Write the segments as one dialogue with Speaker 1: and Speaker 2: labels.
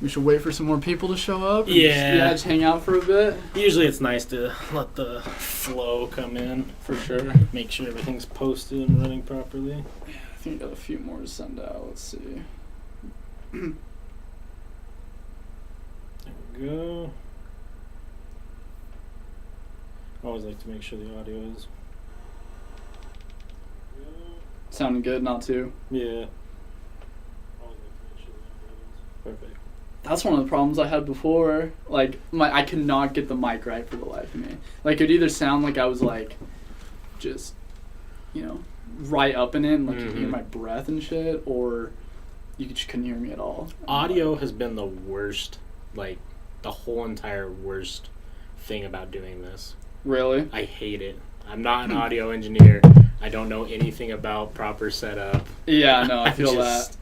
Speaker 1: We should wait for some more people to show up.
Speaker 2: Yeah.
Speaker 1: Just hang out for a bit.
Speaker 2: Usually it's nice to let the flow come in.
Speaker 1: For sure.
Speaker 2: Make sure everything's posted and running properly.
Speaker 1: Yeah, I think I got a few more to send out. Let's see.
Speaker 2: There we go. I always like to make sure the audio is.
Speaker 1: Sounding good, not too.
Speaker 2: Yeah. Always like to make sure the audio is perfect.
Speaker 1: That's one of the problems I had before. Like, I could not get the mic right for the life of me. Like, it would either sound like I was, like, just, right up in it, and, like, you could hear my breath and shit, or you just couldn't hear me at all.
Speaker 2: Audio has been the worst, like, the whole entire worst thing about doing this.
Speaker 1: Really?
Speaker 2: I hate it. I'm not an audio engineer. I don't know anything about proper setup.
Speaker 1: Yeah, no, I feel that.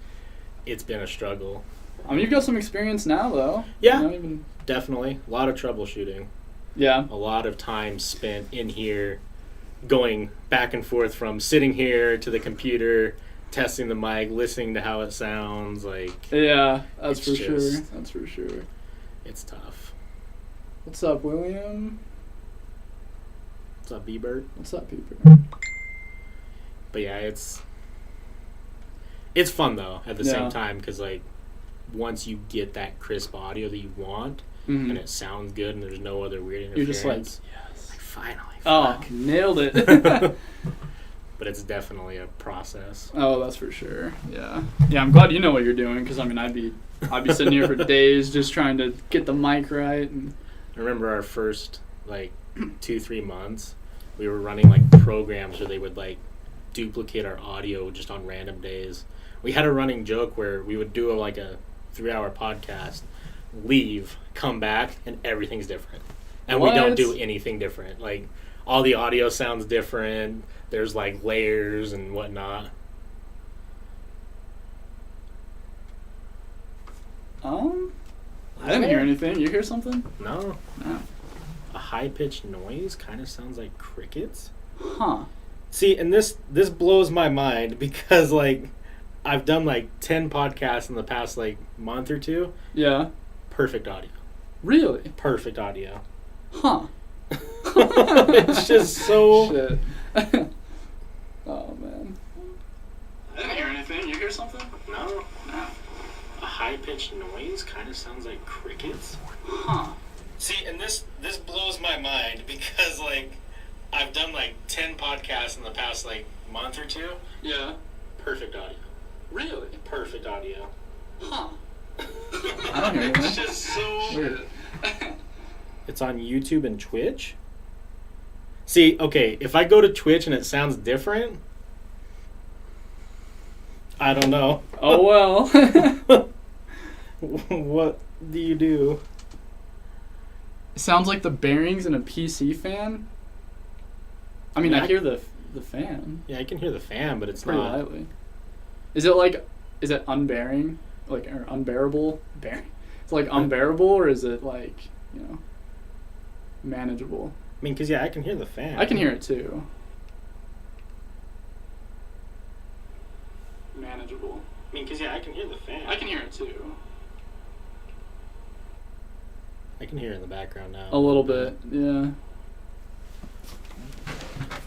Speaker 2: It's been a struggle.
Speaker 1: I mean, you've got some experience now, though.
Speaker 2: Yeah, definitely. A lot of troubleshooting.
Speaker 1: Yeah.
Speaker 2: A lot of time spent in here going back and forth from sitting here to the computer, testing the mic, listening to how it sounds.
Speaker 1: Yeah, that's for sure. That's for sure.
Speaker 2: It's tough.
Speaker 1: What's up, William?
Speaker 2: What's up, B-Bert?
Speaker 1: What's up, Bieber?
Speaker 2: But yeah, it's fun, though, at the same time, because, once you get that crisp audio that you want, and it sounds good and there's no other weird interference,
Speaker 1: you're just yes.
Speaker 2: Finally,
Speaker 1: fuck. Nailed it.
Speaker 2: But it's definitely a process.
Speaker 1: Oh, that's for sure. Yeah. Yeah, I'm glad you know what you're doing, because, I'd be sitting here for days just trying to get the mic right. And
Speaker 2: I remember our first, 2-3 months, we were running, programs where they would, duplicate our audio just on random days. We had a running joke where we would do a 3-hour podcast, leave, come back, and everything's different. And we don't do anything different. All the audio sounds different. There's layers and whatnot.
Speaker 1: I didn't hear anything. You hear something?
Speaker 2: No.
Speaker 1: No.
Speaker 2: A high-pitched noise kind of sounds like crickets.
Speaker 1: Huh.
Speaker 2: See, and this blows my mind because I've done 10 podcasts in the past month or two.
Speaker 1: Yeah.
Speaker 2: Perfect audio.
Speaker 1: Really?
Speaker 2: Perfect audio.
Speaker 1: Huh.
Speaker 2: It's just so...
Speaker 1: Shit. Oh, man. I didn't hear anything. You hear something?
Speaker 2: No. A high-pitched noise kind of sounds like crickets.
Speaker 1: Huh.
Speaker 2: See, and this blows my mind because, I've done, 10 podcasts in the past, month or two.
Speaker 1: Yeah.
Speaker 2: Perfect audio.
Speaker 1: Really?
Speaker 2: Perfect audio.
Speaker 1: Huh. I don't hear anything.
Speaker 2: It's just so...
Speaker 1: weird.
Speaker 2: It's on YouTube and Twitch? See, okay, if I go to Twitch and it sounds different, I don't know.
Speaker 1: Oh, well.
Speaker 2: What do you do?
Speaker 1: It sounds like the bearings in a PC fan. I mean, I hear the fan.
Speaker 2: Yeah, I can hear the fan, but it's
Speaker 1: pretty
Speaker 2: not...
Speaker 1: lightly. Is it unbearing? Or unbearable? Bearing. It's unbearable, or is it manageable?
Speaker 2: I mean, because, I can hear the fan.
Speaker 1: I can hear it, too. Manageable.
Speaker 2: I mean, because, I can hear the fan.
Speaker 1: I can hear it, too.
Speaker 2: I can hear it in the background now.
Speaker 1: A little bit, yeah.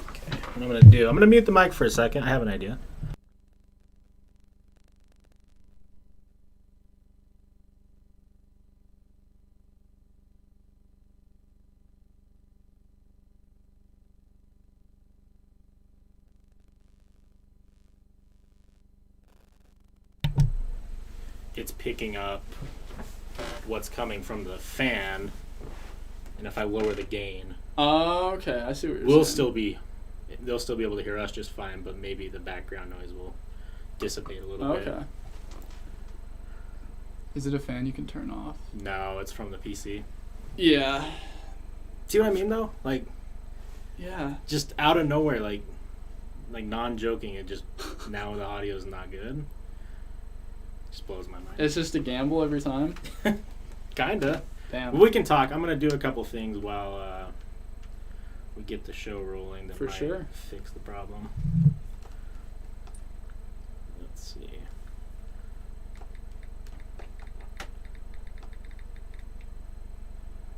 Speaker 2: Okay, what I'm going to do, I'm going to mute the mic for a second. I have an idea. It's picking up what's coming from the fan, and if I lower the gain,
Speaker 1: okay, I see what you're saying.
Speaker 2: They'll still be able to hear us just fine, but maybe the background noise will dissipate a little bit.
Speaker 1: Okay. Is it a fan you can turn off?
Speaker 2: No, it's from the PC.
Speaker 1: Yeah.
Speaker 2: See what I mean, though?
Speaker 1: Yeah.
Speaker 2: Just out of nowhere, non-joking, it just, now the audio is not good. Just blows my mind.
Speaker 1: It's just a gamble every time?
Speaker 2: Kinda.
Speaker 1: Damn.
Speaker 2: But we can talk. I'm going to do a couple things while we get the show rolling that might fix the problem. Let's see.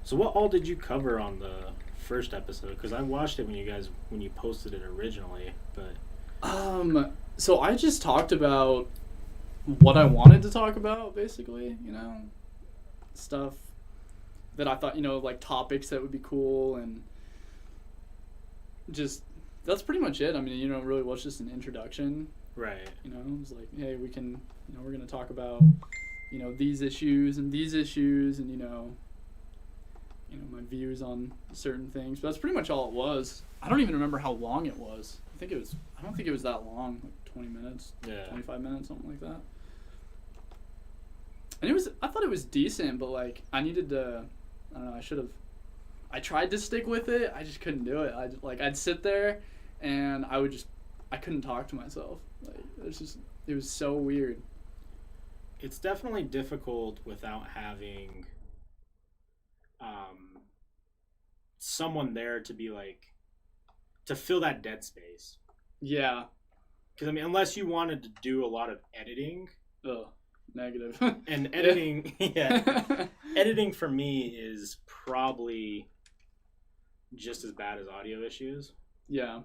Speaker 2: So what all did you cover on the first episode? Because I watched it when you posted it originally, but
Speaker 1: So I just talked about what I wanted to talk about, basically, stuff that I thought, like topics that would be cool, and just, that's pretty much it. I mean, really was just an introduction.
Speaker 2: right.
Speaker 1: It was like, hey, we can, we're going to talk about, these issues, and my views on certain things. But that's pretty much all it was. I don't even remember how long it was. I don't think it was that long, like 20 minutes, 25 minutes, something like that. And I thought it was decent, but like I needed to, I don't know, I tried to stick with it. I just couldn't do it. I'd sit there and I couldn't talk to myself. Like it was so weird.
Speaker 2: It's definitely difficult without having someone there to be like, to fill that dead space.
Speaker 1: Yeah.
Speaker 2: Because, I mean, unless you wanted to do a lot of editing.
Speaker 1: Ugh, negative.
Speaker 2: And editing, yeah. Editing for me is probably just as bad as audio issues.
Speaker 1: Yeah.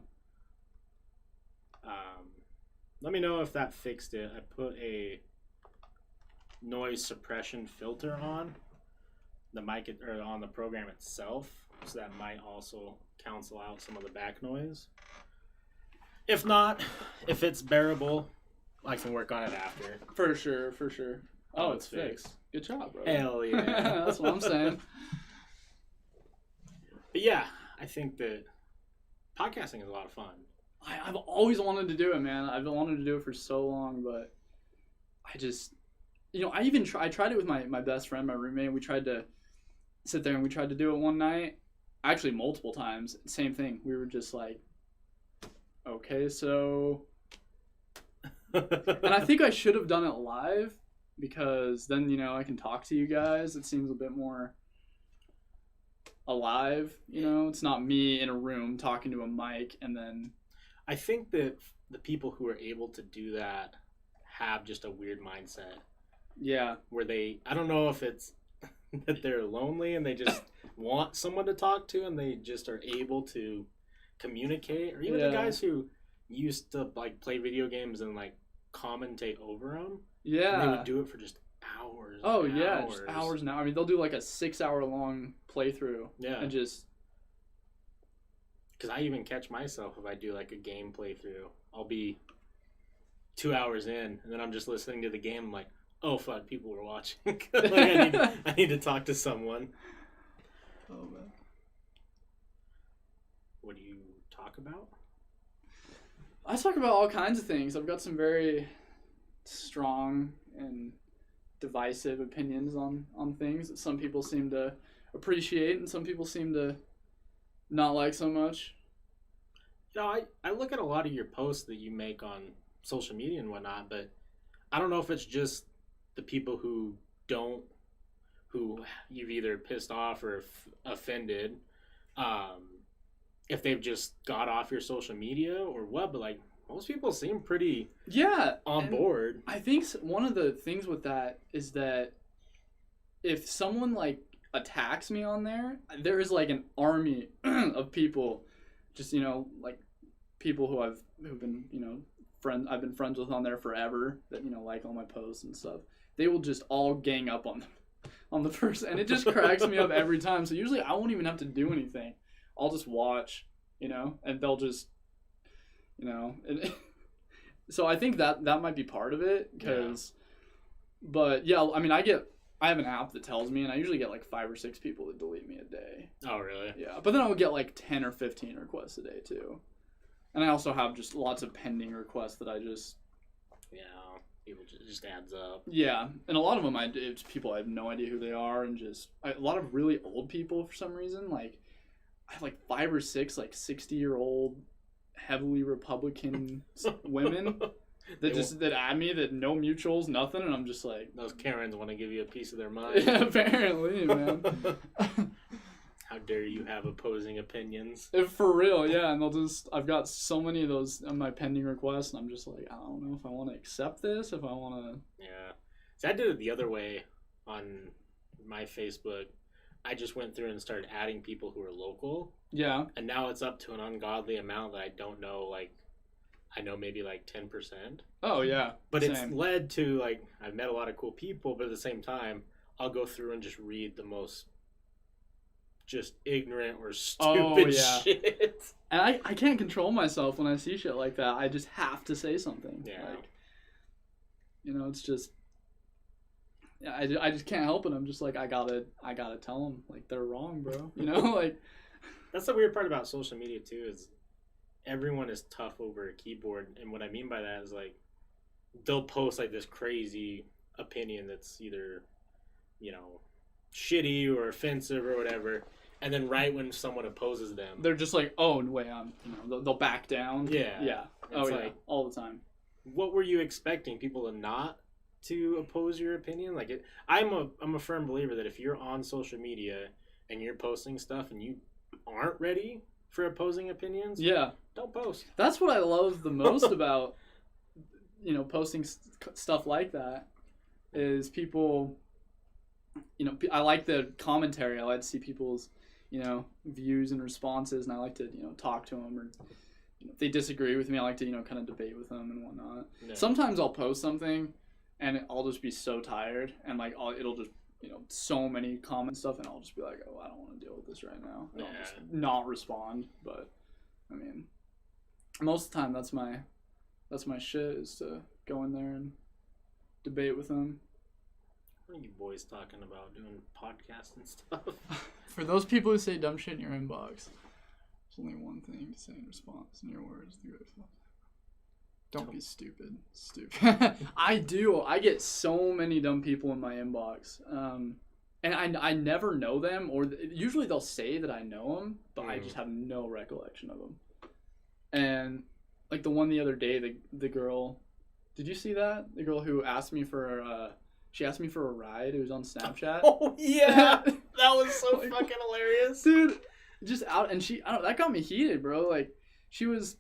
Speaker 2: Let me know if that fixed it. I put a noise suppression filter on the mic or on the program itself, so that might also cancel out some of the back noise. If not, if it's bearable, I can work on it after.
Speaker 1: For sure. Oh, it's fixed. Good job, bro.
Speaker 2: Hell yeah.
Speaker 1: That's what I'm saying.
Speaker 2: But yeah, I think that podcasting is a lot of fun.
Speaker 1: I've always wanted to do it, man. I've wanted to do it for so long, but I just, I tried it with my best friend, my roommate. We tried to sit there and we tried to do it one night. Actually, multiple times. Same thing. We were just like, okay, so... And I think I should have done it live, because then, I can talk to you guys. It seems a bit more alive, It's not me in a room talking to a mic and then...
Speaker 2: I think that the people who are able to do that have just a weird mindset.
Speaker 1: Yeah.
Speaker 2: Where I don't know if it's that they're lonely and they just want someone to talk to and they just are able to communicate. Or even the guys who used to like play video games and like commentate over them.
Speaker 1: Yeah.
Speaker 2: And they would do it for just hours.
Speaker 1: Oh, yeah. Just hours now. I mean, they'll do like a 6-hour long playthrough.
Speaker 2: Yeah.
Speaker 1: And just...
Speaker 2: Because I even catch myself if I do like a game playthrough. I'll be 2 hours in, and then I'm just listening to the game. I'm like, oh fuck, people were watching. Like, I need to talk to someone.
Speaker 1: Oh man.
Speaker 2: What do you talk about?
Speaker 1: I talk about all kinds of things. I've got some very strong and divisive opinions on things that some people seem to appreciate and some people seem to not like so much.
Speaker 2: I look at a lot of your posts that you make on social media and whatnot, but I don't know if it's just the people who you've either pissed off or offended, if they've just got off your social media or what, but like most people seem pretty on board. I think
Speaker 1: one of the things with that is that if someone like attacks me on there is like an army of people, just like people who've been I've been friends with on there forever, that like all my posts and stuff. They will just all gang up on the person, and it just cracks me up every time. So usually I won't even have to do anything. I'll just watch, and they'll just and so I think that might be part of it, but yeah, I mean I have an app that tells me, and I usually get like 5 or 6 people that delete me a day.
Speaker 2: Oh, really?
Speaker 1: Yeah, but then I would get like 10 or 15 requests a day too. And I also have just lots of pending requests that I just...
Speaker 2: Yeah, people just adds up.
Speaker 1: Yeah, and a lot of them it's people I have no idea who they are, and a lot of really old people for some reason. Like, I have like 5 or 6 like 60-year-old heavily Republican women that add me, that no mutuals, nothing, and I'm just like...
Speaker 2: Those Karens want to give you a piece of their mind.
Speaker 1: Yeah, apparently, man.
Speaker 2: How dare you have opposing opinions?
Speaker 1: For real, yeah, and I've got so many of those on my pending requests, and I'm just like, I don't know if I want to accept this, if I want to...
Speaker 2: Yeah. So I did it the other way on my Facebook. I just went through and started adding people who are local.
Speaker 1: Yeah.
Speaker 2: And now it's up to an ungodly amount that I don't know, like, I know maybe like 10%.
Speaker 1: Oh, yeah.
Speaker 2: But
Speaker 1: Same.
Speaker 2: it's led to, like, I've met a lot of cool people, but at the same time, I'll go through and just read the most just ignorant or stupid shit.
Speaker 1: And I can't control myself when I see shit like that. I just have to say something.
Speaker 2: Yeah.
Speaker 1: Like, you know, it's just... Yeah, I just can't help it. I'm just like, I gotta tell them, like, they're wrong, bro. You know, like...
Speaker 2: That's the weird part about social media, too, is everyone is tough over a keyboard. And what I mean by that is, like, they'll post, like, this crazy opinion that's either, you know, shitty or offensive or whatever. And then right when someone opposes them...
Speaker 1: They're just like, oh, wait, they'll back down.
Speaker 2: Yeah.
Speaker 1: Yeah.
Speaker 2: It's like,
Speaker 1: all the time.
Speaker 2: What were you expecting? People to not to oppose your opinion? Like, I'm a firm believer that if you're on social media and you're posting stuff and you aren't ready for opposing opinions, don't post.
Speaker 1: That's what I love the most about, you know, posting stuff like that is people, you know, I like the commentary. I like to see people's, you know, views and responses, and I like to, you know, talk to them, or, you know, if they disagree with me, I like to, you know, kind of debate with them and whatnot. Yeah. Sometimes I'll post something and I'll just be so tired, and like it'll just, you know, so many comments stuff, and I'll just be like, oh, I don't want to deal with this right now. And I'll just not respond. But I mean, most of the time that's my shit, is to go in there and debate with them.
Speaker 2: What are you boys talking about, doing podcasts and stuff?
Speaker 1: For those people who say dumb shit in your inbox, there's only one thing to say in response, in your words. Don't be stupid. I do. I get so many dumb people in my inbox. And I never know them, or usually they'll say that I know them, but I just have no recollection of them. And like the one the other day, the girl, did you see that? The girl who asked me for she asked me for a ride. It was on Snapchat.
Speaker 2: Oh yeah, that was so like, fucking hilarious,
Speaker 1: dude. Just out, and that got me heated, bro. Like, she was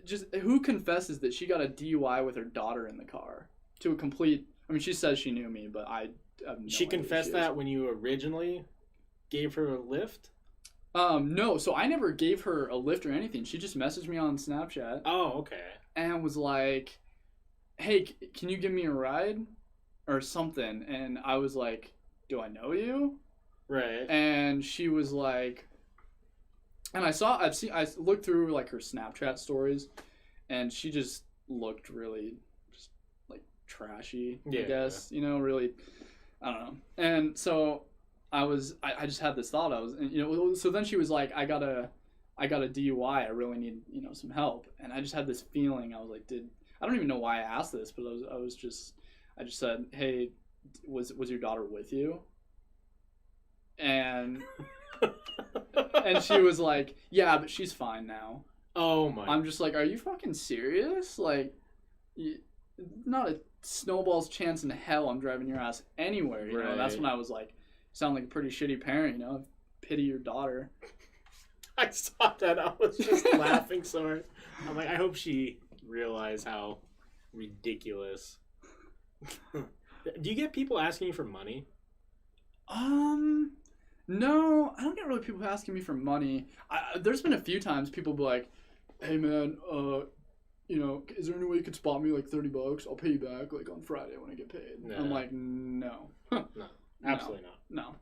Speaker 1: just, who confesses that she got a DUI with her daughter in the car to a complete? I mean, she says she knew me, but I have no
Speaker 2: She confessed that when you originally gave her a lift?
Speaker 1: No, so I never gave her a lift or anything. She just messaged me on Snapchat.
Speaker 2: Oh, okay.
Speaker 1: And was like, hey, can you give me a ride? Or something. And I was like, do I know you?
Speaker 2: Right.
Speaker 1: And she was like, and I looked through like her Snapchat stories, and she just looked really just like trashy, I guess, you know, really, I don't know. And so I just had this thought. So then she was like, I got a DUI. I really need, you know, some help. And I just had this feeling. I was like, I don't even know why I asked this, but I just said, hey, was your daughter with you? And and she was like, yeah, but she's fine now.
Speaker 2: Oh my.
Speaker 1: I'm just like, are you fucking serious? Like, not a snowball's chance in hell I'm driving your ass anywhere, you know? That's when I was like, sound like a pretty shitty parent, you know? Pity your daughter.
Speaker 2: I saw that. I was just laughing so hard. I'm like, I hope she realized how ridiculous. Do you get people asking you for money?
Speaker 1: No, I don't get really people asking me for money. There's been a few times people be like, hey man, you know, is there any way you could spot me like $30? I'll pay you back like on Friday when I get paid. No. I'm like, no.
Speaker 2: No, absolutely not.
Speaker 1: No.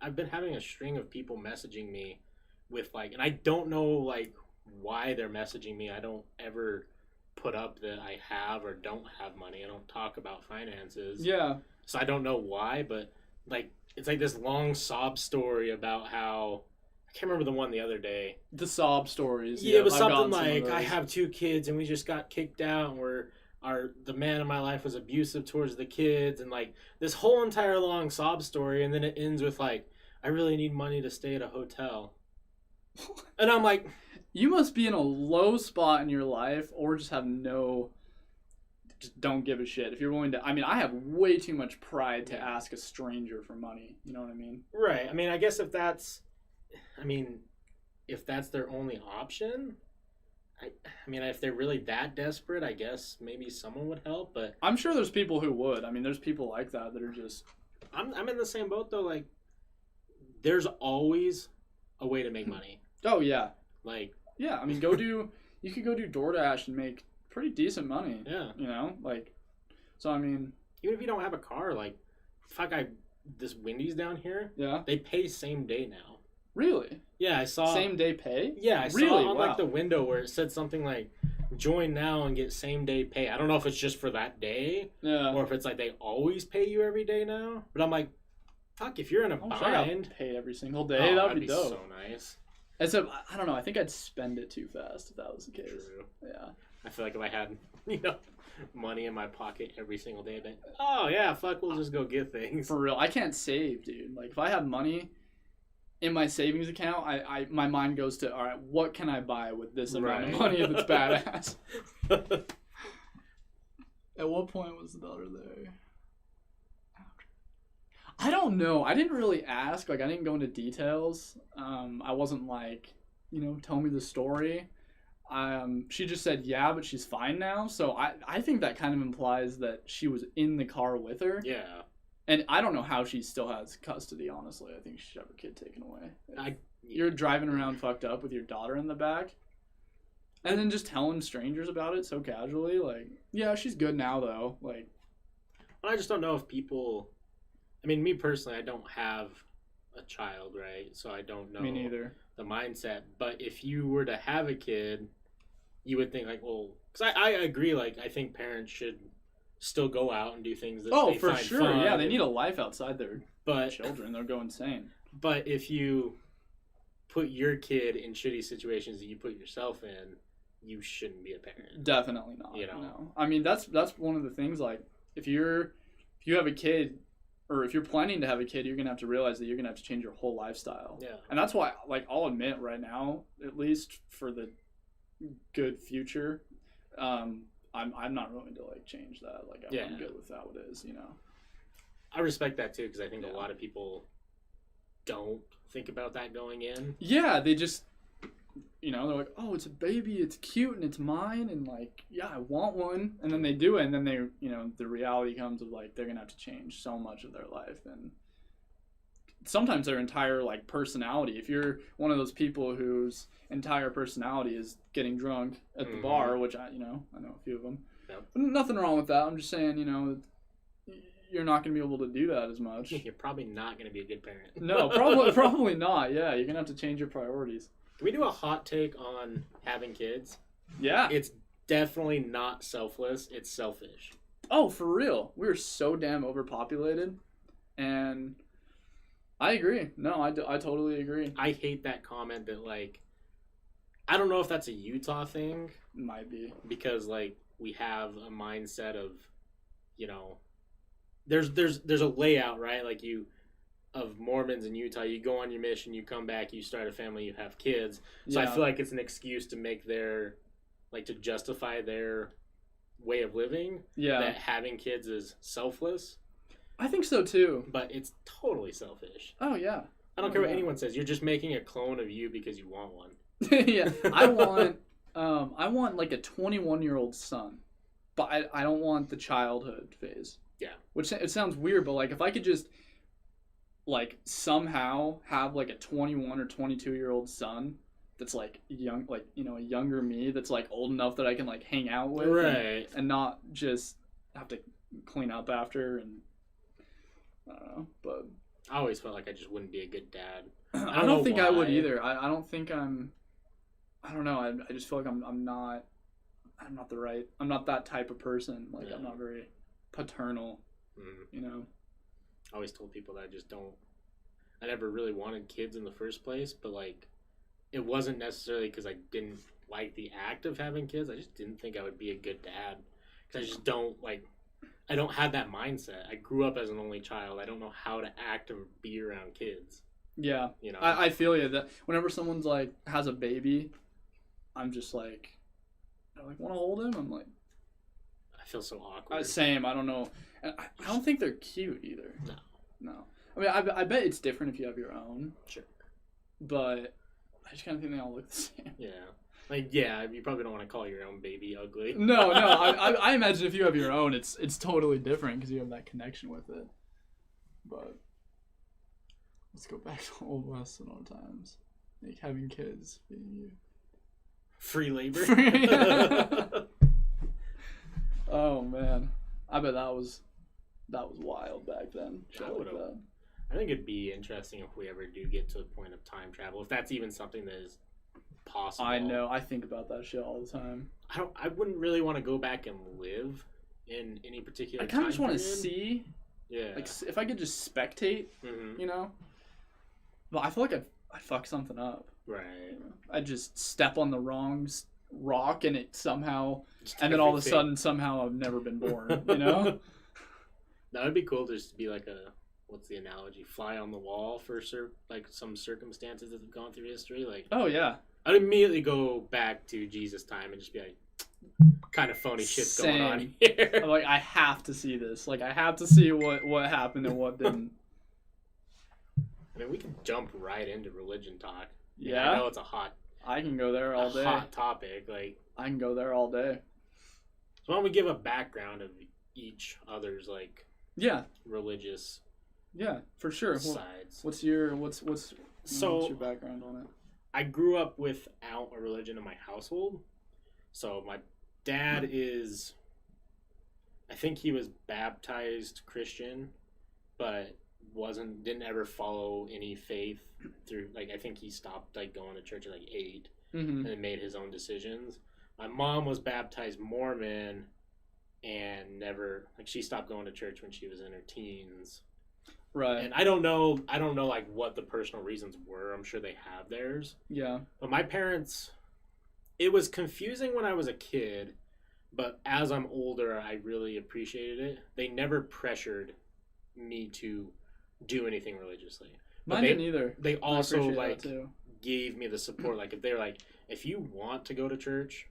Speaker 2: I've been having a string of people messaging me with like, and I don't know like why they're messaging me. I don't ever put up that I have or don't have money. I don't talk about finances.
Speaker 1: Yeah.
Speaker 2: So I don't know why, but like it's like this long sob story about how I can't remember the one the other day.
Speaker 1: The sob stories.
Speaker 2: Yeah, it was something like I have 2 kids and we just got kicked out and the man in my life was abusive towards the kids, and like this whole entire long sob story, and then it ends with like, I really need money to stay at a hotel. And I'm like,
Speaker 1: you must be in a low spot in your life, or just don't give a shit. If you're willing to, I mean, I have way too much pride to ask a stranger for money. You know what I mean?
Speaker 2: Right. I mean, I guess if that's their only option, I mean, if they're really that desperate, I guess maybe someone would help, but
Speaker 1: I'm sure there's people who would. I mean, there's people like that are just...
Speaker 2: I'm in the same boat, though. Like, there's always a way to make money.
Speaker 1: Oh yeah.
Speaker 2: Like,
Speaker 1: yeah, I mean, you could go do DoorDash and make pretty decent money.
Speaker 2: Yeah.
Speaker 1: You know, like, so I mean,
Speaker 2: even if you don't have a car, like, fuck, this Wendy's down here.
Speaker 1: Yeah.
Speaker 2: They pay same day now.
Speaker 1: Really?
Speaker 2: Yeah, I saw
Speaker 1: same day pay.
Speaker 2: Yeah, I
Speaker 1: really?
Speaker 2: saw on
Speaker 1: wow.
Speaker 2: like the window where it said something like, "Join now and get same day pay." I don't know if it's just for that day, or if it's like they always pay you every day now. But I'm like, fuck, if you're in a bind,
Speaker 1: paid every single day. That'd be dope.
Speaker 2: So nice.
Speaker 1: Except, I don't know. I think I'd spend it too fast if that was the case.
Speaker 2: True.
Speaker 1: Yeah.
Speaker 2: I feel like if I had, money in my pocket every single day, then we'll just go get things.
Speaker 1: For real, I can't save, dude. Like if I have money in my savings account, my mind goes to, all right, what can I buy with this amount of money that's badass? At what point was the daughter there? I don't know. I didn't really ask. Like, I didn't go into details. I wasn't like, tell me the story. She just said, yeah, but she's fine now. So I think that kind of implies that she was in the car with her.
Speaker 2: Yeah.
Speaker 1: And I don't know how she still has custody, honestly. I think she should have her kid taken away. You're driving around fucked up with your daughter in the back. And then just telling strangers about it so casually. Like, yeah, she's good now, though. Like,
Speaker 2: I just don't know if people... I mean, me personally, I don't have a child, right? So I don't know
Speaker 1: me neither.
Speaker 2: The mindset. But if you were to have a kid, you would think, like, well... Because I agree, like, I think parents should still go out and do things that they
Speaker 1: for
Speaker 2: find
Speaker 1: sure.
Speaker 2: fun.
Speaker 1: Yeah, they need a life outside their children. They'll go insane.
Speaker 2: But if you put your kid in shitty situations that you put yourself in, you shouldn't be a parent.
Speaker 1: Definitely not. No. I mean, that's one of the things, like, if you have a kid, or if you're planning to have a kid, you're going to have to realize that you're going to have to change your whole lifestyle.
Speaker 2: Yeah.
Speaker 1: And that's why, like, I'll admit right now, at least for the good future, I'm not willing to, like, change that. Like, I'm good with how it is,
Speaker 2: I respect that, too, because I think a lot of people don't think about that going in.
Speaker 1: Yeah, they just, they're like, oh, it's a baby, it's cute, and it's mine, and, like, yeah, I want one. And then they do it, and then they, the reality comes of, like, they're going to have to change so much of their life. And sometimes their entire, like, personality. If you're one of those people whose entire personality is getting drunk at the bar, which I know a few of them.
Speaker 2: Yep.
Speaker 1: But nothing wrong with that. I'm just saying, you're not going to be able to do that as much.
Speaker 2: You're probably not going to be a good parent.
Speaker 1: No, probably not. Yeah, you're going to have to change your priorities.
Speaker 2: Can we do a hot take on having kids?
Speaker 1: Yeah.
Speaker 2: It's definitely not selfless. It's selfish.
Speaker 1: Oh, for real. We're so damn overpopulated. And I agree. No, I totally agree.
Speaker 2: I hate that comment that, like, I don't know if that's a Utah thing.
Speaker 1: Might be.
Speaker 2: Because, like, we have a mindset of, there's a layout, right? Like, of Mormons in Utah, you go on your mission, you come back, you start a family, you have kids. So I feel like it's an excuse to make to justify their way of living. Yeah. That having kids is selfless.
Speaker 1: I think so too.
Speaker 2: But it's totally selfish.
Speaker 1: Oh yeah.
Speaker 2: I don't care what anyone says. You're just making a clone of you because you want one.
Speaker 1: Yeah. I want like a 21-year-old son. But I don't want the childhood phase.
Speaker 2: Yeah. Which
Speaker 1: it sounds weird, but like if I could just like somehow have like a 21 or 22-year-old son that's like young, like, a younger me that's like old enough that I can like hang out with,
Speaker 2: right,
Speaker 1: and not just have to clean up after, and I don't know, but
Speaker 2: I always felt like I just wouldn't be a good dad.
Speaker 1: I don't think why. I would either. I don't think I don't know. I just feel like I'm not that type of person. Like I'm not very paternal, I
Speaker 2: always told people that I never really wanted kids in the first place, but like it wasn't necessarily because I didn't like the act of having kids. I just didn't think I would be a good dad because I just don't have that mindset. I grew up as an only child. I don't know how to act or be around kids.
Speaker 1: Yeah, I feel you that whenever someone's like has a baby, I'm just like, I want to hold him. I'm like,
Speaker 2: I feel so awkward.
Speaker 1: Same. I don't know. And I don't think they're cute either. No. I mean, I bet it's different if you have your own.
Speaker 2: Sure.
Speaker 1: But I just kind of think they all look the same.
Speaker 2: Yeah. Like, yeah, you probably don't want to call your own baby ugly.
Speaker 1: No. I imagine if you have your own, it's totally different because you have that connection with it. But Let's go back to Old West and old times. Like having kids being you.
Speaker 2: Free labor.
Speaker 1: Oh man, I bet that was wild back then. Shit like that.
Speaker 2: I think it'd be interesting if we ever do get to the point of time travel, if that's even something that is possible.
Speaker 1: I know. I think about that shit all the time.
Speaker 2: I wouldn't really want to go back and live in any particular.
Speaker 1: I kind of just want to see.
Speaker 2: Yeah.
Speaker 1: Like if I could just spectate, you know. But I feel like I'd fuck something up.
Speaker 2: Right.
Speaker 1: You know? I'd just step on the wrong rock and it somehow, and then all of a sudden somehow I've never been born. You know.
Speaker 2: That would be cool just to be like a, what's the analogy? Fly on the wall for like some circumstances that have gone through history. Like,
Speaker 1: oh yeah,
Speaker 2: I'd immediately go back to Jesus' time and just be like, kind of phony shit's going on here.
Speaker 1: I'm like, I have to see this. Like, I have to see what happened and what didn't.
Speaker 2: I mean, we can jump right into religion talk.
Speaker 1: Yeah,
Speaker 2: I know it's a hot.
Speaker 1: I can go there all day.
Speaker 2: Hot topic, like
Speaker 1: I can go there all day.
Speaker 2: So why don't we give a background of each other's like religious
Speaker 1: for sure
Speaker 2: sides.
Speaker 1: What's your background on it?
Speaker 2: I grew up without a religion in my household. So my dad is, I think he was baptized Christian, but didn't ever follow any faith through, like, I think he stopped like going to church at like 8 and then made his own decisions. My mom was baptized Mormon and never, like, she stopped going to church when she was in her teens.
Speaker 1: Right.
Speaker 2: And I don't know like what the personal reasons were. I'm sure they have theirs.
Speaker 1: Yeah.
Speaker 2: But my parents, it was confusing when I was a kid, but as I'm older, I really appreciated it. They never pressured me to do anything religiously.
Speaker 1: Mine didn't either.
Speaker 2: They also like gave me the support. Like if they're like, if you want to go to church,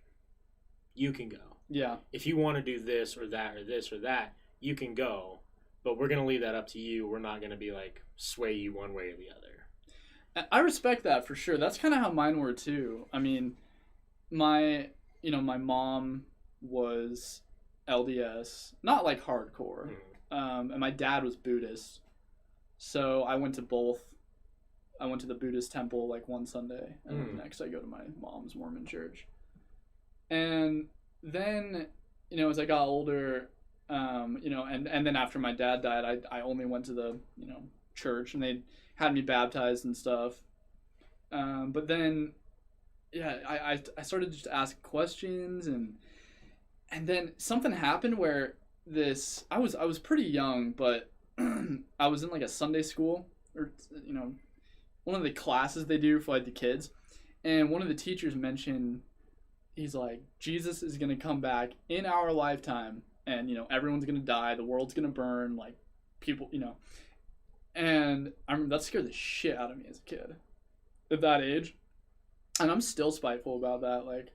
Speaker 2: you can go.
Speaker 1: Yeah.
Speaker 2: If you want to do this or that or this or that, you can go. But we're gonna leave that up to you. We're not gonna be like sway you one way or the other.
Speaker 1: I respect that for sure. That's kind of how mine were too. I mean, my mom was LDS, not like hardcore, and my dad was Buddhist. So I went to both. I went to the Buddhist temple like one Sunday, and then the next I go to my mom's Mormon church. And then, as I got older, and then after my dad died, I only went to the, church, and they had me baptized and stuff. But then, I started just to ask questions, and then something happened where I was pretty young, but I was in like a Sunday school, or one of the classes they do for like the kids, and one of the teachers mentioned, he's like, Jesus is gonna come back in our lifetime, and everyone's gonna die, the world's gonna burn, like people, and I remember that scared the shit out of me as a kid at that age, and I'm still spiteful about that. Like,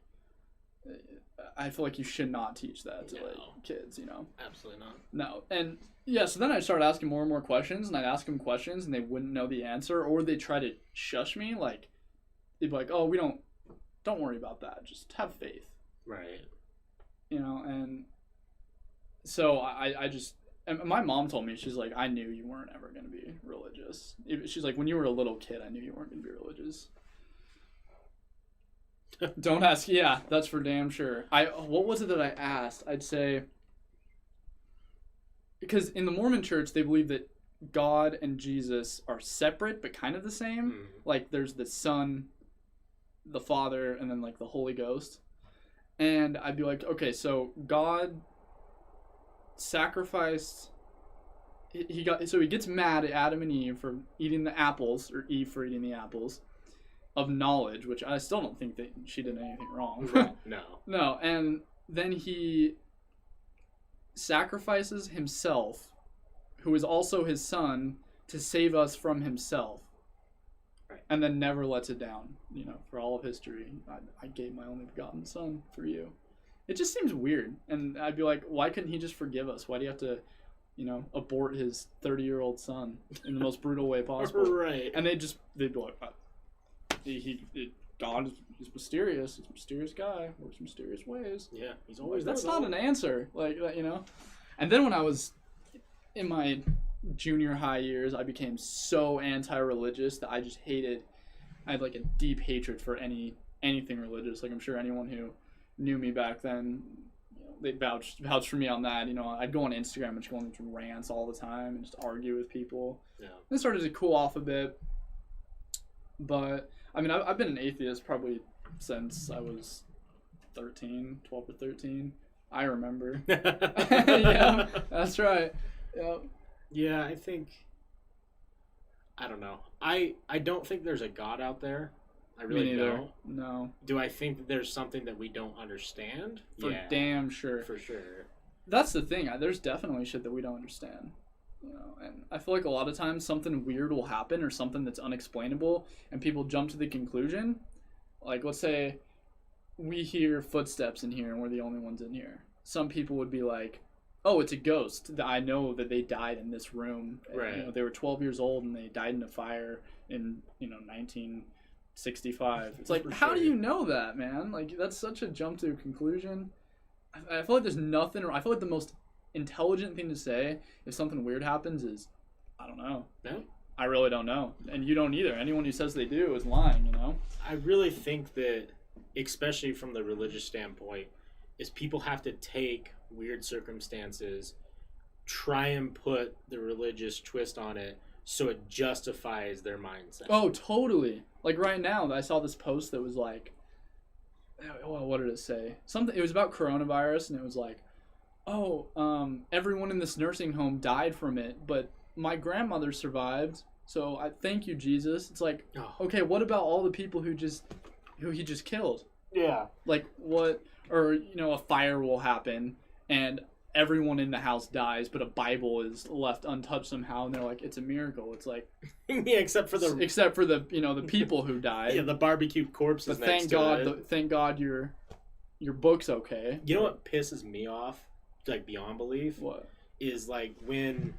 Speaker 1: I feel like you should not teach that to like kids,
Speaker 2: Absolutely not.
Speaker 1: No. And so then I started asking more and more questions, and I'd ask them questions and they wouldn't know the answer, or they'd try to shush me. Like, they'd be like, oh, don't worry about that. Just have faith.
Speaker 2: Right.
Speaker 1: And so I just, and my mom told me, she's like, I knew you weren't ever going to be religious. She's like, when you were a little kid, I knew you weren't going to be religious. Don't ask. Yeah, that's for damn sure. What was it that I asked? I'd say, because in the Mormon Church, they believe that God and Jesus are separate, but kind of the same. Like, there's the Son, the Father, and then like the Holy Ghost. And I'd be like, okay, so God sacrificed. He gets mad at Adam and Eve for eating the apples, or Eve for eating the apples of knowledge, which I still don't think that she did anything wrong. No. And then he sacrifices himself, who is also his son, to save us from himself. Right. And then never lets it down. For all of history, I gave my only begotten son for you. It just seems weird. And I'd be like, why couldn't he just forgive us? Why do you have to, abort his 30-year-old son in the most brutal way possible?
Speaker 2: Right.
Speaker 1: And they'd be like, God is mysterious. He's a mysterious guy. Works mysterious ways.
Speaker 2: Yeah, he's always.
Speaker 1: That's not an answer. Like, And then when I was in my junior high years, I became so anti-religious that I just hated. I had like a deep hatred for anything religious. Like I'm sure anyone who knew me back then, they vouched for me on that. I'd go on Instagram and just go on rants all the time and just argue with people. Yeah. It started to cool off a bit, but I mean, I've been an atheist probably since I was 12 or 13. I remember. Yeah, that's right. Yeah.
Speaker 2: Yeah, I don't know. I don't think there's a God out there. I really don't.
Speaker 1: No.
Speaker 2: Do I think that there's something that we don't understand?
Speaker 1: For damn sure.
Speaker 2: For sure.
Speaker 1: That's the thing. There's definitely shit that we don't understand. And I feel like a lot of times something weird will happen or something that's unexplainable, and people jump to the conclusion. Like, let's say we hear footsteps in here and we're the only ones in here. Some people would be like, oh, it's a ghost. I know that they died in this room.
Speaker 2: Right.
Speaker 1: They were 12 years old and they died in a fire in 1965. It's like, how do you know that, man? Like, that's such a jump to a conclusion. I feel like there's nothing. I feel like the most intelligent thing to say if something weird happens is, I don't know.
Speaker 2: Yeah.
Speaker 1: I really don't know, and you don't either. Anyone who says they do is lying.
Speaker 2: I really think that, especially from the religious standpoint, is people have to take weird circumstances, try and put the religious twist on it so it justifies their mindset.
Speaker 1: Oh, totally. Like right now, I saw this post that was like, well, what did it say? Something. It was about coronavirus, and it was like, everyone in this nursing home died from it, but my grandmother survived, so I thank you, Jesus. It's like, okay, what about all the people who he just killed?
Speaker 2: Yeah.
Speaker 1: Like what? Or a fire will happen and everyone in the house dies, but a Bible is left untouched somehow, and they're like, it's a miracle. It's like,
Speaker 2: yeah, except for the
Speaker 1: the people who died.
Speaker 2: Yeah, the barbecued corpses.
Speaker 1: But thank God your book's okay.
Speaker 2: You know what pisses me off, like beyond belief?
Speaker 1: What?
Speaker 2: Is like when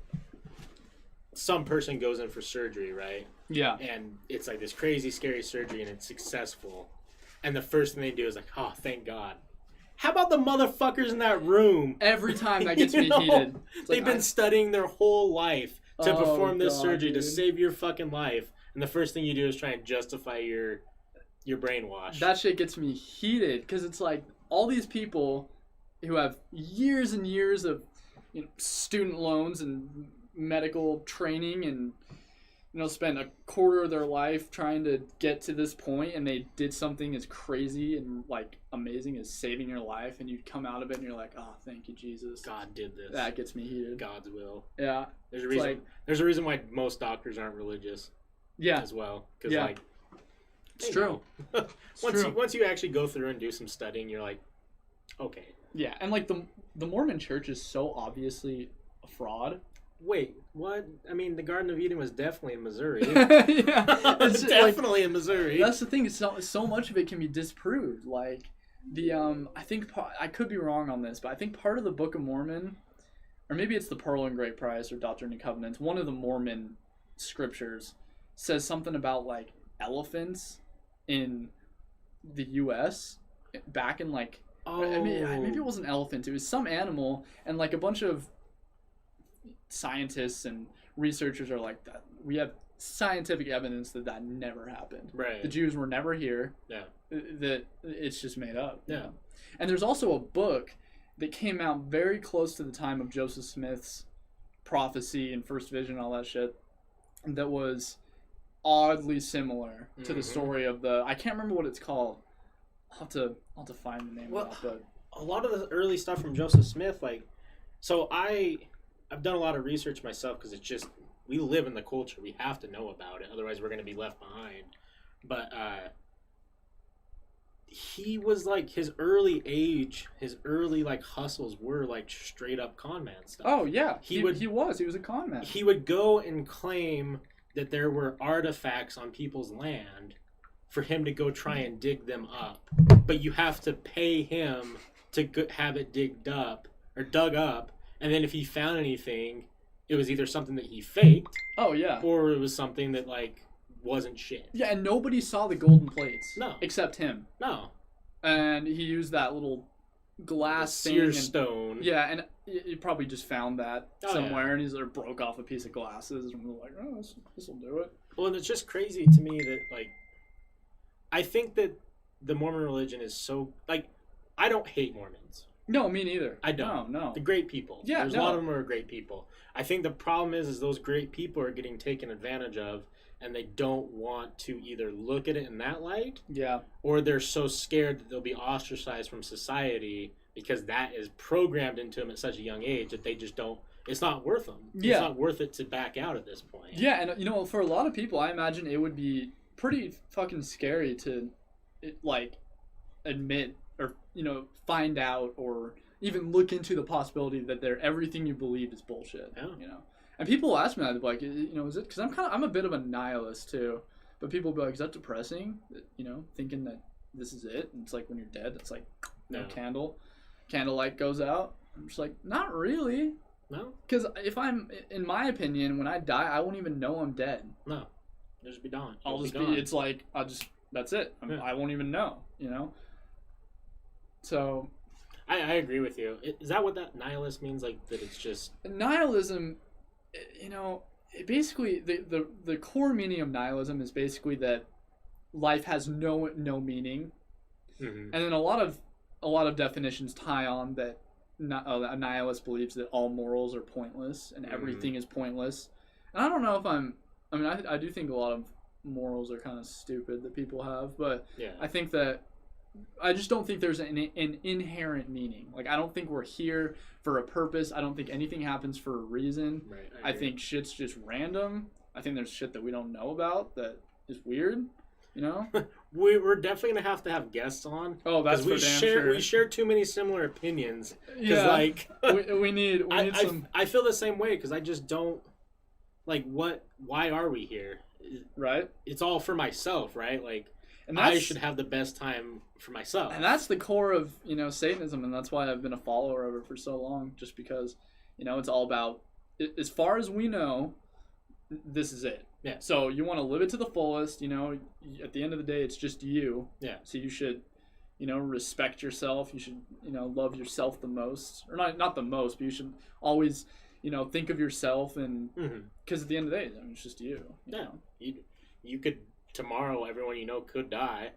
Speaker 2: some person goes in for surgery, right?
Speaker 1: Yeah.
Speaker 2: And it's like this crazy, scary surgery, and it's successful. And the first thing they do is like, oh, thank God. How about the motherfuckers in that room?
Speaker 1: Every time that gets me heated.
Speaker 2: They've been studying their whole life to perform this surgery to save your fucking life. And the first thing you do is try and justify your brainwash.
Speaker 1: That shit gets me heated because it's like all these people who have years and years of student loans and medical training and spend a quarter of their life trying to get to this point, and they did something as crazy and like amazing as saving your life, and you come out of it and you're like, oh, thank you, Jesus.
Speaker 2: God did this.
Speaker 1: That gets me heated.
Speaker 2: God's will.
Speaker 1: Yeah.
Speaker 2: There's a reason. There's a reason why most doctors aren't religious.
Speaker 1: Yeah.
Speaker 2: As well, because
Speaker 1: it's true.
Speaker 2: Once you actually go through and do some studying, you're like, okay.
Speaker 1: Yeah, and like the Mormon Church is so obviously a fraud.
Speaker 2: Wait, what? I mean, the Garden of Eden was definitely in Missouri.
Speaker 1: Yeah,
Speaker 2: it's definitely in Missouri.
Speaker 1: That's the thing. So much of it can be disproved. Like I think I could be wrong on this, but I think part of the Book of Mormon, or maybe it's the Pearl and Great Price or Doctrine and Covenants, one of the Mormon scriptures says something about like elephants in the U.S. back in like. Maybe it wasn't elephants. It was some animal, and like a bunch of scientists and researchers are like that. We have scientific evidence that never happened.
Speaker 2: Right.
Speaker 1: The Jews were never here.
Speaker 2: Yeah.
Speaker 1: That it's just made up.
Speaker 2: Yeah.
Speaker 1: And there's also a book that came out very close to the time of Joseph Smith's prophecy and first vision, all that shit, that was oddly similar to the story of I can't remember what it's called. I'll have to find the name of it. But
Speaker 2: a lot of the early stuff from Joseph Smith, so I've done a lot of research myself because it's just, we live in the culture. We have to know about it. Otherwise, we're going to be left behind. But he was like, his early hustles were like straight up con man stuff.
Speaker 1: Oh, yeah. He was a con man.
Speaker 2: He would go and claim that there were artifacts on people's land for him to go try and dig them up. But you have to pay him to have it dug up. And then if he found anything, it was either something that he faked.
Speaker 1: Oh, yeah.
Speaker 2: Or it was something that, wasn't shit.
Speaker 1: Yeah, and nobody saw the golden plates.
Speaker 2: No.
Speaker 1: Except him.
Speaker 2: No.
Speaker 1: And he used that little glass
Speaker 2: seer
Speaker 1: thing.
Speaker 2: stone.
Speaker 1: Yeah, and he probably just found that somewhere, and he's like broke off a piece of glasses, and we're like, oh, this will do it.
Speaker 2: Well, and it's just crazy to me that like, I think that the Mormon religion is so like, I don't hate Mormons.
Speaker 1: No, me neither.
Speaker 2: I don't.
Speaker 1: No.
Speaker 2: They're great people.
Speaker 1: Yeah,
Speaker 2: There's a lot of them are great people. I think the problem is those great people are getting taken advantage of, and they don't want to either look at it in that light, or they're so scared that they'll be ostracized from society because that is programmed into them at such a young age that they just don't. It's not worth them. Yeah. It's not worth it to back out at this point.
Speaker 1: Yeah, and for a lot of people, I imagine it would be pretty fucking scary to, like, admit or find out or even look into the possibility that everything you believe is bullshit.
Speaker 2: Yeah.
Speaker 1: And people ask me that, like, is it? Because I'm a bit of a nihilist too. But people be like, is that depressing? Thinking that this is it. And it's like when you're dead, it's like candlelight goes out. I'm just like, not really.
Speaker 2: No.
Speaker 1: Because if in my opinion, when I die, I won't even know I'm dead.
Speaker 2: No. You'll just be gone.
Speaker 1: It's like, that's it. I won't even know, So,
Speaker 2: I agree with you. Is that what that nihilist means? Like that it's just
Speaker 1: nihilism. Basically the core meaning of nihilism is basically that life has no meaning, and then a lot of definitions tie on that. A nihilist believes that all morals are pointless and everything is pointless. And I don't know if I do think a lot of morals are kind of stupid that people have, but I just don't think there's an inherent meaning. Like, I don't think we're here for a purpose. I don't think anything happens for a reason.
Speaker 2: Right,
Speaker 1: I think shit's just random. I think there's shit that we don't know about that is weird.
Speaker 2: We're definitely gonna have guests on.
Speaker 1: Oh, that's for damn sure.
Speaker 2: We share too many similar opinions.
Speaker 1: Yeah,
Speaker 2: like
Speaker 1: we need some.
Speaker 2: I feel the same way because I just don't like what. Why are we here?
Speaker 1: Right.
Speaker 2: It's all for myself, right? Like, and I should have the best time for myself.
Speaker 1: And that's the core of Satanism, and that's why I've been a follower of it for so long. Just because it's all about, as far as we know, this is it.
Speaker 2: Yeah.
Speaker 1: So you want to live it to the fullest. At the end of the day, it's just you.
Speaker 2: Yeah.
Speaker 1: So you should, respect yourself. You should, love yourself the most, or not the most, but you should always, think of yourself, and because at the end of the day, it's just you. You know?
Speaker 2: You could tomorrow. Everyone could die.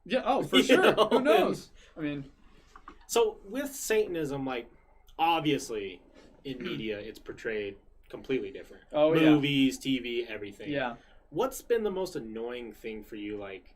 Speaker 1: Yeah. Oh, for sure. Who knows?
Speaker 2: So with Satanism, like, obviously in media, it's portrayed completely different.
Speaker 1: Oh,
Speaker 2: movies, TV, everything.
Speaker 1: Yeah.
Speaker 2: What's been the most annoying thing for you, like,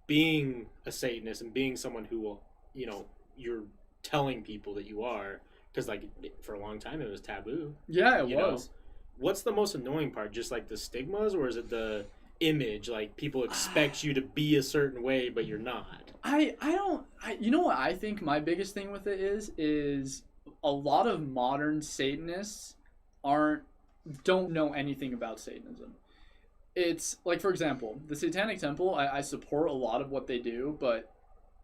Speaker 2: being a Satanist and being someone who will, you're telling people that you are, because, like, for a long time it was taboo.
Speaker 1: Yeah, it was.
Speaker 2: What's the most annoying part? Just, like, the stigmas, or is it the image? Like, people expect you to be a certain way, but you're not.
Speaker 1: You know what I think my biggest thing with it is a lot of modern Satanists don't know anything about Satanism. It's like, for example, the Satanic Temple, I support a lot of what they do, but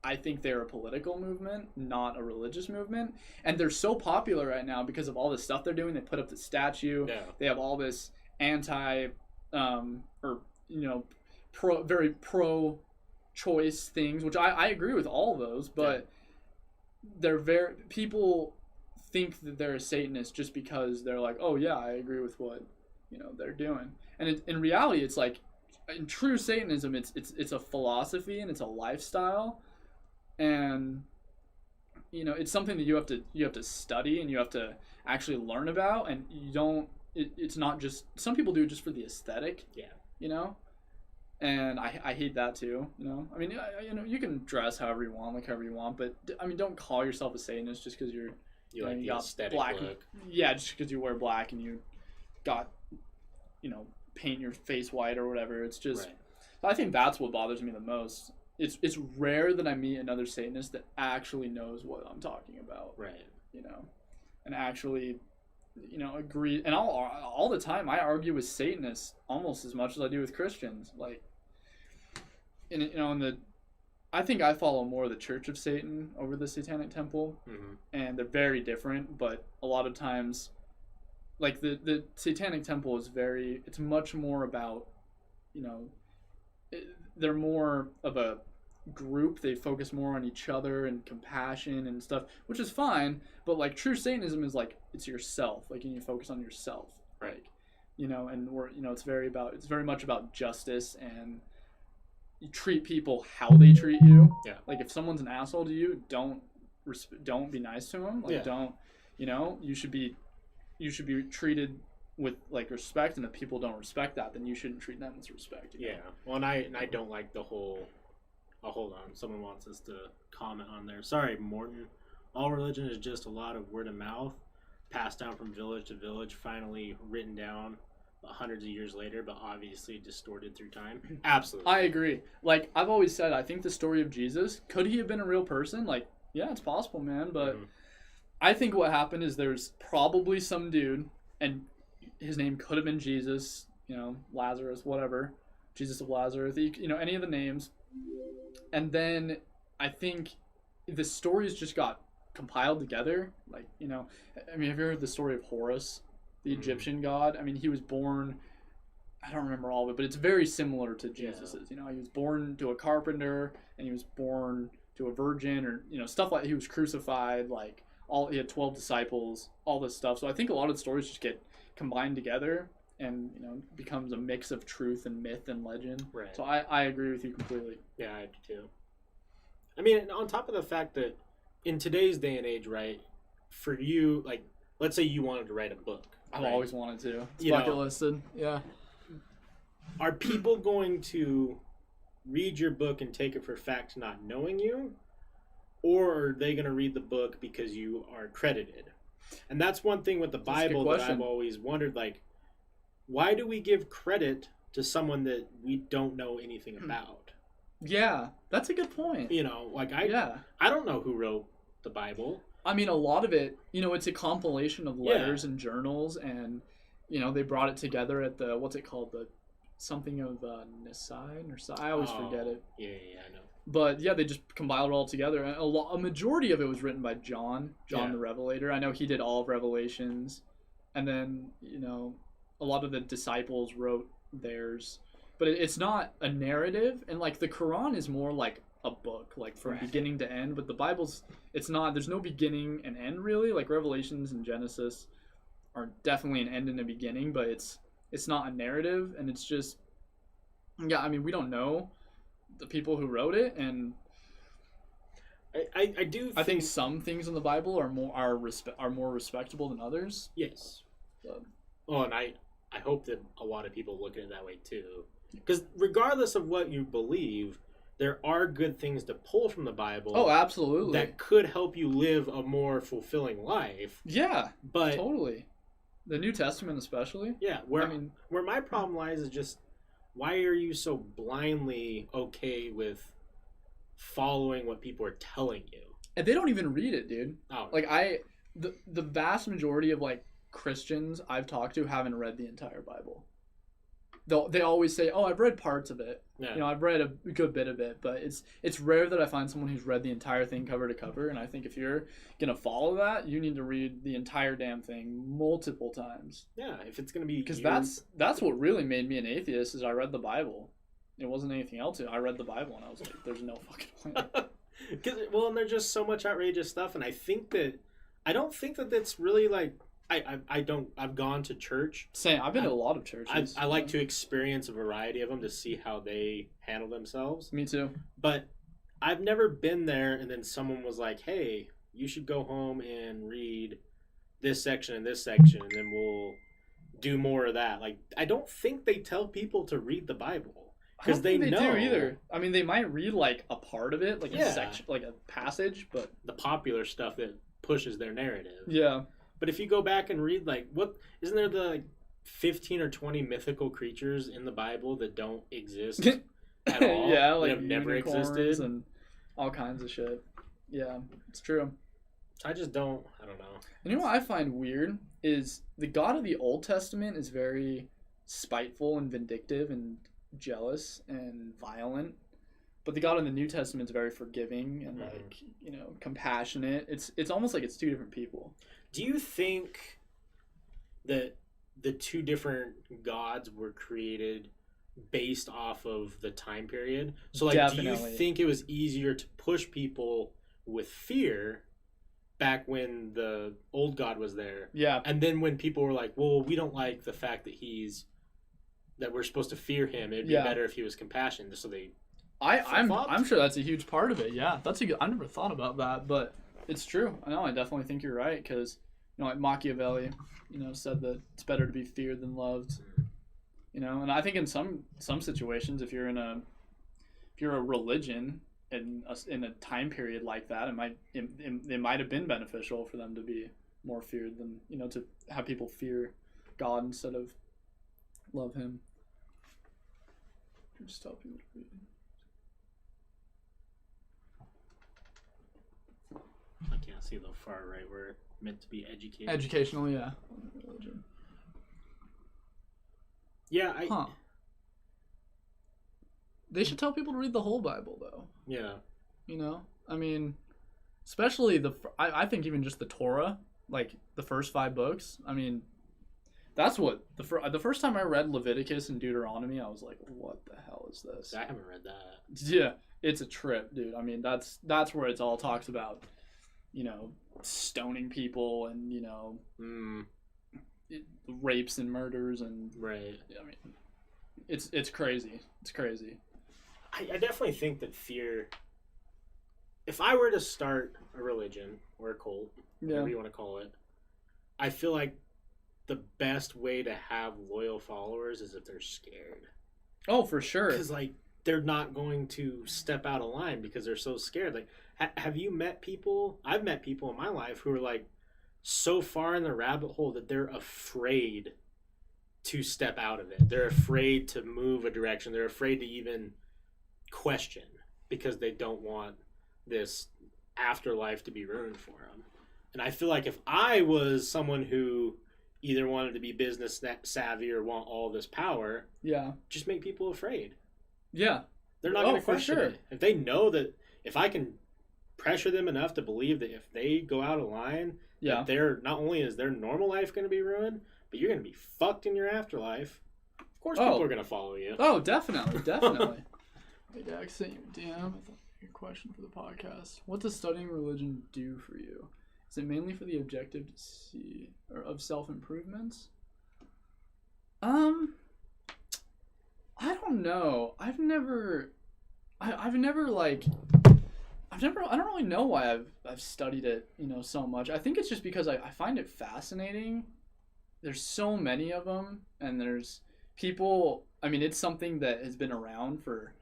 Speaker 1: I think they're a political movement, not a religious movement. And they're so popular right now because of all the stuff they're doing. They put up the statue.
Speaker 2: Yeah.
Speaker 1: They have all this very pro-choice things, which I agree with all of those, but people think that they're a Satanist just because they're like, oh yeah, I agree with what they're doing. And in reality, it's like, in true Satanism, it's a philosophy and it's a lifestyle, and it's something that you have to study and you have to actually learn about, and it's not just, some people do it just for the aesthetic. And I hate that too. You can dress however you want, like however you want, but don't call yourself a Satanist just because you
Speaker 2: like the
Speaker 1: got
Speaker 2: aesthetic
Speaker 1: black
Speaker 2: look.
Speaker 1: Yeah, just because you wear black and you got paint your face white or whatever. It's just,
Speaker 2: right.
Speaker 1: I think that's what bothers me the most. It's rare that I meet another Satanist that actually knows what I'm talking about.
Speaker 2: Right.
Speaker 1: And actually, agree. And all the time I argue with Satanists almost as much as I do with Christians. Like, I think I follow more of the Church of Satan over the Satanic Temple, and they're very different. But a lot of times, like the Satanic Temple it's much more about, they're more of a group. They focus more on each other and compassion and stuff, which is fine. But like true Satanism is like it's yourself. Like you focus on yourself,
Speaker 2: Right.
Speaker 1: like, and we're it's very much about justice, and you treat people how they treat you.
Speaker 2: Yeah.
Speaker 1: Like if someone's an asshole to you, don't be nice to them. Like don't you should be treated with like respect, and if people don't respect that, then you shouldn't treat them with respect.
Speaker 2: Yeah. Well, and I don't like the whole. Oh, hold on. Someone wants us to comment on there. Sorry, Morton. All religion is just a lot of word of mouth, passed down from village to village, finally written down hundreds of years later, but obviously distorted through time. Absolutely.
Speaker 1: I agree. Like I've always said, I think the story of Jesus, could he have been a real person? Like, yeah, it's possible, man. But I think what happened is there's probably some dude, and his name could have been Jesus, Lazarus, whatever, Jesus of Lazarus, any of the names. And then I think the stories just got compiled together. Like, have you heard the story of Horus, the Egyptian god? I mean, he was born, I don't remember all of it, but it's very similar to Jesus's. He was born to a carpenter, and he was born to a virgin, or, stuff like he was crucified, like, he had 12 disciples, all this stuff. So I think a lot of the stories just get combined together and becomes a mix of truth and myth and legend.
Speaker 2: Right.
Speaker 1: So I agree with you completely.
Speaker 2: Yeah, I do too. I mean, on top of the fact that in today's day and age, right, for you, like, let's say you wanted to write a book.
Speaker 1: I've always wanted to. It's
Speaker 2: You
Speaker 1: bucket
Speaker 2: know,
Speaker 1: listed. Yeah.
Speaker 2: Are people going to read your book and take it for fact not knowing you? Or are they going to read the book because you are credited? And that's one thing with the Bible that I've always wondered, like, why do we give credit to someone that we don't know anything about?
Speaker 1: Yeah, that's a good point.
Speaker 2: I don't know who wrote the Bible.
Speaker 1: I mean, a lot of it, it's a compilation of letters and journals, and, they brought it together at the, what's it called, the something of Nisai, I always forget it.
Speaker 2: Yeah, I know.
Speaker 1: But yeah, they just compiled it all together. And a majority of it was written by John the Revelator. I know he did all of Revelations, and then a lot of the disciples wrote theirs. But it's not a narrative, and like the Quran is more like a book, like from beginning to end. But the Bible's it's not. There's no beginning and end really. Like Revelations and Genesis are definitely an end and a beginning, but it's not a narrative, and it's just I mean, we don't know the people who wrote it, and I think some things in the Bible are more respectable than others.
Speaker 2: Yes. Oh, and I hope that a lot of people look at it that way too, because regardless of what you believe, there are good things to pull from the Bible.
Speaker 1: Oh, absolutely.
Speaker 2: That could help you live a more fulfilling life.
Speaker 1: Yeah,
Speaker 2: but
Speaker 1: totally. The New Testament, especially.
Speaker 2: Yeah, where my problem lies is just, why are you so blindly okay with following what people are telling you?
Speaker 1: And they don't even read it, dude.
Speaker 2: Oh,
Speaker 1: like the vast majority of like Christians I've talked to haven't read the entire Bible. They always say, "Oh, I've read parts of it.
Speaker 2: Yeah.
Speaker 1: I've read a good bit of it." But it's rare that I find someone who's read the entire thing cover to cover. And I think if you're gonna follow that, you need to read the entire damn thing multiple times.
Speaker 2: Yeah, if it's gonna be,
Speaker 1: because that's what really made me an atheist. Is I read the Bible. It wasn't anything else. I read the Bible and I was like, "There's no fucking way."
Speaker 2: And there's just so much outrageous stuff, and I don't think that that's really like. I've gone to church.
Speaker 1: Same. I've been to a lot of churches.
Speaker 2: I like to experience a variety of them to see how they handle themselves.
Speaker 1: Me too.
Speaker 2: But I've never been there and then someone was like, "Hey, you should go home and read this section and this section, and then we'll do more of that." Like, I don't think they tell people to read the Bible because they know.
Speaker 1: Do either. I mean, they might read like a part of it, like a section, like a passage, but
Speaker 2: the popular stuff that pushes their narrative.
Speaker 1: Yeah.
Speaker 2: But if you go back and read, like, isn't there the 15 or 20 mythical creatures in the Bible that don't exist at all?
Speaker 1: Yeah, like
Speaker 2: that have never existed
Speaker 1: and all kinds of shit. Yeah, it's true.
Speaker 2: I don't know.
Speaker 1: And you know what I find weird is the God of the Old Testament is very spiteful and vindictive and jealous and violent. But the God in the New Testament is very forgiving and like, compassionate. It's almost like it's two different people.
Speaker 2: Do you think that the two different gods were created based off of the time period. So like,
Speaker 1: Definitely.
Speaker 2: do you think it was easier to push people with fear back when the old God was there?
Speaker 1: Yeah.
Speaker 2: And then when people were like, well, we don't like the fact that we're supposed to fear him. It'd be better if he was compassionate. So they
Speaker 1: I'm sure that's a huge part of it. Yeah, that's a good. I never thought about that, but it's true. I definitely think you're right because like Machiavelli, said that it's better to be feared than loved. And I think in some situations, if you're a religion in a time period like that, it might have been beneficial for them to be more feared than to have people fear God instead of love Him. Just tell people to read.
Speaker 2: I can't see the far right. We're meant to be educated.
Speaker 1: Educational, yeah. Religion.
Speaker 2: Yeah,
Speaker 1: They should tell people to read the whole Bible, though.
Speaker 2: Yeah.
Speaker 1: Especially I think even just the Torah, like the first 5 books. That's what the first time I read Leviticus and Deuteronomy, I was like, what the hell is this?
Speaker 2: I haven't read that.
Speaker 1: Yeah, it's a trip, dude. That's where it's all talks about, stoning people and rapes and murders and
Speaker 2: right.
Speaker 1: It's crazy. It's crazy.
Speaker 2: I definitely think that fear. If I were to start a religion or a cult, whatever you want to call it, I feel like the best way to have loyal followers is if they're scared.
Speaker 1: Oh, for sure.
Speaker 2: Because they're not going to step out of line because they're so scared. Like, have you met people? I've met people in my life who are like so far in the rabbit hole that they're afraid to step out of it. They're afraid to move a direction. They're afraid to even question because they don't want this afterlife to be ruined for them. And I feel like if I was someone who either wanted to be business savvy or want all this power, just make people afraid.
Speaker 1: Yeah.
Speaker 2: They're not going to question it. If they know that if I can pressure them enough to believe that if they go out of line, that they're not only is their normal life going to be ruined, but you're going to be fucked in your afterlife. Of course, people are going to follow you.
Speaker 1: Oh, definitely. Hey, Dax, sent you a DM. I thought your question for the podcast. What does studying religion do for you? Is it mainly for the objective to see or of self-improvements? I don't know. I don't really know why I've studied it, so much. I think it's just because I find it fascinating. There's so many of them, and there's people. It's something that has been around for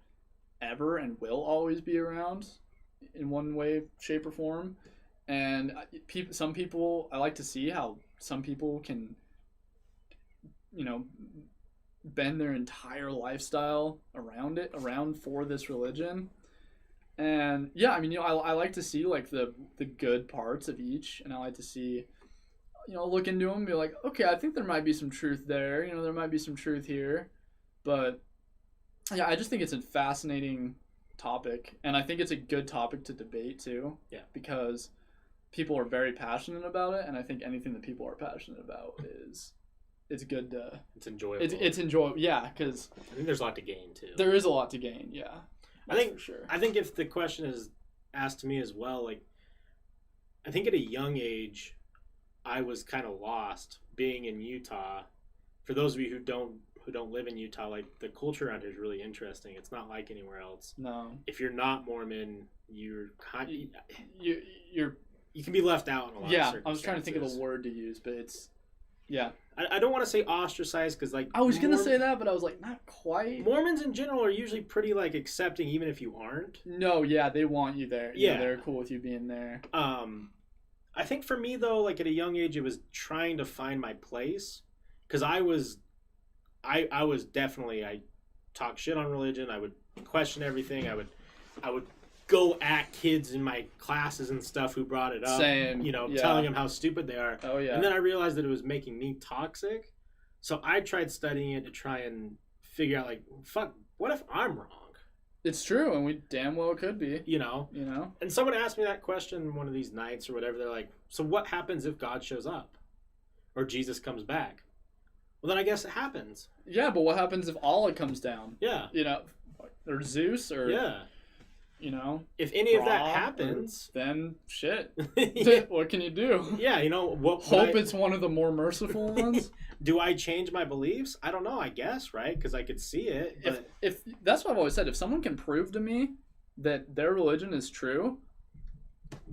Speaker 1: ever and will always be around in one way, shape, or form. And some people, I like to see how some people can, bend their entire lifestyle around for this religion. And I like to see like the good parts of each, and I like to see, look into them and be like, okay, I think there might be some truth there. There might be some truth here, but yeah, I just think it's a fascinating topic, and I think it's a good topic to debate too.
Speaker 2: Yeah,
Speaker 1: because people are very passionate about it, and I think anything that people are passionate about it's good to.
Speaker 2: It's enjoyable.
Speaker 1: It's enjoyable, yeah, because
Speaker 2: I think there's a lot to gain too.
Speaker 1: There is a lot to gain, yeah.
Speaker 2: I think
Speaker 1: for sure.
Speaker 2: I think if the question is asked to me as well, like I think at a young age, I was kind of lost being in Utah. For those of you who don't live in Utah, like the culture around here is really interesting. It's not like anywhere else.
Speaker 1: No.
Speaker 2: If you're not Mormon, you're
Speaker 1: you're
Speaker 2: you can be left out in a lot of circumstances.
Speaker 1: I was trying to think of a word to use, but it's
Speaker 2: I don't want to say ostracized because like
Speaker 1: I was gonna say that, but I was like not quite.
Speaker 2: Mormons in general are usually pretty like accepting, even if you aren't.
Speaker 1: No, yeah, they want you there. Yeah, they're cool with you being there.
Speaker 2: I think for me though, like at a young age, it was trying to find my place because I was definitely I talked shit on religion. I would question everything. I would go at kids in my classes and stuff who brought it up.
Speaker 1: Same.
Speaker 2: Telling them how stupid they are.
Speaker 1: Oh, yeah.
Speaker 2: And then I realized that it was making me toxic. So I tried studying it to try and figure out, like, fuck, what if I'm wrong?
Speaker 1: It's true, and we damn well could be.
Speaker 2: You know? And someone asked me that question one of these nights or whatever. They're like, so what happens if God shows up? Or Jesus comes back? Well, then I guess it happens.
Speaker 1: Yeah, but what happens if Allah comes down?
Speaker 2: Yeah.
Speaker 1: You know, or Zeus, or
Speaker 2: Yeah.
Speaker 1: you know,
Speaker 2: if any of that
Speaker 1: Ra,
Speaker 2: happens,
Speaker 1: then shit.
Speaker 2: Yeah.
Speaker 1: What can you do?
Speaker 2: Yeah, you know what?
Speaker 1: Hope it's one of the more merciful ones.
Speaker 2: Do I change my beliefs? I don't know. I guess, right? Because I could see it. But...
Speaker 1: If that's what I've always said. If someone can prove to me that their religion is true,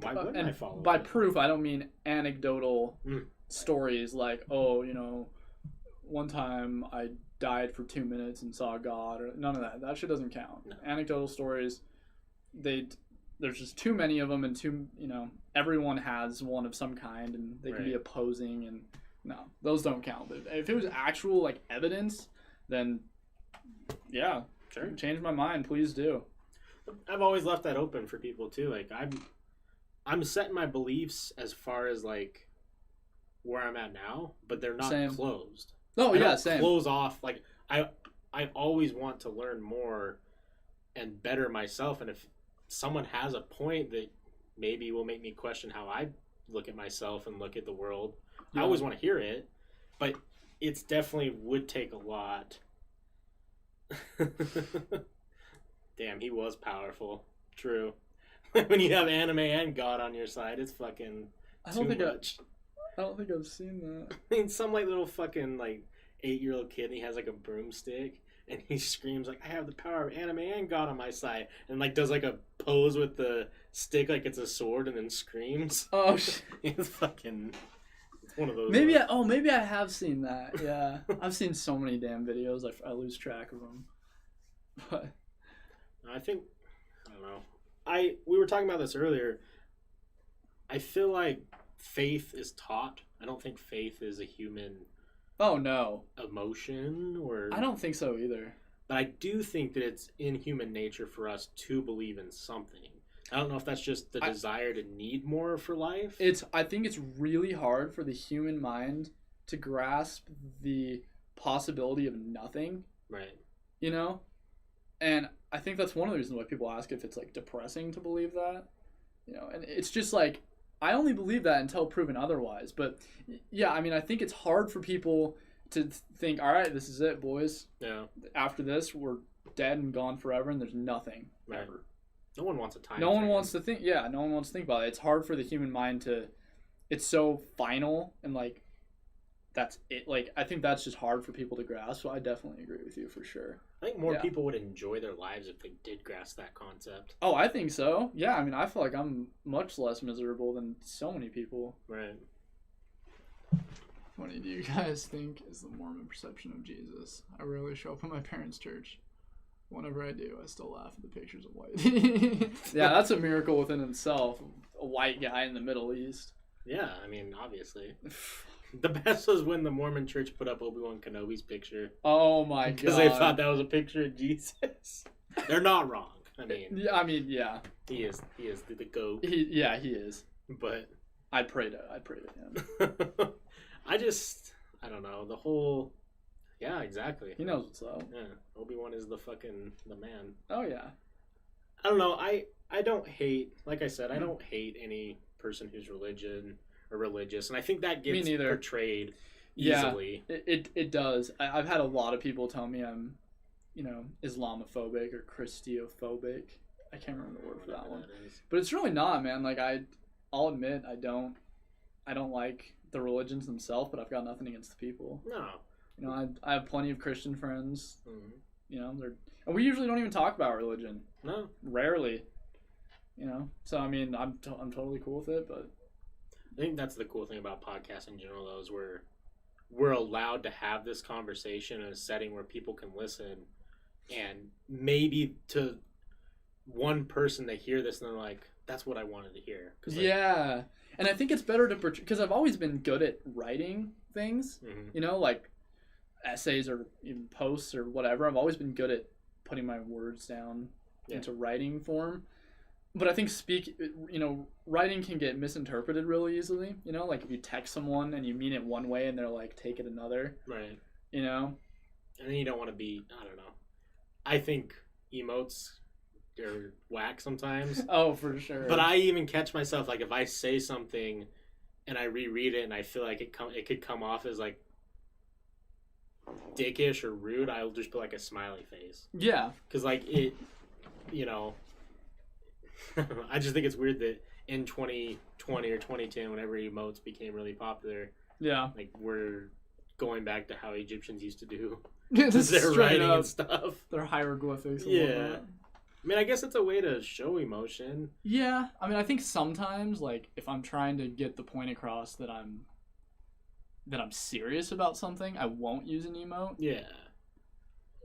Speaker 2: why wouldn't I follow
Speaker 1: by
Speaker 2: it?
Speaker 1: proof, I don't mean anecdotal stories like, oh, you know, one time I died for 2 minutes and saw God, or none of that. That shit doesn't count.
Speaker 2: No.
Speaker 1: Anecdotal stories, there's just too many of them, and everyone has one of some kind, and they can be opposing, and no, those don't count. But if it was actual like evidence, then yeah,
Speaker 2: sure,
Speaker 1: change my mind, please do.
Speaker 2: I've always left that open for people too. Like I'm setting my beliefs as far as like where I'm at now, but they're not closed.
Speaker 1: Oh yeah, same.
Speaker 2: Close off. Like I always want to learn more and better myself, and if someone has a point that maybe will make me question how I look at myself and look at the world, I always want to hear it, but it's definitely would take a lot. Damn, he was powerful. True. When you have anime and God on your side, it's fucking too much.
Speaker 1: I don't think I've seen that.
Speaker 2: I mean, some like little fucking like 8-year-old kid, and he has like a broomstick, and he screams like, "I have the power of anime and God on my side," and like does like a pose with the stick like it's a sword, and then screams.
Speaker 1: Oh shit!
Speaker 2: It's fucking. It's one of those.
Speaker 1: Maybe I have seen that. Yeah, I've seen so many damn videos, I lose track of them. But
Speaker 2: I think I don't know. We were talking about this earlier. I feel like faith is taught. I don't think faith is a human.
Speaker 1: Oh no.
Speaker 2: Emotion or
Speaker 1: I don't think so either.
Speaker 2: But I do think that it's in human nature for us to believe in something. I don't know if that's just the desire to need more for life.
Speaker 1: I think it's really hard for the human mind to grasp the possibility of nothing.
Speaker 2: Right.
Speaker 1: You know? And I think that's one of the reasons why people ask if it's like depressing to believe that. You know, and it's just like I only believe that until proven otherwise. But yeah, I mean, I think it's hard for people to think, all right, this is it, boys.
Speaker 2: Yeah.
Speaker 1: After this, we're dead and gone forever, and there's nothing ever.
Speaker 2: No one wants a time.
Speaker 1: No one wants to think. Yeah, no one wants to think about it. It's hard for the human mind to. It's so final and like. That's it. Like I think that's just hard for people to grasp. So I definitely agree with you for sure.
Speaker 2: I think more people would enjoy their lives if they did grasp that concept.
Speaker 1: Oh, I think so. Yeah, I mean, I feel like I'm much less miserable than so many people.
Speaker 2: Right.
Speaker 1: What do you guys think is the Mormon perception of Jesus? I rarely show up at my parents' church. Whenever I do, I still laugh at the pictures of white. Yeah, that's a miracle within itself. A white guy in the Middle East.
Speaker 2: Yeah, I mean, obviously. The best was when the Mormon Church put up Obi-Wan Kenobi's picture.
Speaker 1: Oh my god!
Speaker 2: Because they thought that was a picture of Jesus. They're not wrong. I mean,
Speaker 1: yeah.
Speaker 2: He is the goat.
Speaker 1: He is.
Speaker 2: But
Speaker 1: I'd pray to him.
Speaker 2: I don't know the whole. Yeah, exactly.
Speaker 1: He knows what's up.
Speaker 2: Yeah, Obi-Wan is the man.
Speaker 1: Oh yeah.
Speaker 2: I don't know. I don't hate. Like I said, I don't hate any person who's religious, and I think that gets portrayed easily.
Speaker 1: Yeah, it does. I've had a lot of people tell me I'm, Islamophobic or Christophobic. I can't remember the word for that one, but it's really not, man. Like I'll admit I don't like the religions themselves, but I've got nothing against the people.
Speaker 2: No,
Speaker 1: I have plenty of Christian friends.
Speaker 2: Mm-hmm.
Speaker 1: And we usually don't even talk about religion.
Speaker 2: No,
Speaker 1: rarely. So I mean, I'm totally cool with it, but.
Speaker 2: I think that's the cool thing about podcasts in general, though, is we're allowed to have this conversation in a setting where people can listen, and maybe to one person they hear this and they're like, "That's what I wanted to hear."
Speaker 1: Yeah, and I think it's better to because I've always been good at writing things, like essays or even posts or whatever. I've always been good at putting my words down into writing form. But I think writing can get misinterpreted really easily. Like if you text someone and you mean it one way and they're like, take it another.
Speaker 2: Right.
Speaker 1: And
Speaker 2: then you don't want to be, I don't know. I think emotes are whack sometimes.
Speaker 1: Oh, for sure.
Speaker 2: But I even catch myself, like if I say something and I reread it and I feel like it could come off as like dickish or rude, I'll just put like a smiley face.
Speaker 1: Yeah.
Speaker 2: Because like it, you know, I just think it's weird that in 2020 or 2010, whenever emotes became really popular,
Speaker 1: Yeah.
Speaker 2: like we're going back to how Egyptians used to do
Speaker 1: This
Speaker 2: their writing and stuff.
Speaker 1: Their hieroglyphics. And
Speaker 2: Yeah.
Speaker 1: whatnot.
Speaker 2: I mean, I guess it's a way to show emotion.
Speaker 1: Yeah. I mean, I think sometimes, like, if I'm trying to get the point across that I'm serious about something, I won't use an emote.
Speaker 2: Yeah.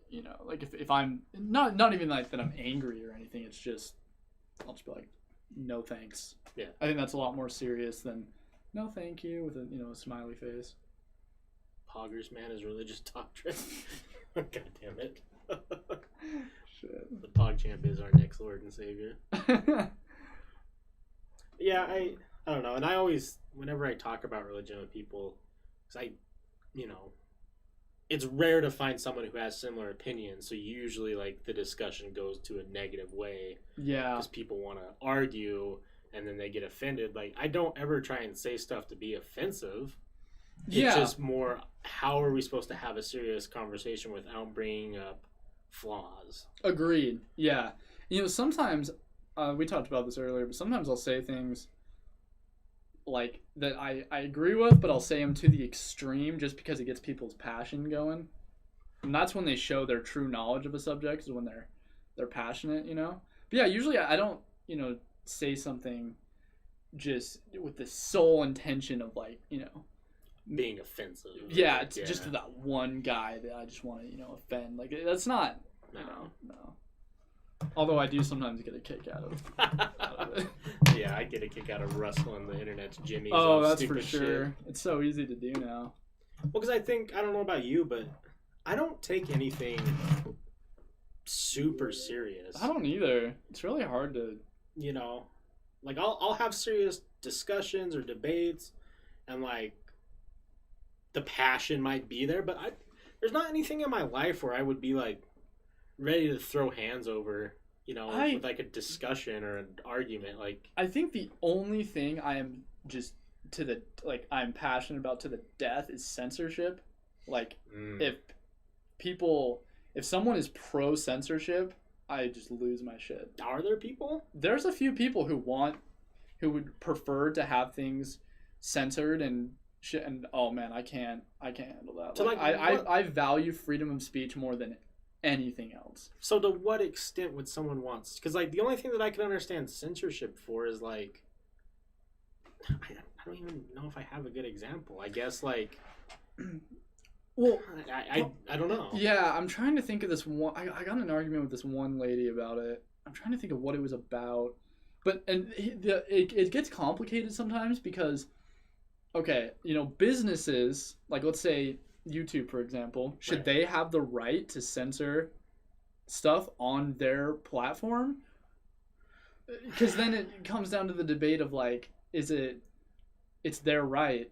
Speaker 1: You know, like if I'm not even like that I'm angry or anything, it's just I'll just be like, no thanks.
Speaker 2: Yeah.
Speaker 1: I think that's a lot more serious than no thank you with a smiley face.
Speaker 2: Poggers, man, is religious doctrine. God damn it.
Speaker 1: Shit.
Speaker 2: The PogChamp is our next Lord and Savior. Yeah, I don't know. And I always, whenever I talk about religion with people, because it's rare to find someone who has similar opinions. So usually, like, the discussion goes to a negative way.
Speaker 1: Yeah.
Speaker 2: Because people want to argue, and then they get offended. Like, I don't ever try and say stuff to be offensive. It's just more, how are we supposed to have a serious conversation without bringing up flaws?
Speaker 1: Agreed. Yeah. Sometimes, we talked about this earlier, but sometimes I'll say things like that I agree with, but I'll say them to the extreme just because it gets people's passion going. And that's when they show their true knowledge of a subject, is when they're passionate, But yeah, usually I don't, say something just with the sole intention of, like,
Speaker 2: being offensive.
Speaker 1: Yeah, it's just that one guy that I just want to, offend. Like, that's not, no. Although I do sometimes get a kick out of it.
Speaker 2: Yeah, I get a kick out of rustling the internet's jimmies.
Speaker 1: Oh, that's for
Speaker 2: sure.
Speaker 1: Shit. It's so easy to do now.
Speaker 2: Well, because I don't know about you, but I don't take anything super serious.
Speaker 1: I don't either. It's really hard to...
Speaker 2: Like, I'll have serious discussions or debates, and, like, the passion might be there, but there's not anything in my life where I would be, like, ready to throw hands over, with, like, a discussion or an argument. Like, I
Speaker 1: think the only thing I am just I'm passionate about to the death is censorship. Like, if someone is pro censorship, I just lose my shit.
Speaker 2: Are there people?
Speaker 1: There's a few people who would prefer to have things censored and shit. And oh man, I can't handle that. So I value freedom of speech more than anything else.
Speaker 2: So to what extent would someone want? Because, like, the only thing that I can understand censorship for is, like, I don't even know if I have a good example. I guess, like,
Speaker 1: well,
Speaker 2: I don't know.
Speaker 1: Yeah, I'm trying to think of this one. I got in an argument with this one lady about it. I'm trying to think of what it was about. But it gets complicated sometimes because, okay, businesses, like, let's say YouTube, for example, should they have the right to censor stuff on their platform? Because then it comes down to the debate of, like, it's their right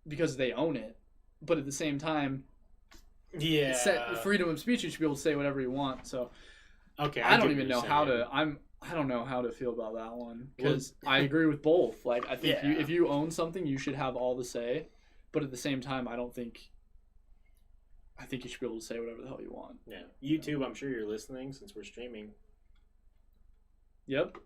Speaker 1: because they own it, but at the same time, freedom of speech, you should be able to say whatever you want. So,
Speaker 2: okay,
Speaker 1: I don't even know how to. I don't know how to feel about that one because I agree with both. Like, I think if you own something, you should have all the say, but at the same time, I think you should be able to say whatever the hell you want.
Speaker 2: Yeah, YouTube. I'm sure you're listening since we're streaming.
Speaker 1: Yep.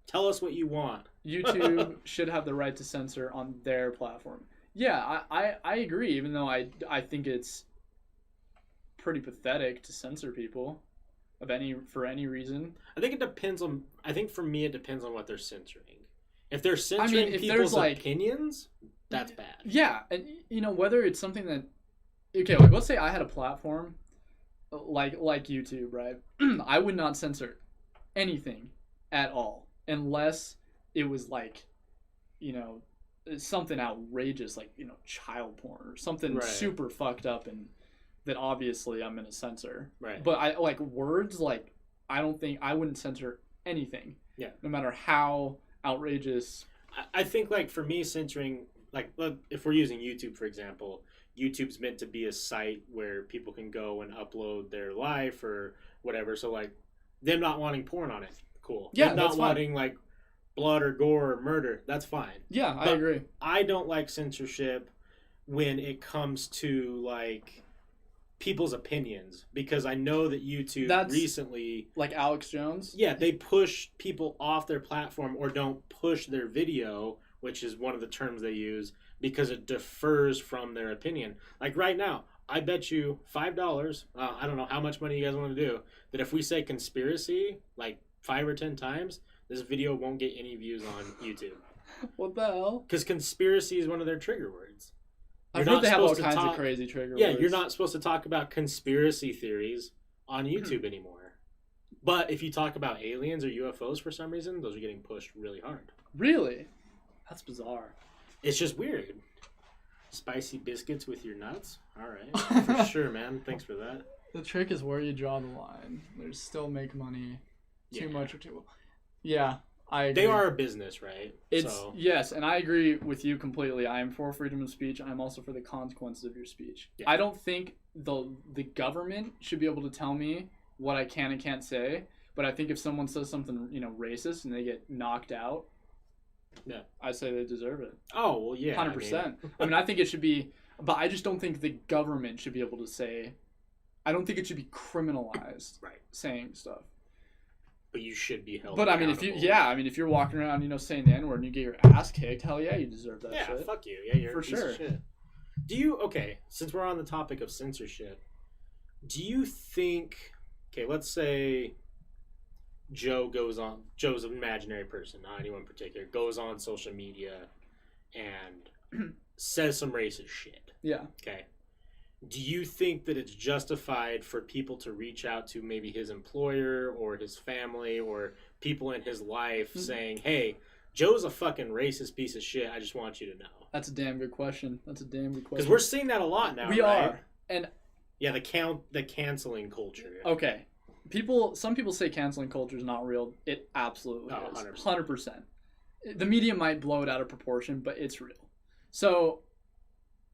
Speaker 2: Tell us what you want.
Speaker 1: YouTube should have the right to censor on their platform. Yeah, I agree, even though I think it's pretty pathetic to censor people for any reason.
Speaker 2: I think for me it depends on what they're censoring. If they're censoring people's opinions, that's bad.
Speaker 1: Yeah, and whether it's something that, okay, like, let's say I had a platform like YouTube, right? I would not censor anything at all unless it was, like, something outrageous, like, child porn or something super fucked up, and that obviously I'm gonna censor.
Speaker 2: Right.
Speaker 1: But I like words, like, I wouldn't censor anything.
Speaker 2: Yeah.
Speaker 1: No matter how outrageous.
Speaker 2: I think, like, for me, censoring, like, if we're using YouTube, for example, YouTube's meant to be a site where people can go and upload their life or whatever. So, like, them not wanting porn on it, cool.
Speaker 1: Yeah,
Speaker 2: them not wanting, like, blood or gore or murder, that's fine.
Speaker 1: Yeah, I agree.
Speaker 2: I don't like censorship when it comes to, like, people's opinions, because I know that YouTube recently,
Speaker 1: like Alex Jones.
Speaker 2: Yeah, they push people off their platform or don't push their video, which is one of the terms they use, because it differs from their opinion. Like right now, I bet you $5, I don't know how much money you guys want to do, that if we say conspiracy like 5 or 10 times, this video won't get any views on YouTube.
Speaker 1: What the hell?
Speaker 2: Because conspiracy is one of their trigger words.
Speaker 1: I've heard they have all kinds of crazy trigger words.
Speaker 2: Yeah, you're not supposed to talk about conspiracy theories on YouTube anymore. But if you talk about aliens or UFOs for some reason, those are getting pushed really hard.
Speaker 1: Really? That's bizarre.
Speaker 2: It's just weird. Spicy biscuits with your nuts? All right. For sure, man. Thanks for that.
Speaker 1: The trick is where you draw the line. There's still make money too much or too... Yeah, I agree.
Speaker 2: They are a business, right?
Speaker 1: Yes, and I agree with you completely. I am for freedom of speech. I'm also for the consequences of your speech. Yeah. I don't think the government should be able to tell me what I can and can't say, but I think if someone says something, racist and they get knocked out, yeah, I say they deserve it.
Speaker 2: Oh, well, yeah.
Speaker 1: 100%. I mean, I think it should be, but I just don't think the government should be able to say, I don't think it should be criminalized,
Speaker 2: right, saying
Speaker 1: stuff.
Speaker 2: But you should be held.
Speaker 1: But I mean, if you're walking around, saying the N-word and you get your ass kicked, hell yeah, you deserve that shit.
Speaker 2: Yeah, fuck you. Yeah, you're
Speaker 1: for
Speaker 2: a piece of shit. Do you, since we're on the topic of censorship, do you think, let's say Joe's an imaginary person, not anyone in particular, goes on social media and says some racist shit.
Speaker 1: Yeah.
Speaker 2: Okay. Do you think that it's justified for people to reach out to maybe his employer or his family or people in his life saying, hey, Joe's a fucking racist piece of shit, I just want you to know?
Speaker 1: That's a damn good question.
Speaker 2: Because we're seeing that a lot now,
Speaker 1: We are. And
Speaker 2: yeah, the canceling culture.
Speaker 1: Okay. Some people say canceling culture is not real. It absolutely is. 100%. The media might blow it out of proportion, but it's real. So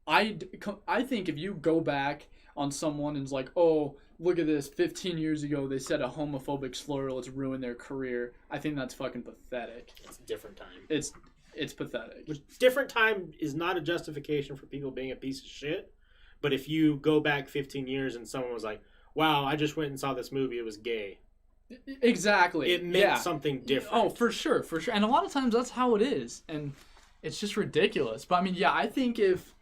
Speaker 1: I think if you go back on someone and it's like, oh, look at this, 15 years ago they said a homophobic slur, let's ruin their career, I think that's fucking pathetic.
Speaker 2: It's a different time.
Speaker 1: It's pathetic.
Speaker 2: Different time is not a justification for people being a piece of shit, but if you go back 15 years and someone was like, wow, I just went and saw this movie, it was gay.
Speaker 1: Exactly.
Speaker 2: It meant something different.
Speaker 1: Oh, for sure. And a lot of times that's how it is. And it's just ridiculous. But I mean, yeah, I think if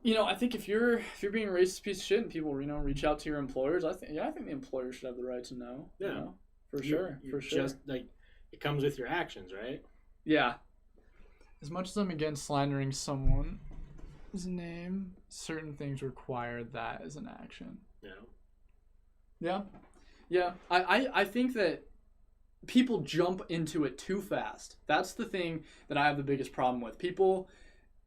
Speaker 1: you're being a racist piece of shit and people, reach out to your employers, I think the employer should have the right to know.
Speaker 2: Yeah.
Speaker 1: For sure.
Speaker 2: Just like, it comes with your actions, right?
Speaker 1: Yeah. As much as I'm against slandering someone's name, certain things require that as an action. Yeah. I think that people jump into it too fast. That's the thing that I have the biggest problem with. People,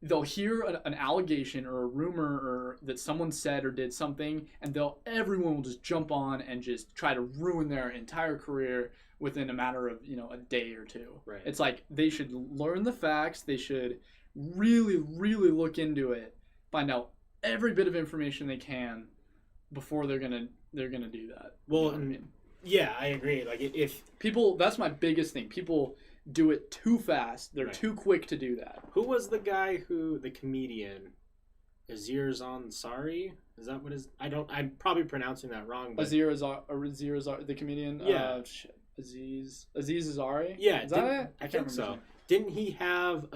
Speaker 1: they'll hear an allegation or a rumor or that someone said or did something, and everyone will just jump on and just try to ruin their entire career within a matter of a day or two.
Speaker 2: Right.
Speaker 1: It's like they should learn the facts. They should really, really look into it, find out every bit of information they can before they're gonna do that.
Speaker 2: Well, I mean, yeah, I agree. Like if
Speaker 1: people, that's my biggest thing. People do it too fast. They're too quick to do that.
Speaker 2: Who was the guy the comedian, Aziz Ansari? Is that what his? I'm probably pronouncing that wrong. But
Speaker 1: Aziz Ansari, the comedian.
Speaker 2: Yeah.
Speaker 1: Aziz Ansari.
Speaker 2: Yeah.
Speaker 1: Is that it?
Speaker 2: I think so. Didn't he have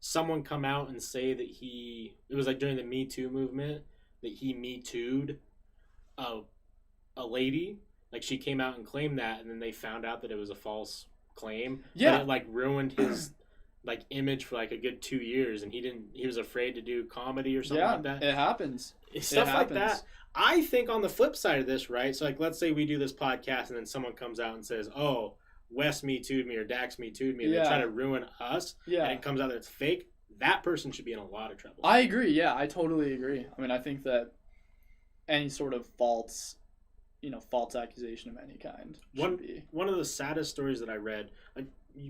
Speaker 2: someone come out and say that it was like during the Me Too movement that he Me Too'd a lady? Like she came out and claimed that, and then they found out that it was a false claim.
Speaker 1: Yeah.
Speaker 2: But it ruined his image for a good 2 years, and he was afraid to do comedy or something like that.
Speaker 1: It happens.
Speaker 2: Stuff like that. I think on the flip side of this, right? So let's say we do this podcast and then someone comes out and says, oh, Wes Me Too'd me or Dax Me Too'd me, and they try to ruin us, and it comes out that it's fake. That person should be in a lot of trouble.
Speaker 1: I agree. Yeah, I totally agree. I mean, I think that any sort of false accusation of any kind should be.
Speaker 2: One of the saddest stories that I read,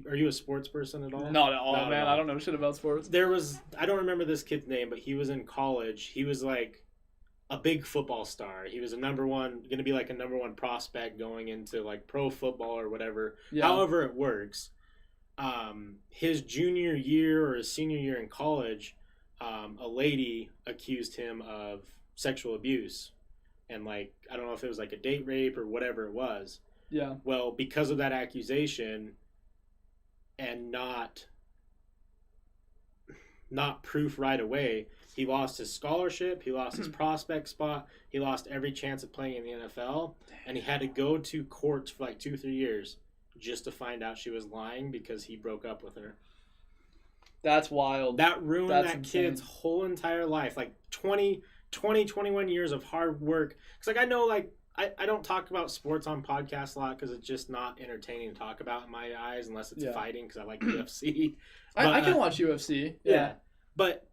Speaker 2: are you a sports person at all?
Speaker 1: Not at all, man. I don't know shit about sports.
Speaker 2: I don't remember this kid's name, but he was in college. He was a big football star. He was going to be a number one prospect going into pro football or whatever. Yeah. However it works. His junior year or his senior year in college, a lady accused him of sexual abuse. And, like, I don't know if it was, like, a date rape or whatever it was.
Speaker 1: Yeah.
Speaker 2: Well, because of that accusation and not proof right away, he lost his scholarship, he lost his prospect spot, he lost every chance of playing in the NFL, and he had to go to court for, like, 2 or 3 years just to find out she was lying because he broke up with her.
Speaker 1: That's wild.
Speaker 2: That ruined that
Speaker 1: insane.
Speaker 2: kid's whole entire life. Like 21 years of hard work. Because, like, I know, like, I don't talk about sports on podcasts a lot because it's just not entertaining to talk about in my eyes unless it's fighting because I like UFC. But,
Speaker 1: I can watch UFC.
Speaker 2: Yeah. But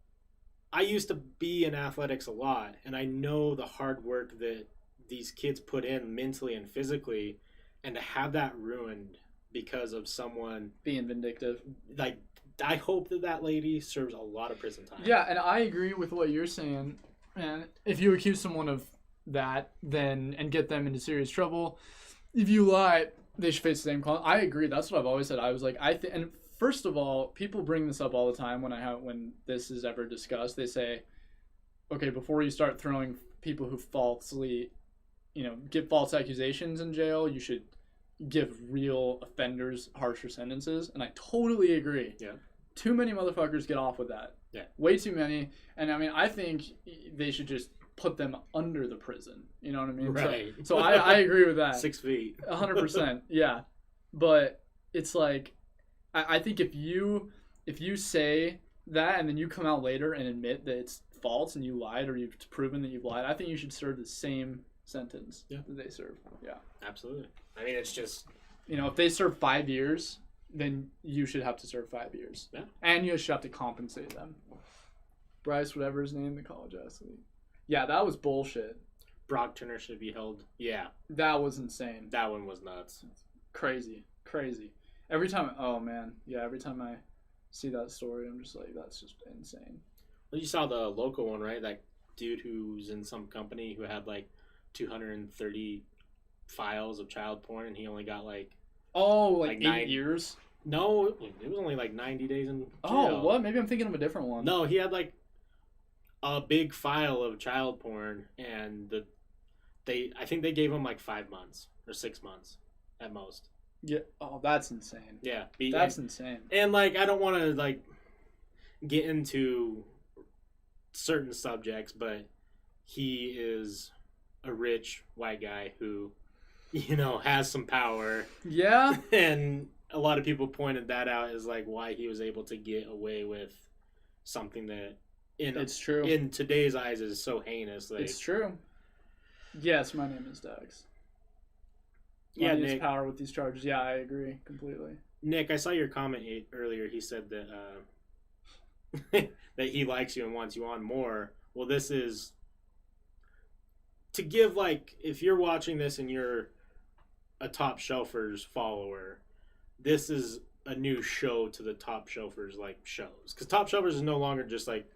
Speaker 2: I used to be in athletics a lot, and I know the hard work that these kids put in mentally and physically, and to have that ruined because of someone
Speaker 1: being vindictive.
Speaker 2: Like, I hope that lady serves a lot of prison time.
Speaker 1: Yeah, and I agree with what you're saying. And if you accuse someone of that, then and get them into serious trouble, if you lie, they should face the same I agree. That's what I've always said. I was like, and first of all, people bring this up all the time when this is ever discussed. They say, okay, before you start throwing people who falsely, give false accusations in jail, you should give real offenders harsher sentences. And I totally agree.
Speaker 2: Yeah.
Speaker 1: Too many motherfuckers get off with that.
Speaker 2: Yeah.
Speaker 1: Way too many. And I mean, I think they should just put them under the prison. You know what I mean?
Speaker 2: Right.
Speaker 1: So I agree with that.
Speaker 2: 6 feet.
Speaker 1: 100%. Yeah. But it's like, I think if you say that and then you come out later and admit that it's false and you lied or you've proven that you've lied, I think you should serve the same sentence that they serve. Yeah.
Speaker 2: Absolutely. I mean, it's just...
Speaker 1: if they serve 5 years, then you should have to serve 5 years.
Speaker 2: Yeah.
Speaker 1: And you should have to compensate them. Bryce, whatever his name, the college athlete. Yeah, that was bullshit.
Speaker 2: Brock Turner should be held. Yeah.
Speaker 1: That was insane.
Speaker 2: That one was nuts.
Speaker 1: Crazy. Every time I see that story, I'm just like, that's just insane.
Speaker 2: Well, you saw the local one, right? That dude who's in some company who had like 230 files of child porn, and he only got like
Speaker 1: 8 years?
Speaker 2: No, it was only like 90 days in jail.
Speaker 1: Oh, what? Maybe I'm thinking of a different one.
Speaker 2: No, he had like a big file of child porn, and I think they gave him like 5 months or 6 months at most.
Speaker 1: Yeah. Oh, that's insane.
Speaker 2: Yeah.
Speaker 1: That's insane.
Speaker 2: And, like, I don't want to, like, get into certain subjects, but he is a rich white guy who, has some power.
Speaker 1: Yeah.
Speaker 2: And a lot of people pointed that out as, like, why he was able to get away with something that
Speaker 1: it's true.
Speaker 2: In today's eyes is so heinous. Like,
Speaker 1: it's true. Yes, my name is Dax.
Speaker 2: Nick.
Speaker 1: His power with these charges. Yeah, I agree completely.
Speaker 2: Nick, I saw your comment earlier. He said that that he likes you and wants you on more. Well, this is to give, like, if you're watching this and you're a Topshelfers follower, this is a new show to the Topshelfers, like, shows. Because Topshelfers is no longer just, like,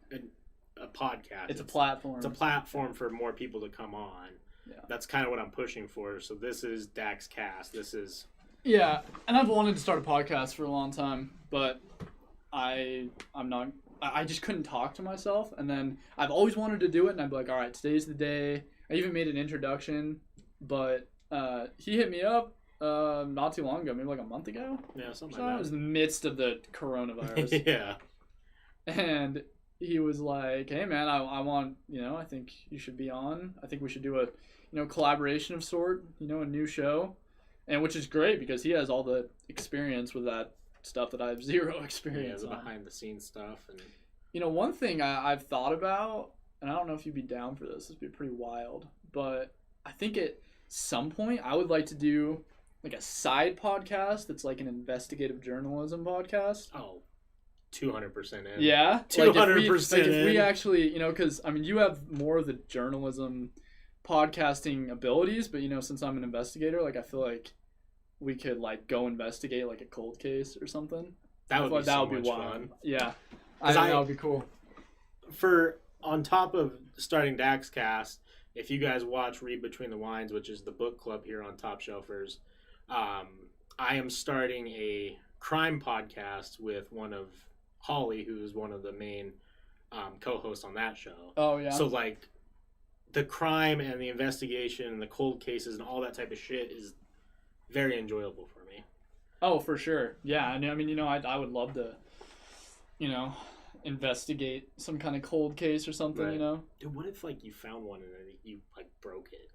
Speaker 2: a podcast.
Speaker 1: It's a platform.
Speaker 2: It's a platform for more people to come on.
Speaker 1: Yeah.
Speaker 2: That's kind of what I'm pushing for. So this is Dax Cast. This is...
Speaker 1: Yeah, and I've wanted to start a podcast for a long time, but I just couldn't talk to myself. And then I've always wanted to do it, and I'd be like, all right, today's the day. I even made an introduction, but he hit me up not too long ago, maybe like a month ago.
Speaker 2: Yeah, something
Speaker 1: so
Speaker 2: like that.
Speaker 1: It was the midst of the coronavirus.
Speaker 2: Yeah. And
Speaker 1: he was like, hey, man, I want, I think you should be on. I think we should do a, collaboration of sort, a new show. And which is great because he has all the experience with that stuff that I have zero experience
Speaker 2: on.
Speaker 1: Yeah, the
Speaker 2: behind-the-scenes stuff. And
Speaker 1: one thing I've thought about, and I don't know if you'd be down for this would be pretty wild, but I think at some point I would like to do like a side podcast that's like an investigative journalism podcast.
Speaker 2: Oh, 200% in.
Speaker 1: Yeah?
Speaker 2: 200% in.
Speaker 1: If we actually, because, you have more of the journalism podcasting abilities, but, since I'm an investigator, like, I feel like we could, like, go investigate, like, a cold case or something.
Speaker 2: That would be much fun.
Speaker 1: Yeah. I think that would be cool.
Speaker 2: On top of starting Dax Cast, if you guys watch Read Between the Wines, which is the book club here on Topshelfers, I am starting a crime podcast with one of Holly, who is one of the main co-hosts on that show.
Speaker 1: Oh, yeah.
Speaker 2: So, like, the crime and the investigation and the cold cases and all that type of shit is very enjoyable for me.
Speaker 1: Oh, for sure. Yeah, I mean, I would love to, investigate some kind of cold case or something,
Speaker 2: Right. Dude, what if, like, you found one and then you, like, broke it?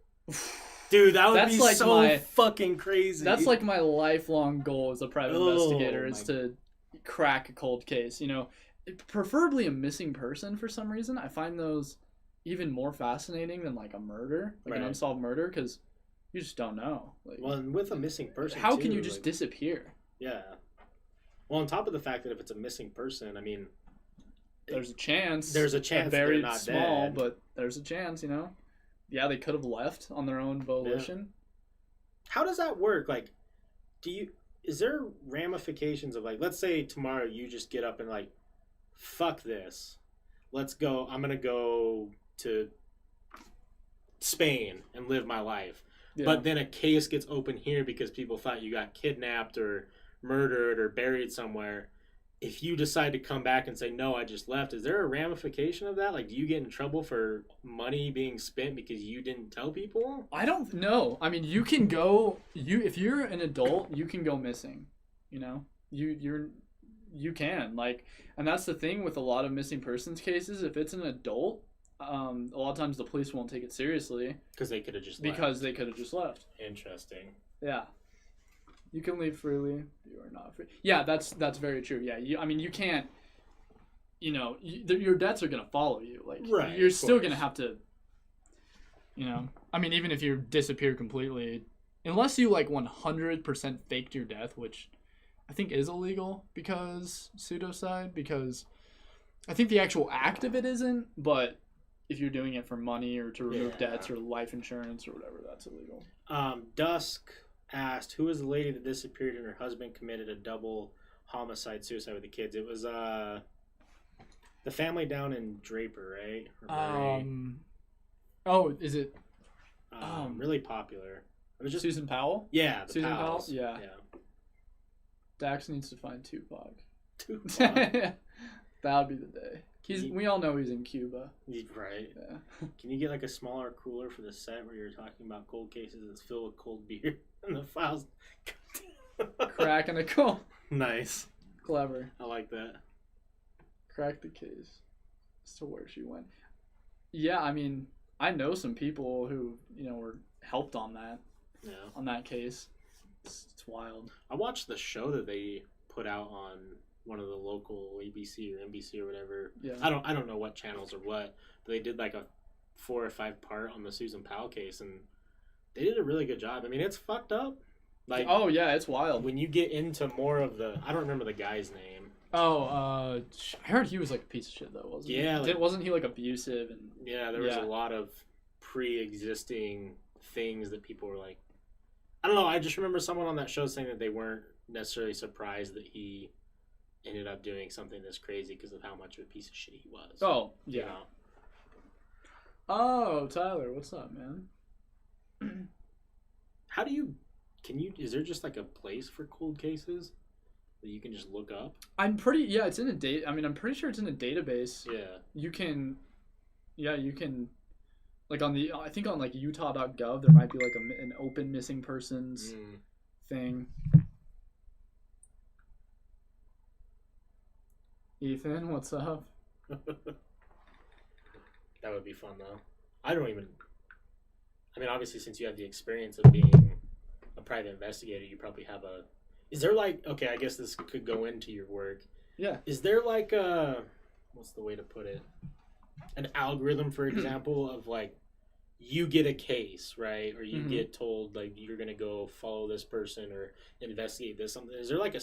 Speaker 2: Dude, that would be like so fucking crazy.
Speaker 1: That's like my lifelong goal as a private investigator is to crack a cold case. Preferably a missing person for some reason. I find those even more fascinating than like a murder, like an unsolved murder, because you just don't know. Like,
Speaker 2: well, and with a missing person,
Speaker 1: how can you just disappear?
Speaker 2: Yeah. Well, on top of the fact that if it's a missing person, I mean,
Speaker 1: there's a chance.
Speaker 2: There's a chance
Speaker 1: very
Speaker 2: they're not
Speaker 1: small,
Speaker 2: dead.
Speaker 1: but there's a chance. Yeah, they could have left on their own volition.
Speaker 2: Yeah. How does that work? Like, is there ramifications of, like, let's say tomorrow you just get up and, like, fuck this. Let's go. I'm going to go to Spain and live my life. Yeah. But then a case gets open here because people thought you got kidnapped or murdered or buried somewhere. If you decide to come back and say, no, I just left, is there a ramification of that? Like, do you get in trouble for money being spent because you didn't tell people?
Speaker 1: I don't know. I mean, you can go, if you're an adult, you can go missing, you can, like, and that's the thing with a lot of missing persons cases. If it's an adult, a lot of times the police won't take it seriously.
Speaker 2: Because they could have just left.
Speaker 1: Because they could have just left.
Speaker 2: Interesting.
Speaker 1: Yeah. You can leave freely. You are not free. Yeah, that's very true. Yeah, you can't. Your debts are gonna follow you. Like, you're still gonna have to. I mean, even if you disappear completely, unless you like 100% faked your death, which I think is illegal because pseudocide. Because I think the actual act of it isn't, but if you're doing it for money or to remove debts or life insurance or whatever, that's illegal.
Speaker 2: Dusk asked, who was the lady that disappeared and her husband committed a double suicide with the kids? It was the family down in Draper, right?
Speaker 1: Is it
Speaker 2: really popular? It was just
Speaker 1: Susan Powell?
Speaker 2: Yeah,
Speaker 1: Susan
Speaker 2: Powells.
Speaker 1: Powell? Yeah. Dax needs to find Tupac.
Speaker 2: Tupac.
Speaker 1: That would be the day. We all know he's in Cuba.
Speaker 2: Right.
Speaker 1: Yeah.
Speaker 2: Can you get like a smaller cooler for the set where you're talking about cold cases that's filled with cold beer and the files
Speaker 1: cracking a cold?
Speaker 2: Nice.
Speaker 1: Clever.
Speaker 2: I like that.
Speaker 1: Crack the case as to where she went. Yeah, I mean, I know some people who, were helped on that.
Speaker 2: Yeah.
Speaker 1: On that case. It's wild.
Speaker 2: I watched the show that they put out on one of the local ABC or NBC or whatever.
Speaker 1: Yeah.
Speaker 2: I don't know what channels or what, but they did like a 4 or 5 part on the Susan Powell case, and they did a really good job. I mean, it's fucked up. Like,
Speaker 1: oh yeah, it's wild.
Speaker 2: When you get into more of I don't remember the guy's name.
Speaker 1: Oh, I heard he was like a piece of shit though, wasn't he?
Speaker 2: Yeah.
Speaker 1: Wasn't he like abusive and?
Speaker 2: Yeah, there was a lot of pre-existing things that people were like, I don't know. I just remember someone on that show saying that they weren't necessarily surprised that he ended up doing something this crazy because of how much of a piece of shit he was.
Speaker 1: Oh, yeah. Oh, Tyler, what's up, man?
Speaker 2: How do you... Is there just like a place for cold cases that you can just look up?
Speaker 1: It's in a I'm pretty sure it's in a database.
Speaker 2: Yeah.
Speaker 1: You can, like I think on like utah.gov, there might be like an open missing persons thing. Ethan, what's up?
Speaker 2: That would be fun, though. I mean, obviously, since you have the experience of being a private investigator, you probably have is there like, okay, I guess this could go into your work.
Speaker 1: Yeah.
Speaker 2: Is there like what's the way to put it? An algorithm, for example, of like, you get a case, right? Or you get told, like, you're going to go follow this person or investigate this something. Is there like a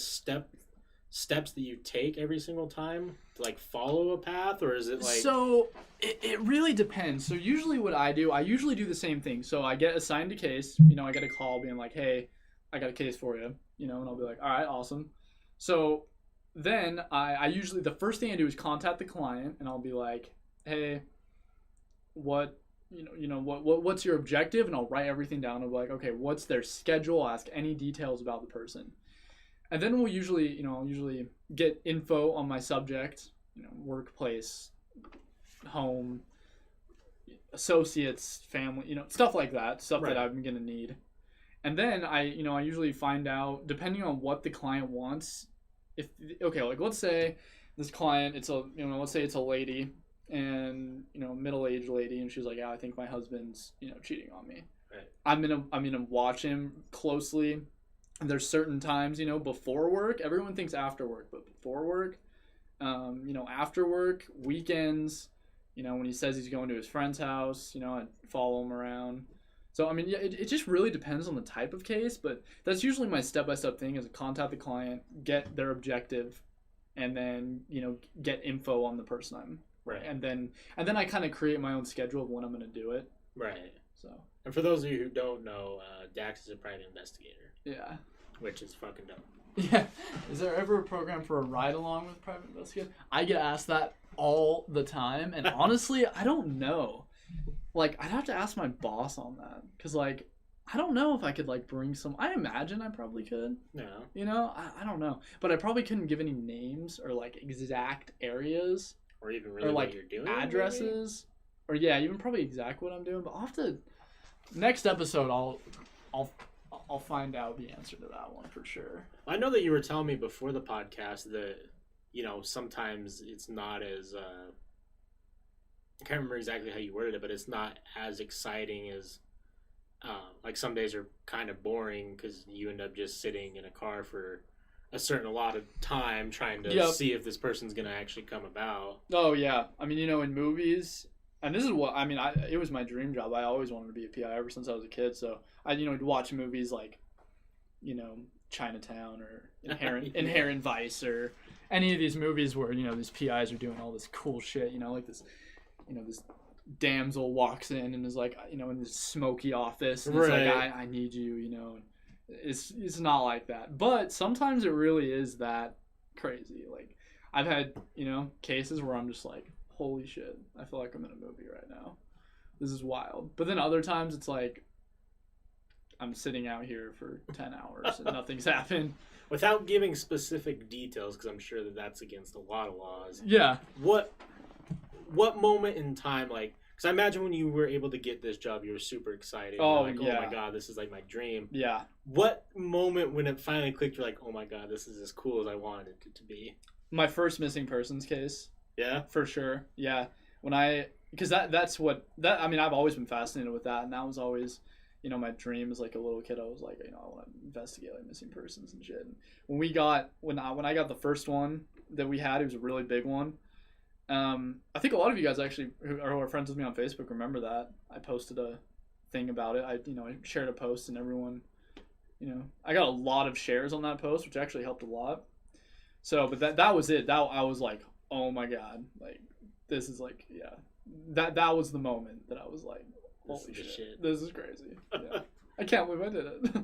Speaker 2: steps that you take every single time to like follow a path, or is it like... So
Speaker 1: it really depends. So usually what I do the same thing. So I get assigned a case, I get a call being like, hey, I got a case for you, and I'll be like, all right, awesome. So then I usually, the first thing I do is contact the client, and I'll be like, hey, what's your objective? And I'll write everything down. I'll be like, okay, what's their schedule? I'll ask any details about the person. And then we'll usually, I'll usually get info on my subject, workplace, home, associates, family, stuff like that, stuff
Speaker 2: Right.
Speaker 1: that I'm gonna need. And then I usually find out, depending on what the client wants. Like let's say this client, let's say it's a lady, and middle-aged lady, and she's like, yeah, I think my husband's cheating on me.
Speaker 2: Right.
Speaker 1: I'm gonna watch him closely. And there's certain times, before work. Everyone thinks after work, but before work, after work, weekends, when he says he's going to his friend's house, I follow him around. So, it just really depends on the type of case, but that's usually my step-by-step thing, is contact the client, get their objective, and then, get info on the person I'm.
Speaker 2: Right.
Speaker 1: And then I kind of create my own schedule of when I'm going to do it.
Speaker 2: Right.
Speaker 1: So.
Speaker 2: And for those of you who don't know, Dax is a private investigator.
Speaker 1: Yeah.
Speaker 2: Which is fucking dope.
Speaker 1: Yeah. Is there ever a program for a ride-along with private investigator? I get asked that all the time, and honestly, I don't know. Like, I'd have to ask my boss on that, because, like, I don't know if I could, like, bring some... I imagine I probably could.
Speaker 2: No.
Speaker 1: I don't know. But I probably couldn't give any names or, like, exact areas.
Speaker 2: Or even really
Speaker 1: or, like,
Speaker 2: what you're doing.
Speaker 1: addresses. Maybe? Or, yeah, even probably exactly what I'm doing. But I'll have to... Next episode, I'll find out the answer to that one for sure.
Speaker 2: I know that you were telling me before the podcast that, sometimes it's not as... I can't remember exactly how you worded it, but it's not as exciting as... like some days are kind of boring because you end up just sitting in a car for a certain lot of time trying to see if this person's going to actually come about.
Speaker 1: Oh, yeah. In movies... And this is what, it was my dream job. I always wanted to be a PI ever since I was a kid. So I'd watch movies like, Chinatown or Inherent Vice, or any of these movies where, these PIs are doing all this cool shit, like this, this damsel walks in and is like, in this smoky office. And it's like, I need you, It's not like that. But sometimes it really is that crazy. Like, I've had, cases where I'm just like, holy shit, I feel like I'm in a movie right now. This is wild. But then other times it's like I'm sitting out here for 10 hours and nothing's happened.
Speaker 2: Without giving specific details, because I'm sure that that's against a lot of laws.
Speaker 1: Yeah.
Speaker 2: What moment in time, like, because I imagine when you were able to get this job, you were super excited.
Speaker 1: Oh,
Speaker 2: like,
Speaker 1: yeah.
Speaker 2: Oh my God, this is like my dream.
Speaker 1: Yeah.
Speaker 2: What moment when it finally clicked, you're like, oh my God, this is as cool as I wanted it to be?
Speaker 1: My first missing persons case.
Speaker 2: Yeah,
Speaker 1: for sure. Yeah, because I've always been fascinated with that, and that was always, my dream as like a little kid. I was like, I want to investigate like missing persons and shit. And when I got the first one that we had, it was a really big one. I think a lot of you guys actually who are friends with me on Facebook remember that. I posted a thing about it. I shared a post, and everyone, I got a lot of shares on that post, which actually helped a lot. So, but that was it. That I was like, oh my God, like, this is like, yeah, that was the moment that I was like, holy shit, this is crazy. Yeah. I can't believe I did it.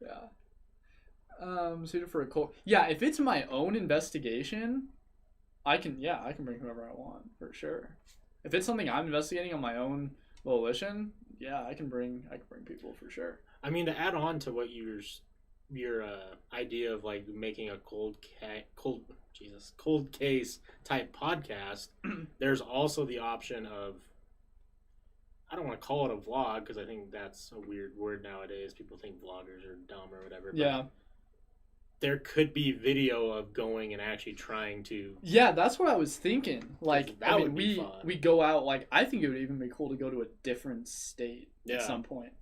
Speaker 1: Yeah. Suited for a cold. Yeah, if it's my own investigation, I can bring whoever I want, for sure. If it's something I'm investigating on my own volition, yeah, I can bring people for sure.
Speaker 2: To add on to what your idea of like making a cold case type podcast, there's also the option of, I don't want to call it a vlog because I think that's a weird word nowadays. People think vloggers are dumb or whatever. But
Speaker 1: yeah.
Speaker 2: There could be video of going and actually trying to.
Speaker 1: Yeah, that's what I was thinking. Like,
Speaker 2: that would be fun.
Speaker 1: We go out. Like, I think it would even be cool to go to a different state at some point.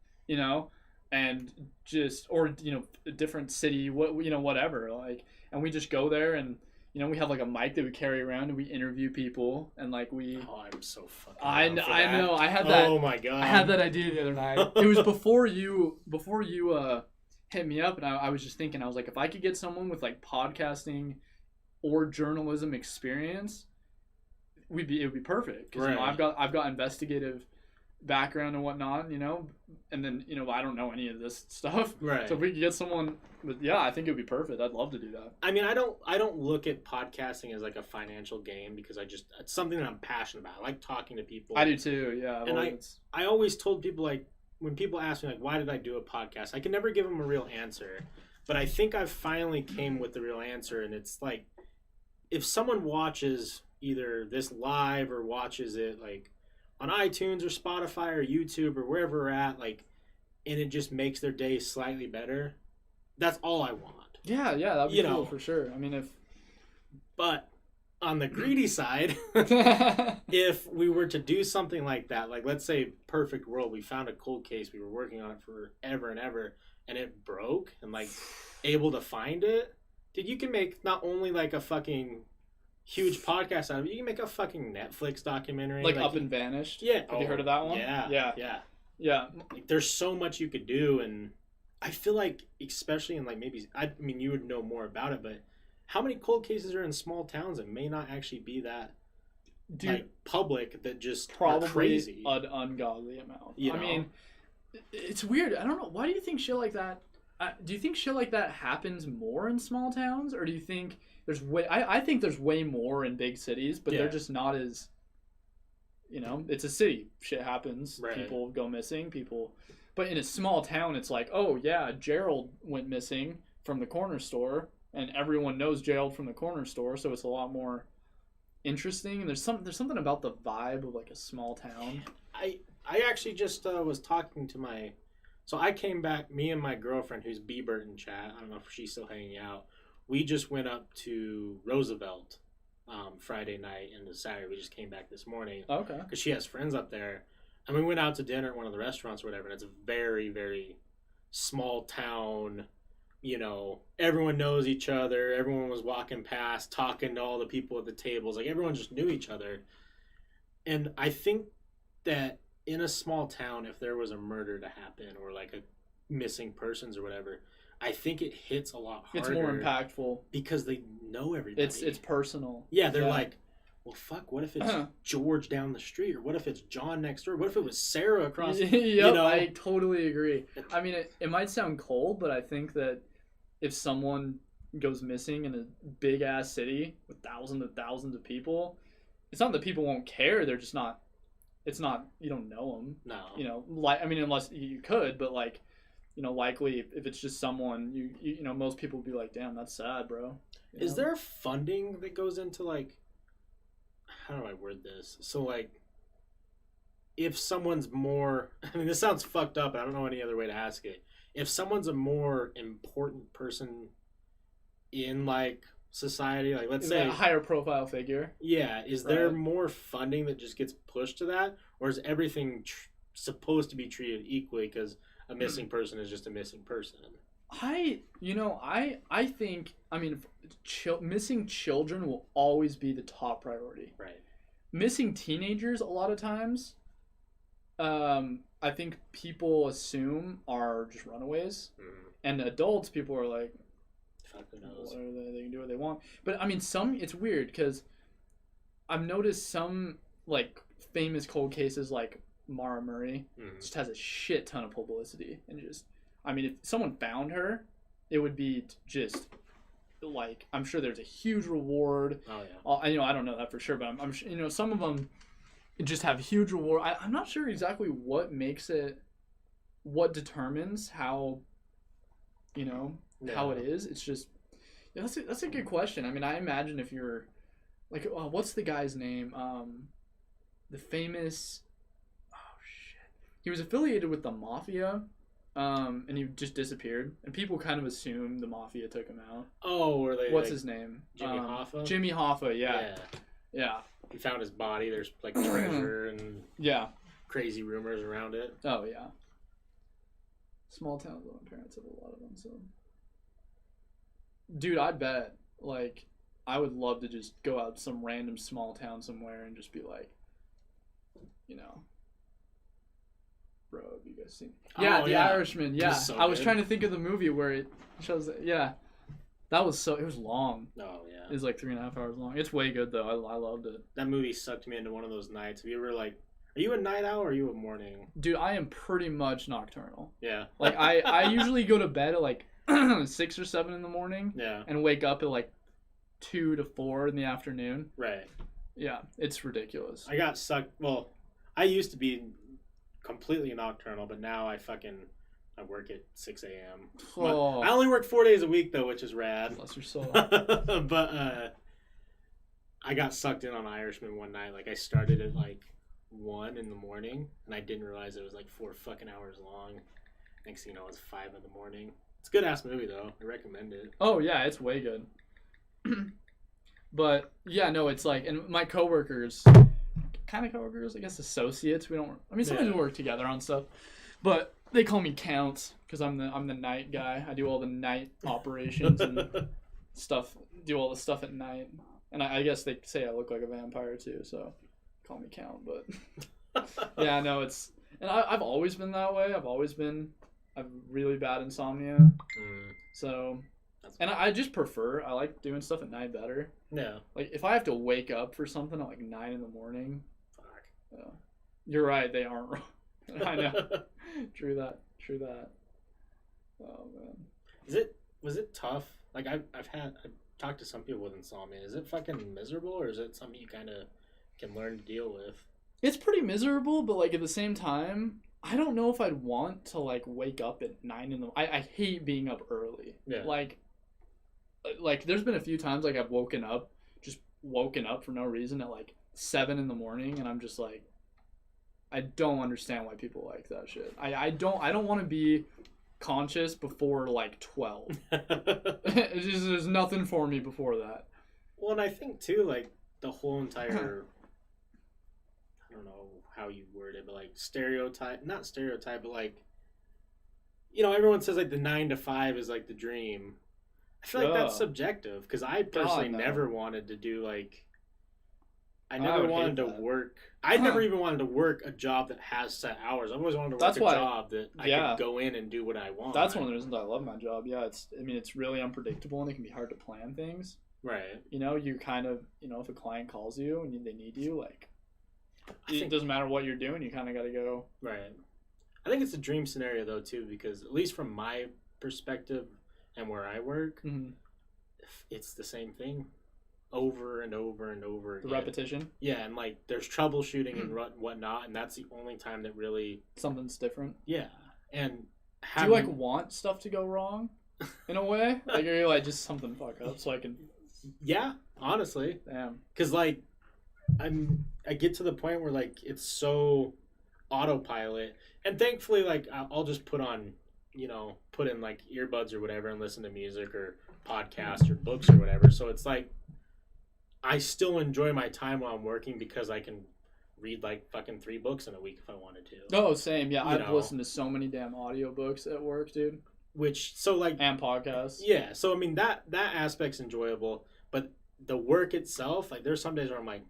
Speaker 1: And just, or, a different city, whatever, like, and we just go there and, we have like a mic that we carry around and we interview people and like
Speaker 2: I'm so fucking
Speaker 1: I know, I had that.
Speaker 2: Oh my God.
Speaker 1: I had that idea the other night. It was before you hit me up, and I was just thinking, I was like, if I could get someone with like podcasting or journalism experience, it would be perfect. Because, I've got investigative background and whatnot, and then I don't know any of this stuff,
Speaker 2: right?
Speaker 1: So if we could get someone, I think it would be perfect. I'd love to do that.
Speaker 2: I don't look at podcasting as like a financial game because it's something that I'm passionate about. I like talking to people.
Speaker 1: I do too, yeah.
Speaker 2: And I always told people, like, when people ask me like, why did I do a podcast, I can never give them a real answer, but I think I've finally came with the real answer, and it's like, if someone watches either this live or watches it like on iTunes or Spotify or YouTube or wherever we're at, like, and it just makes their day slightly better. That's all I want.
Speaker 1: Yeah, that'd be cool for sure. I mean,
Speaker 2: But on the greedy side, if we were to do something like that, like let's say perfect world, we found a cold case, we were working on it for ever and ever, and it broke, and like able to find it, dude, you can make not only like a fucking huge podcast out of it, you can make a fucking Netflix documentary.
Speaker 1: Like Up and Vanished?
Speaker 2: Yeah.
Speaker 1: Have you heard of that one?
Speaker 2: Yeah. Like, there's so much you could do, and I feel like, especially in like maybe, I mean, you would know more about it, but how many cold cases are in small towns that may not actually be that like public, that just
Speaker 1: probably
Speaker 2: are crazy?
Speaker 1: An ungodly amount.
Speaker 2: You know?
Speaker 1: I mean, it's weird. I don't know. Why do you think shit like that? Do you think shit like that happens more in small towns, or do you think there's way? I think there's way more in big cities, but they're just not as. You know, it's a city. Shit happens.
Speaker 2: Right.
Speaker 1: People go missing. But in a small town, it's like, oh yeah, Gerald went missing from the corner store, and everyone knows Gerald from the corner store, so it's a lot more interesting. And there's something about the vibe of like a small town.
Speaker 2: I actually just was talking to so I came back, me and my girlfriend, who's Bieber in chat. I don't know if she's still hanging out. We just went up to Roosevelt Friday night and Saturday. We just came back this morning.
Speaker 1: Okay.
Speaker 2: Because she has friends up there. And we went out to dinner at one of the restaurants or whatever, and it's a very, very small town. You know, everyone knows each other. Everyone was walking past, talking to all the people at the tables. Like, everyone just knew each other. And I think that in a small town, if there was a murder to happen or like a missing persons or whatever, I think it hits a lot harder.
Speaker 1: It's more impactful
Speaker 2: because they know everybody.
Speaker 1: It's personal.
Speaker 2: Yeah, they're like, well, fuck, what if it's George down the street? Or what if it's John next door? What if it was Sarah across the
Speaker 1: you know? I totally agree. I mean, it might sound cold, but I think that if someone goes missing in a big-ass city with thousands of people, it's not that people won't care. They're just not... It's not... You don't know them.
Speaker 2: No.
Speaker 1: You know, I mean, unless you could, but like... You know, likely if it's just someone, you know, most people would be like, damn, that's sad, bro.
Speaker 2: Is there funding that goes into, like, how do I word this? So, like, if someone's more, I mean, this sounds fucked up, I don't know any other way to ask it. If someone's a more important person in, like, society, like, let's say...
Speaker 1: a higher profile figure.
Speaker 2: Yeah, is there more funding that just gets pushed to that? Or is everything supposed to be treated equally because a missing person is just a missing person?
Speaker 1: I think, I mean, missing children will always be the top priority.
Speaker 2: Right.
Speaker 1: Missing teenagers, a lot of times, I think people assume are just runaways. Mm-hmm. And adults, people are like,
Speaker 2: fuck, who knows?
Speaker 1: They can do what they want. But, I mean, it's weird because I've noticed some, like, famous cold cases like Mara Murray just has a shit ton of publicity, and just, I mean, if someone found her, it would be just like, I'm sure there's a huge reward.
Speaker 2: Oh yeah.
Speaker 1: I don't know that for sure, but I'm sure, you know, some of them just have huge reward. I'm not sure exactly what determines how, you know, how it is. It's just, yeah, that's a good question. I mean, I imagine if you're like, what's the guy's name? The famous. He was affiliated with the mafia, and he just disappeared. And people kind of assume the mafia took him out.
Speaker 2: Oh, were they?
Speaker 1: What's his name?
Speaker 2: Jimmy Hoffa?
Speaker 1: Jimmy Hoffa, yeah.
Speaker 2: He found his body. There's like treasure and crazy rumors around it.
Speaker 1: Oh, yeah. Small towns, though, my parents have a lot of them, so. Dude, I bet, like, I would love to just go out to some random small town somewhere and just be like, you know... Bro, have you guys seen? Yeah, The Irishman. Yeah, so I was trying to think of the movie where it shows. Yeah, that was so. It was long.
Speaker 2: Oh yeah.
Speaker 1: It was like 3.5 hours long. It's way good though. I loved it.
Speaker 2: That movie sucked me into one of those nights. Have you ever like? Are you a night owl or are you a morning?
Speaker 1: Dude, I am pretty much nocturnal.
Speaker 2: Yeah.
Speaker 1: Like I usually go to bed at like 6 or 7 in the morning.
Speaker 2: Yeah.
Speaker 1: And wake up at like 2 to 4 in the afternoon.
Speaker 2: Right.
Speaker 1: Yeah, it's ridiculous.
Speaker 2: I got sucked. Well, I used to be completely nocturnal, but now I work at 6 a.m.
Speaker 1: Oh.
Speaker 2: I only work 4 days a week though, which is rad.
Speaker 1: Bless your soul.
Speaker 2: But I got sucked in on Irishman one night. Like I started at like 1 in the morning, and I didn't realize it was like 4 fucking hours long. Next thing you know, it was 5 in the morning. It's a good ass movie though. I recommend it.
Speaker 1: Oh yeah, it's way good. But yeah, no, it's like, and my coworkers, kind of coworkers, I guess associates. Sometimes we work together on stuff, but they call me Counts because I'm the night guy. I do all the night operations and stuff. Do all the stuff at night, and I guess they say I look like a vampire too, so call me Count. But yeah, no, it's, and I've always been that way. I've really bad insomnia, so. And I just prefer, I like doing stuff at night better.
Speaker 2: Yeah.
Speaker 1: Like, if I have to wake up for something at like 9 in the morning.
Speaker 2: Fuck.
Speaker 1: You're right, they aren't wrong. I know. True that. Oh, man.
Speaker 2: Was it tough? Like, I've talked to some people with insomnia. Is it fucking miserable, or is it something you kind of can learn to deal with?
Speaker 1: It's pretty miserable, but like at the same time, I don't know if I'd want to like wake up at 9 in the. I hate being up early.
Speaker 2: Yeah.
Speaker 1: Like there's been a few times like I've woken up for no reason at like 7 in the morning, and I'm just like, I don't understand why people like that shit. I don't want to be conscious before like 12. It's just, there's nothing for me before that.
Speaker 2: Well, and I think too, like the whole entire, I don't know how you word it, but like not stereotype, but like, everyone says like the 9 to 5 is like the dream. I feel like that's subjective, because I personally never wanted to do like, I never wanted to work. I never even wanted to work a job that has set hours. I always wanted to work a job that I could go in and do what I want.
Speaker 1: That's one of the reasons I love my job. Yeah, it's really unpredictable, and it can be hard to plan things.
Speaker 2: Right.
Speaker 1: You kind of, if a client calls you and they need you, like, it doesn't matter what you're doing, you kind of got to go.
Speaker 2: Right. I think it's a dream scenario, though, too, because at least from my perspective and where I work, it's the same thing over and over and over again.
Speaker 1: The repetition?
Speaker 2: Yeah, and like there's troubleshooting and whatnot, and that's the only time that really...
Speaker 1: Something's different?
Speaker 2: Yeah. And
Speaker 1: do you like want stuff to go wrong in a way? Like, are you like just something fuck up so I can...
Speaker 2: Yeah, honestly.
Speaker 1: Damn.
Speaker 2: Because like I get to the point where like it's so autopilot, and thankfully like I'll just put in like earbuds or whatever and listen to music or podcasts or books or whatever. So it's like I still enjoy my time while I'm working because I can read like fucking 3 books in a week if I wanted to.
Speaker 1: Oh, same. Yeah, I've listened to so many damn audiobooks at work, dude.
Speaker 2: And
Speaker 1: podcasts.
Speaker 2: Yeah, so I mean that aspect's enjoyable, but the work itself, like there's some days where I'm like,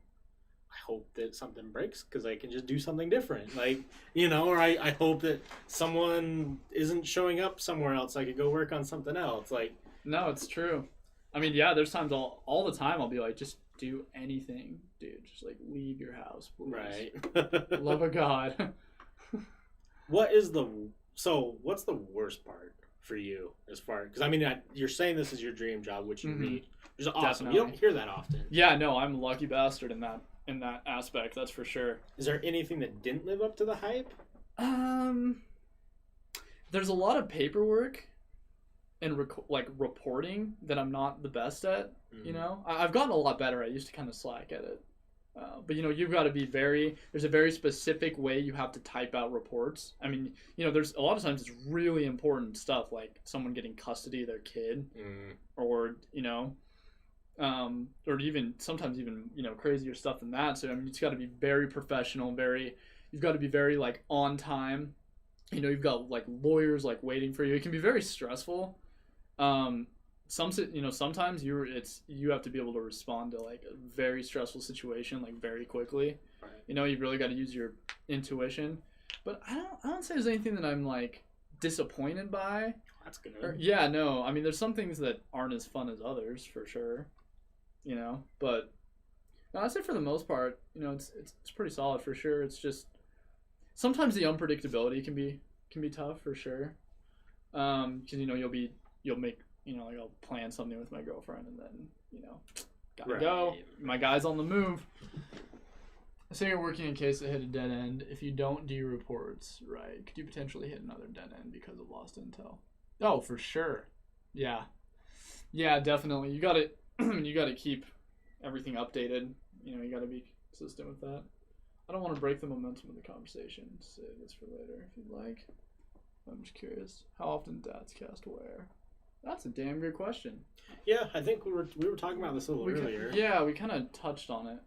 Speaker 2: I hope that something breaks because I can just do something different. Like, or I hope that someone isn't showing up somewhere else. I could go work on something else. Like,
Speaker 1: no, it's true. I mean, yeah, there's times all the time I'll be like, just do anything, dude. Just like leave your house, please.
Speaker 2: Right.
Speaker 1: Love of God.
Speaker 2: What's the worst part for you as far, because I mean you're saying this is your dream job, which you read, which is awesome. Definitely. You don't hear that often.
Speaker 1: Yeah, no, I'm a lucky bastard in that aspect, that's for sure.
Speaker 2: Is there anything that didn't live up to the hype?
Speaker 1: There's a lot of paperwork and reporting that I'm not the best at. I've gotten a lot better. I used to kind of slack at it. But you've got to be there's a very specific way you have to type out reports. I mean, there's a lot of times it's really important stuff, like someone getting custody of their kid, or even sometimes even crazier stuff than that. So I mean, it's got to be very professional, you've got to be very like on time. You've got like lawyers like waiting for you. It can be very stressful. Sometimes you have to be able to respond to like a very stressful situation like very quickly. Right. You've really got to use your intuition. But I don't say there's anything that I'm like disappointed by.
Speaker 2: That's good.
Speaker 1: I mean, there's some things that aren't as fun as others for sure. But no, I'd say for the most part, it's pretty solid for sure. It's just sometimes the unpredictability can be tough for sure. Because you'll make like I'll plan something with my girlfriend and then gotta go. My guy's on the move. Say you're working in case it hit a dead end. If you don't do your reports right, could you potentially hit another dead end because of lost intel? Oh, for sure. Yeah, definitely. You gotta keep everything updated. You gotta be consistent with that. I don't want to break the momentum of the conversation. Save this for later if you'd like. I'm just curious. How often Dax Cast wear? That's a damn good question.
Speaker 2: Yeah, I think we were talking about this a little earlier.
Speaker 1: Yeah, we kind of touched on it.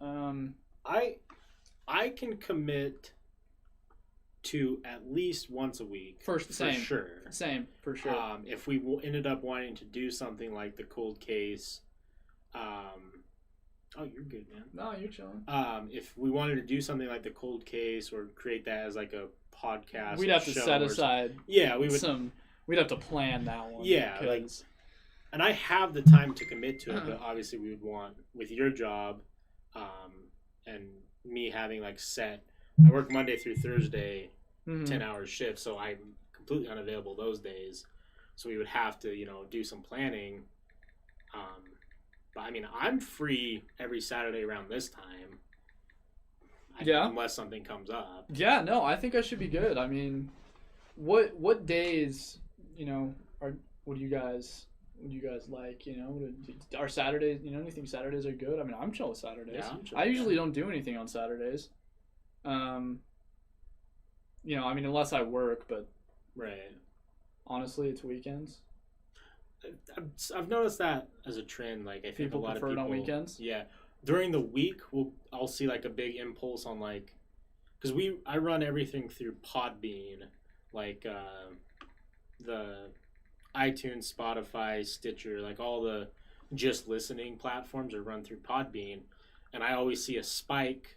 Speaker 2: I can commit to at least once a week. For sure.
Speaker 1: Same, for sure.
Speaker 2: If we ended up wanting to do something like the cold case, oh, you're good, man.
Speaker 1: No, you're chilling.
Speaker 2: If we wanted to do something like the cold case or create that as like a podcast,
Speaker 1: we'd have to set aside.
Speaker 2: Yeah, we would.
Speaker 1: We'd have to plan that one.
Speaker 2: Yeah, and I have the time to commit to it, but obviously we would want with your job, and me having like set. I work Monday through Thursday, 10-hour shifts, so I'm completely unavailable those days. So we would have to, do some planning. But I mean, I'm free every Saturday around this time. Unless something comes up.
Speaker 1: Yeah, no, I think I should be good. I mean, what days, what do you guys like? Are Saturdays? Anything Saturdays are good? I mean, I'm chill with Saturdays.
Speaker 2: Yeah,
Speaker 1: I usually don't do anything on Saturdays. I mean, unless I work, but
Speaker 2: right.
Speaker 1: Honestly, it's weekends.
Speaker 2: I've noticed that as a trend. Like, I think a lot of people
Speaker 1: prefer it on weekends.
Speaker 2: Yeah, during the week, I'll see like a big impulse on like, because I run everything through Podbean, like the iTunes, Spotify, Stitcher, like all the just listening platforms are run through Podbean, and I always see a spike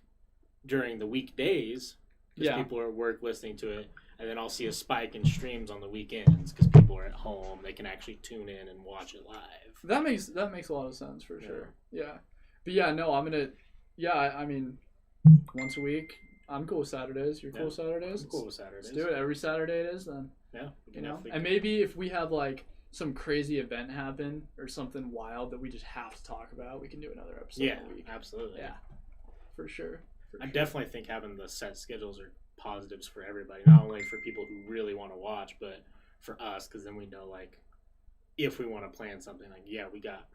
Speaker 2: during the weekdays because people are at work listening to it, and then I'll see a spike in streams on the weekends because people are at home. They can actually tune in and watch it live.
Speaker 1: That makes a lot of sense for sure. Yeah. But yeah, no, I mean, once a week. I'm cool with Saturdays. You're cool with Saturdays?
Speaker 2: I'm cool with Saturdays.
Speaker 1: Let's do it. Every Saturday it is then.
Speaker 2: Yeah.
Speaker 1: And maybe if we have like some crazy event happen or something wild that we just have to talk about, we can do another episode a week.
Speaker 2: Absolutely.
Speaker 1: Yeah. For sure.
Speaker 2: I definitely think having the set schedules are positives for everybody, not only for people who really want to watch, but for us, because then we know, like, if we want to plan something, like, we got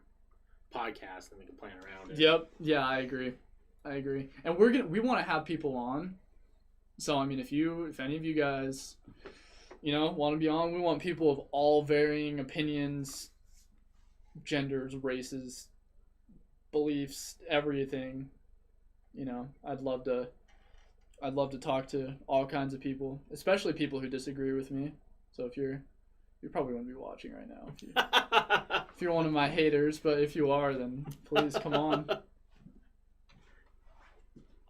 Speaker 2: podcasts, then we can plan around it.
Speaker 1: Yep. Yeah, I agree. And we want to have people on. So, I mean, if any of you guys, want to be on, we want people of all varying opinions, genders, races, beliefs, everything. I'd love to talk to all kinds of people, especially people who disagree with me. So if you probably wouldn't be watching right now if you're one of my haters, but if you are, then please come on. I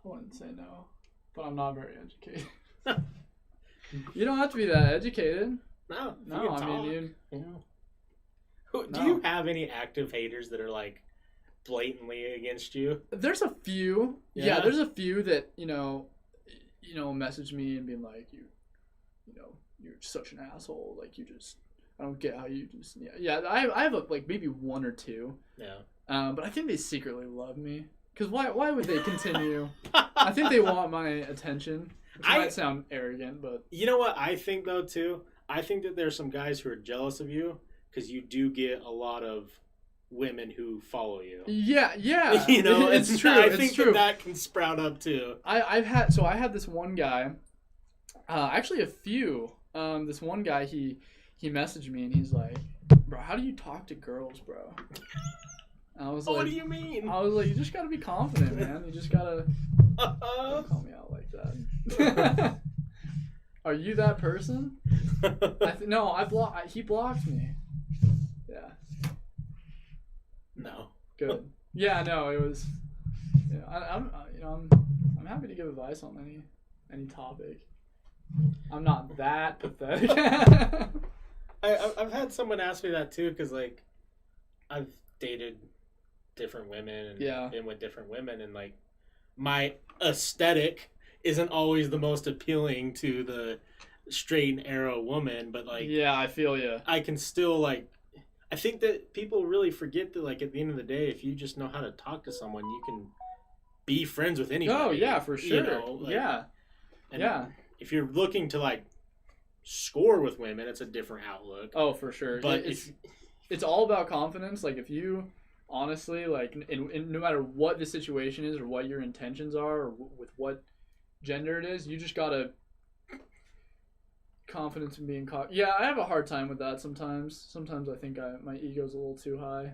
Speaker 1: wouldn't say no, but I'm not very educated. You don't have to be that educated.
Speaker 2: No,
Speaker 1: I mean,
Speaker 2: do you have any active haters that are like blatantly against you?
Speaker 1: There's a few. Yeah, there's a few that message me and being like, you're such an asshole. Like, I don't get how you just I have maybe one or two.
Speaker 2: Yeah.
Speaker 1: But I think they secretly love me. Because why would they continue? I think they want my attention. Which might sound arrogant, but...
Speaker 2: You know what I think, though, too? I think that there's some guys who are jealous of you because you do get a lot of women who follow you.
Speaker 1: Yeah.
Speaker 2: It's true. I think that can sprout up, too.
Speaker 1: I had this one guy, actually a few. This one guy, he messaged me and he's like, bro, how do you talk to girls, bro? I was like,
Speaker 2: what do you mean?
Speaker 1: I was like, you just gotta be confident, man. You just gotta don't call me out like that. Are you that person? No, he blocked me. Yeah.
Speaker 2: No.
Speaker 1: Good. Yeah, no, it was. Yeah, I'm happy to give advice on any topic. I'm not that pathetic.
Speaker 2: I've had someone ask me that too, because like I've dated different women and been with different women, and like my aesthetic isn't always the most appealing to the straight and arrow woman, but like
Speaker 1: I feel you.
Speaker 2: I can still like. I think that people really forget that like at the end of the day, if you just know how to talk to someone, you can be friends with anybody.
Speaker 1: Oh yeah, for sure.
Speaker 2: And if you're looking to like score with women, it's a different outlook.
Speaker 1: Oh, for sure. But it's all about confidence. Like if you honestly like, and no matter what the situation is or what your intentions are or with what gender it is. You just gotta confidence in being caught. Yeah, I have a hard time with that sometimes. Sometimes I think my ego's a little too high.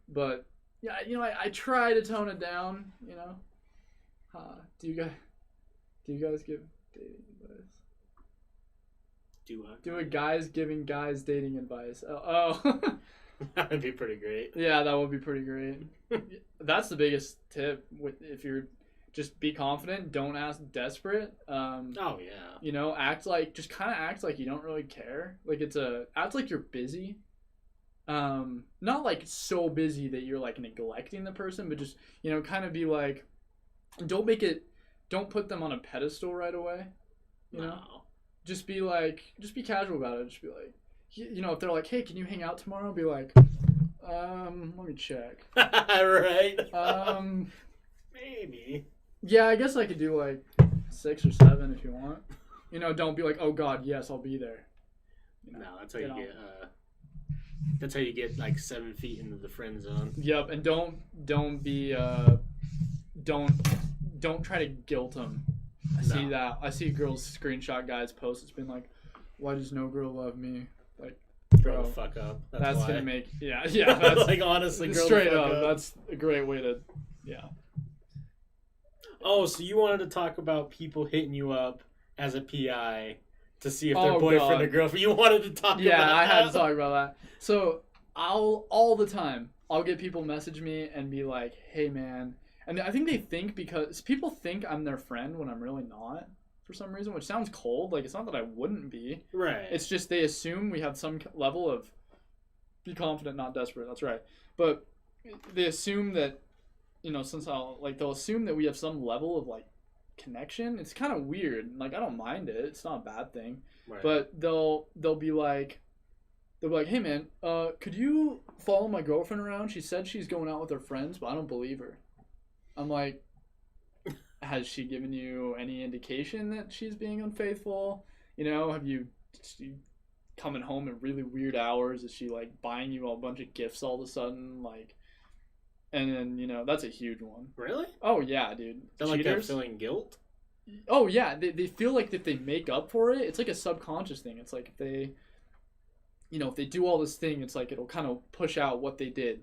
Speaker 1: But yeah, I try to tone it down. Do you guys give dating advice? Do a guys giving guys dating advice? Oh.
Speaker 2: That'd be pretty great.
Speaker 1: Yeah, that would be pretty great. That's the biggest tip. If you're just be confident, don't ask desperate.
Speaker 2: Oh yeah.
Speaker 1: Just kind of act like you don't really care. Like act like you're busy. Not like so busy that you're like neglecting the person, but just kind of be like, don't put them on a pedestal right away.
Speaker 2: No.
Speaker 1: Just be casual about it. Just be like, if they're like, hey, can you hang out tomorrow? Be like, let me check.
Speaker 2: Right. Maybe.
Speaker 1: Yeah, I guess I could do like 6 or 7 if you want. Don't be like, oh God, yes, I'll be there.
Speaker 2: No, that's how you get. That's how you get like 7 feet into the friend zone.
Speaker 1: Yep, and don't try to guilt them. I see girls screenshot guys' posts. It's been like, why does no girl love me? Like,
Speaker 2: grow the fuck up. That's
Speaker 1: gonna make That's
Speaker 2: like honestly, grow
Speaker 1: straight
Speaker 2: the fuck
Speaker 1: up. That's a great way to
Speaker 2: Oh, so you wanted to talk about people hitting you up as a PI to see if they're boyfriend or girlfriend. You wanted to talk about that.
Speaker 1: Yeah, I had to talk about that. So all the time I'll get people message me and be like, hey man, and I think they think because people think I'm their friend when I'm really not for some reason, which sounds cold. Like, it's not that I wouldn't be.
Speaker 2: Right.
Speaker 1: It's just they assume we have some level of be confident, not desperate. That's right. But they assume that, they'll assume that we have some level of like connection. It's kind of weird. Like, I don't mind it. It's not a bad thing.
Speaker 2: Right.
Speaker 1: But they'll be like, hey man, could you follow my girlfriend around? She said she's going out with her friends, but I don't believe her. I'm like, has she given you any indication that she's being unfaithful? Have you coming home at really weird hours? Is she like buying you a bunch of gifts all of a sudden? Like, and then, that's a huge one.
Speaker 2: Really?
Speaker 1: Oh yeah, dude.
Speaker 2: They're like they're feeling guilt?
Speaker 1: Oh yeah, they feel like if they make up for it, it's like a subconscious thing. It's like if they do all this thing, it's like it'll kind of push out what they did.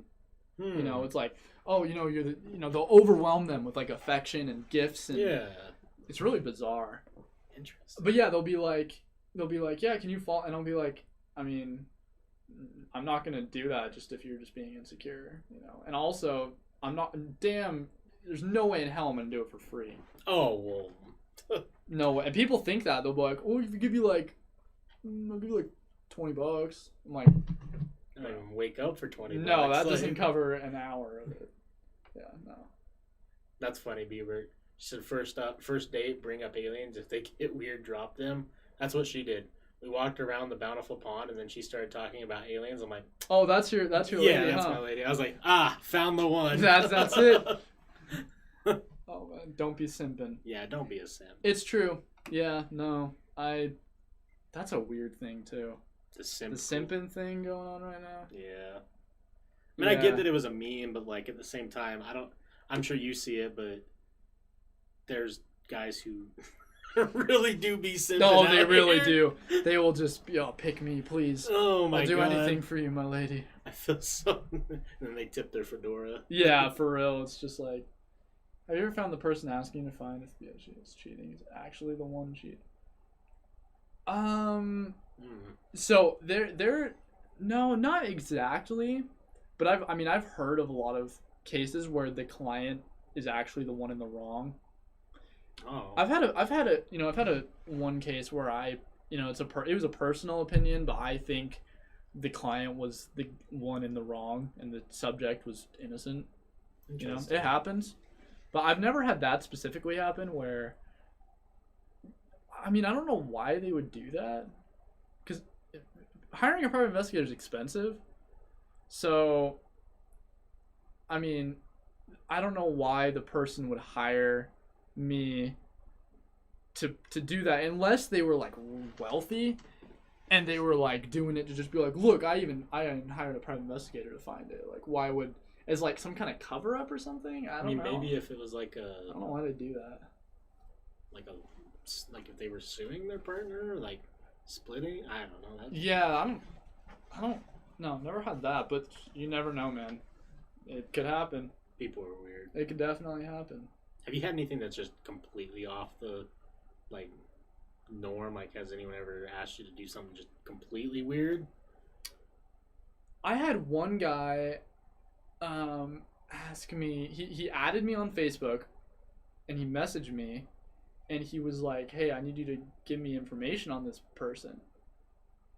Speaker 1: It's like, oh, you're they'll overwhelm them with like affection and gifts, and it's really bizarre.
Speaker 2: Interesting.
Speaker 1: But yeah, they'll be like, yeah, can you fall? And I'll be like, I mean, I'm not gonna do that just if you're just being insecure, And also, there's no way in hell I'm gonna do it for free.
Speaker 2: Oh well.
Speaker 1: No way. And people think that they'll be like, oh, if you give you like, I'll give you like $20. I'm like,
Speaker 2: I don't even wake up for $20.
Speaker 1: No, that doesn't cover an hour of it. Yeah, no.
Speaker 2: That's funny, Bieber. She said first date, bring up aliens. If they get weird, drop them. That's what she did. We walked around the Bountiful Pond, and then she started talking about aliens. I'm like,
Speaker 1: oh, that's your lady,
Speaker 2: yeah, that's my lady. I was like, found the one.
Speaker 1: That's it. Oh man, don't be simping.
Speaker 2: Yeah, don't be a simp.
Speaker 1: It's true. Yeah, no, that's a weird thing too. The simping thing going on right now.
Speaker 2: Yeah. I mean, I get that it was a meme, but like at the same time, I'm sure you see it, but there's guys who really do be simping.
Speaker 1: No, they really do. They will just pick me, please.
Speaker 2: Oh my God.
Speaker 1: I'll do anything for you, my lady.
Speaker 2: I feel so. And then they tip their fedora.
Speaker 1: Yeah, for real. It's just like, have you ever found the person asking to find if the she is cheating is actually the one cheating? So they're no, not exactly, but I've heard of a lot of cases where the client is actually the one in the wrong.
Speaker 2: Oh.
Speaker 1: I've had a one case where it was a personal opinion, but I think the client was the one in the wrong and the subject was innocent. It happens. But I've never had that specifically happen where, I don't know why they would do that. Because hiring a private investigator is expensive. So, I don't know why the person would hire me to do that unless they were like wealthy and they were like doing it to just be like, look, I hired a private investigator to find it. Like, why would, as like some kind of cover up or something? I don't know.
Speaker 2: Maybe if it was like
Speaker 1: I don't know why they do that.
Speaker 2: like if they were suing their partner, like splitting. I don't know.
Speaker 1: Yeah, no, never had that, but you never know, man. It could happen.
Speaker 2: People are weird.
Speaker 1: It could definitely happen.
Speaker 2: Have you had anything that's just completely off the like norm? Like, has anyone ever asked you to do something just completely weird?
Speaker 1: I had one guy ask me. He added me on Facebook, and he messaged me, and he was like, "Hey, I need you to give me information on this person."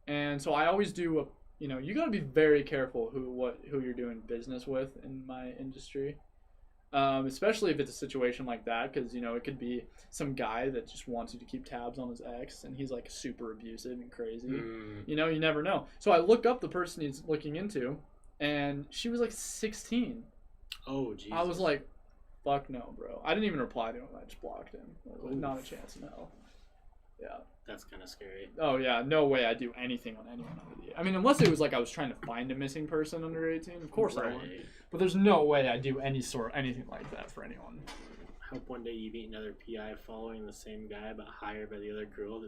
Speaker 1: And so I always do you got to be very careful who you're doing business with in my industry. Especially if it's a situation like that, because it could be some guy that just wants you to keep tabs on his ex, and he's like super abusive and crazy. You never know. So I look up the person he's looking into, and she was like 16.
Speaker 2: Oh, Jesus.
Speaker 1: I was like, fuck no, bro. I didn't even reply to him. I just blocked him. Like, not a chance in hell. Yeah.
Speaker 2: That's kind of scary.
Speaker 1: Oh, yeah. No way I'd do anything on anyone under the age. I mean, unless it was like I was trying to find a missing person under 18. Of course I would. But there's no way I'd do anything like that for anyone.
Speaker 2: I hope one day you meet another PI following the same guy but hired by the other girl.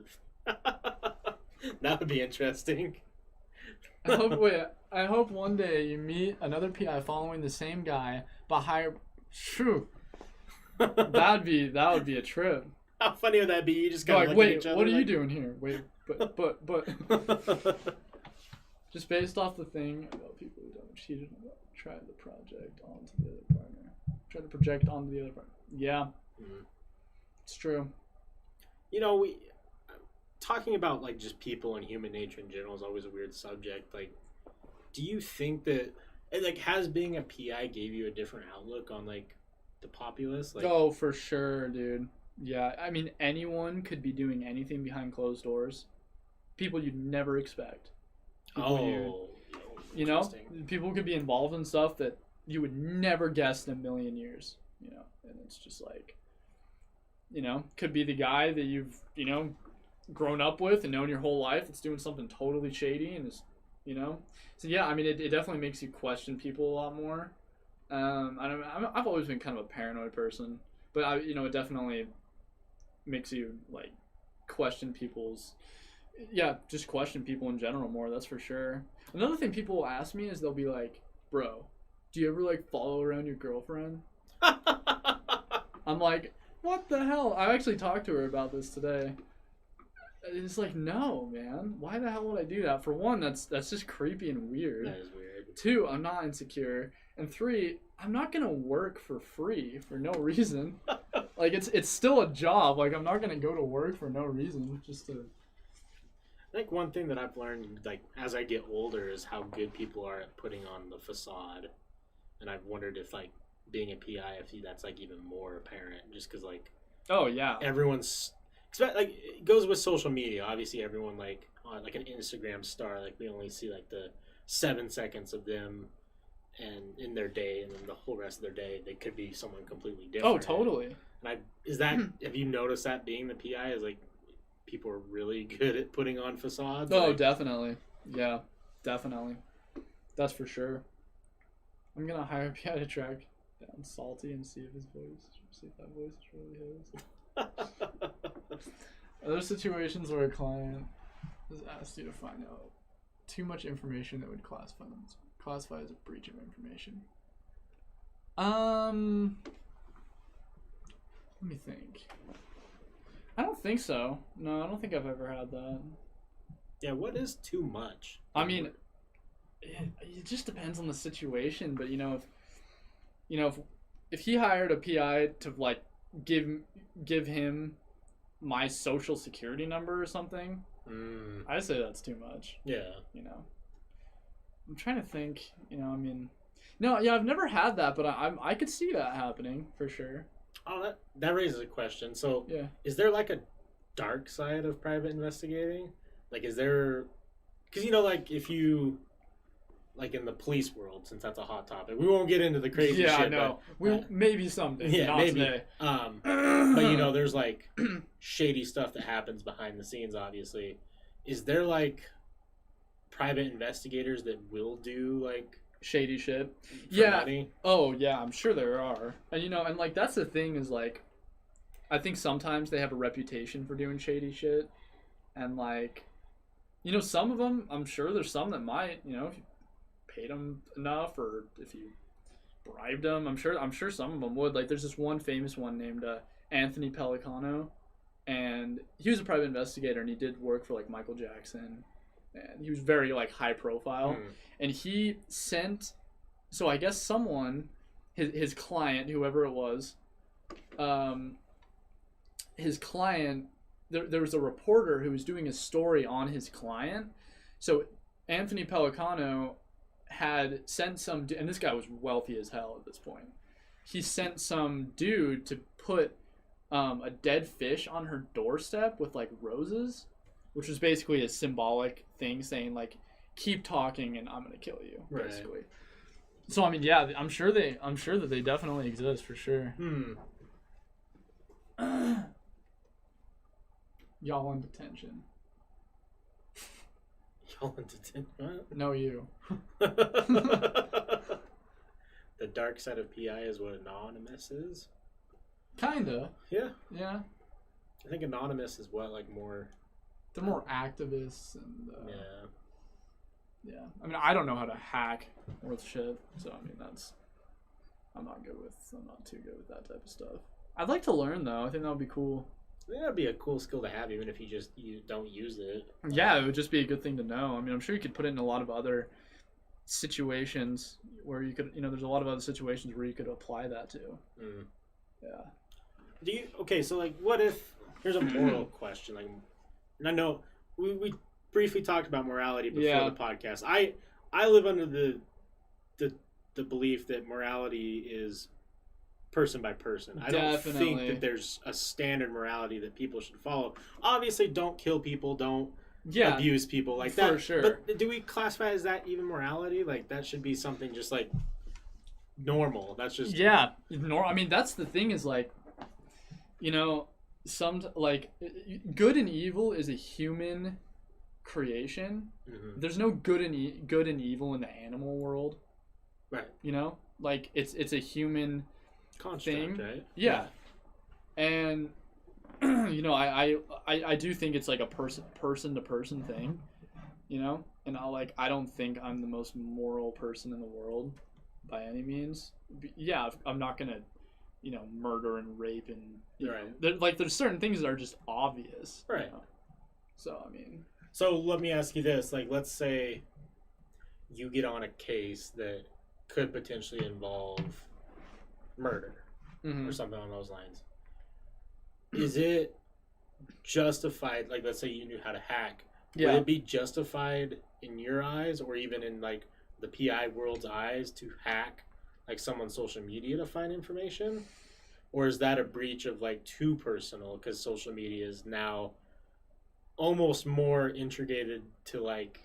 Speaker 2: That would be interesting.
Speaker 1: I hope one day you meet another PI following the same guy but hired... Phew. That would be a trip.
Speaker 2: How funny would that be? You just go
Speaker 1: like, wait, what are you doing here? Wait, but just based off the thing about people who don't cheat, try to project onto the other partner. Try to project onto the other partner. Yeah, It's true.
Speaker 2: We talking about like just people and human nature in general is always a weird subject. Like, do you think that has being a PI gave you a different outlook on like the populace? Like,
Speaker 1: oh, for sure, dude. Yeah, I mean, anyone could be doing anything behind closed doors. People you'd never expect. People people could be involved in stuff that you would never guess in a million years. And it's just like, could be the guy that you've, grown up with and known your whole life that's doing something totally shady and is, So yeah, I mean, it definitely makes you question people a lot more. I've always been kind of a paranoid person, but it definitely makes you like question just question people in general more. That's for sure. Another thing people will ask me is they'll be like, "Bro, do you ever like follow around your girlfriend?" I'm like, "What the hell?" I actually talked to her about this today. It's like, no, man. Why the hell would I do that? For one, that's just creepy and weird.
Speaker 2: That is weird.
Speaker 1: 2, I'm not insecure. And 3, I'm not gonna work for free for no reason. Like, it's still a job. Like, I'm not gonna go to work for no reason just to.
Speaker 2: I think one thing that I've learned, like as I get older, is how good people are at putting on the facade. And I've wondered if like being a PI, if that's like even more apparent, just because like.
Speaker 1: Oh yeah.
Speaker 2: Everyone's. Like it goes with social media. Obviously, everyone like on like an Instagram star, like we only see like the 7 seconds of them and in their day, and then the whole rest of their day they could be someone completely different.
Speaker 1: Oh, totally.
Speaker 2: And have you noticed that being the PI is like people are really good at putting on facades?
Speaker 1: Oh,
Speaker 2: like,
Speaker 1: definitely. Yeah, definitely. That's for sure. I'm gonna hire a PI to track down Salty and see if that voice is really his. Are there situations where a client has asked you to find out too much information that would classify as a breach of information? Let me think. I don't think so. No, I don't think I've ever had that.
Speaker 2: Yeah, what is too much?
Speaker 1: I mean, it just depends on the situation. But if he hired a PI to like give him my social security number or something, I say that's too much.
Speaker 2: Yeah.
Speaker 1: I'm trying to think. I've never had that, but I could see that happening for sure.
Speaker 2: Oh, that raises a question. So,
Speaker 1: yeah,
Speaker 2: is there like a dark side of private investigating? Like, is there? Because like if you. Like in the police world, since that's a hot topic, we won't get into the crazy shit.
Speaker 1: Yeah, no, maybe someday. Yeah, not maybe. Today.
Speaker 2: But there's like shady stuff that happens behind the scenes. Obviously, is there like private investigators that will do like
Speaker 1: shady shit?
Speaker 2: Yeah. Money?
Speaker 1: Oh yeah, I'm sure there are. And and like that's the thing is like, I think sometimes they have a reputation for doing shady shit, and like, you know, some of them, I'm sure there's some that might, you know, if you paid them enough or if you bribed them, I'm sure some of them would. Like, there's this one famous one named Anthony Pellicano, and he was a private investigator, and he did work for like Michael Jackson, and he was very like high profile, and he sent, so I guess someone, his client, whoever it was, his client, there was a reporter who was doing a story on his client. So Anthony Pellicano had sent some, and this guy was wealthy as hell at this point. He sent some dude to put a dead fish on her doorstep with like roses, which was basically a symbolic thing saying like, keep talking and I'm gonna kill you, basically. Right. So I mean, yeah, I'm sure that they definitely exist for sure. Y'all in detention.
Speaker 2: Y'all in detention? What?
Speaker 1: No, you.
Speaker 2: The dark side of PI is what Anonymous is?
Speaker 1: Kinda.
Speaker 2: Yeah.
Speaker 1: Yeah.
Speaker 2: I think Anonymous is what, like, more...
Speaker 1: They're more activists and...
Speaker 2: yeah.
Speaker 1: Yeah. I mean, I don't know how to hack worth shit, so, I mean, that's... I'm not too good with that type of stuff. I'd like to learn, though. I think that would be cool.
Speaker 2: I think that'd be a cool skill to have, even if you don't use it.
Speaker 1: Yeah, it would just be a good thing to know. I mean, I'm sure you could put it in a lot of other situations where you could, you know, there's a lot of other situations where you could apply that to. Yeah.
Speaker 2: Okay, so, like, what if, here's a moral question, like, and I know we briefly talked about morality before the podcast. I live under the belief that morality is person by person. I don't think that there's a standard morality that people should follow. Obviously, don't kill people, don't abuse people like that. For sure. But do we classify as that even morality? Like, that should be something just like normal. That's just
Speaker 1: I mean, that's the thing is like, you know, like good and evil is a human creation. Mm-hmm. There's no good and evil in the animal world.
Speaker 2: Right.
Speaker 1: You know, like it's a human
Speaker 2: construct,
Speaker 1: thing.
Speaker 2: Right?
Speaker 1: Yeah. And you know, I do think it's like a person to person thing, you know? And I don't think I'm the most moral person in the world by any means. Yeah, I'm not going to, you know, murder and rape and
Speaker 2: right.
Speaker 1: There's certain things that are just obvious.
Speaker 2: Right.
Speaker 1: You know? So, I mean,
Speaker 2: so let me ask you this, like, let's say you get on a case that could potentially involve murder or something on those lines. Is it justified, like, let's say you knew how to hack, would it be justified in your eyes or even in, like, the PI world's eyes to hack, like, someone's social media to find information? Or is that a breach of, like, too personal because social media is now almost more integrated to, like,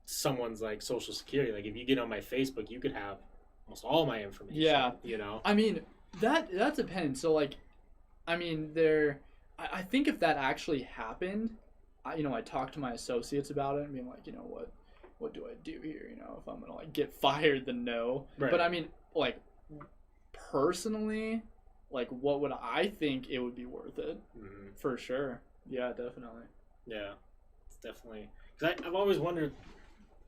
Speaker 2: someone's, like, social security? Like, if you get on my Facebook, you could have almost all my information. Yeah. You know?
Speaker 1: I mean, that depends. So, like, I mean, I think if that actually happened, I talked to my associates about it and being like, you know, what do I do here? You know, if I'm going to, like, get fired, then no. Right. But, I mean, like, personally, like, what would I think it would be worth it? Mm-hmm. For sure. Yeah, definitely.
Speaker 2: Yeah, it's definitely. Because I've always wondered,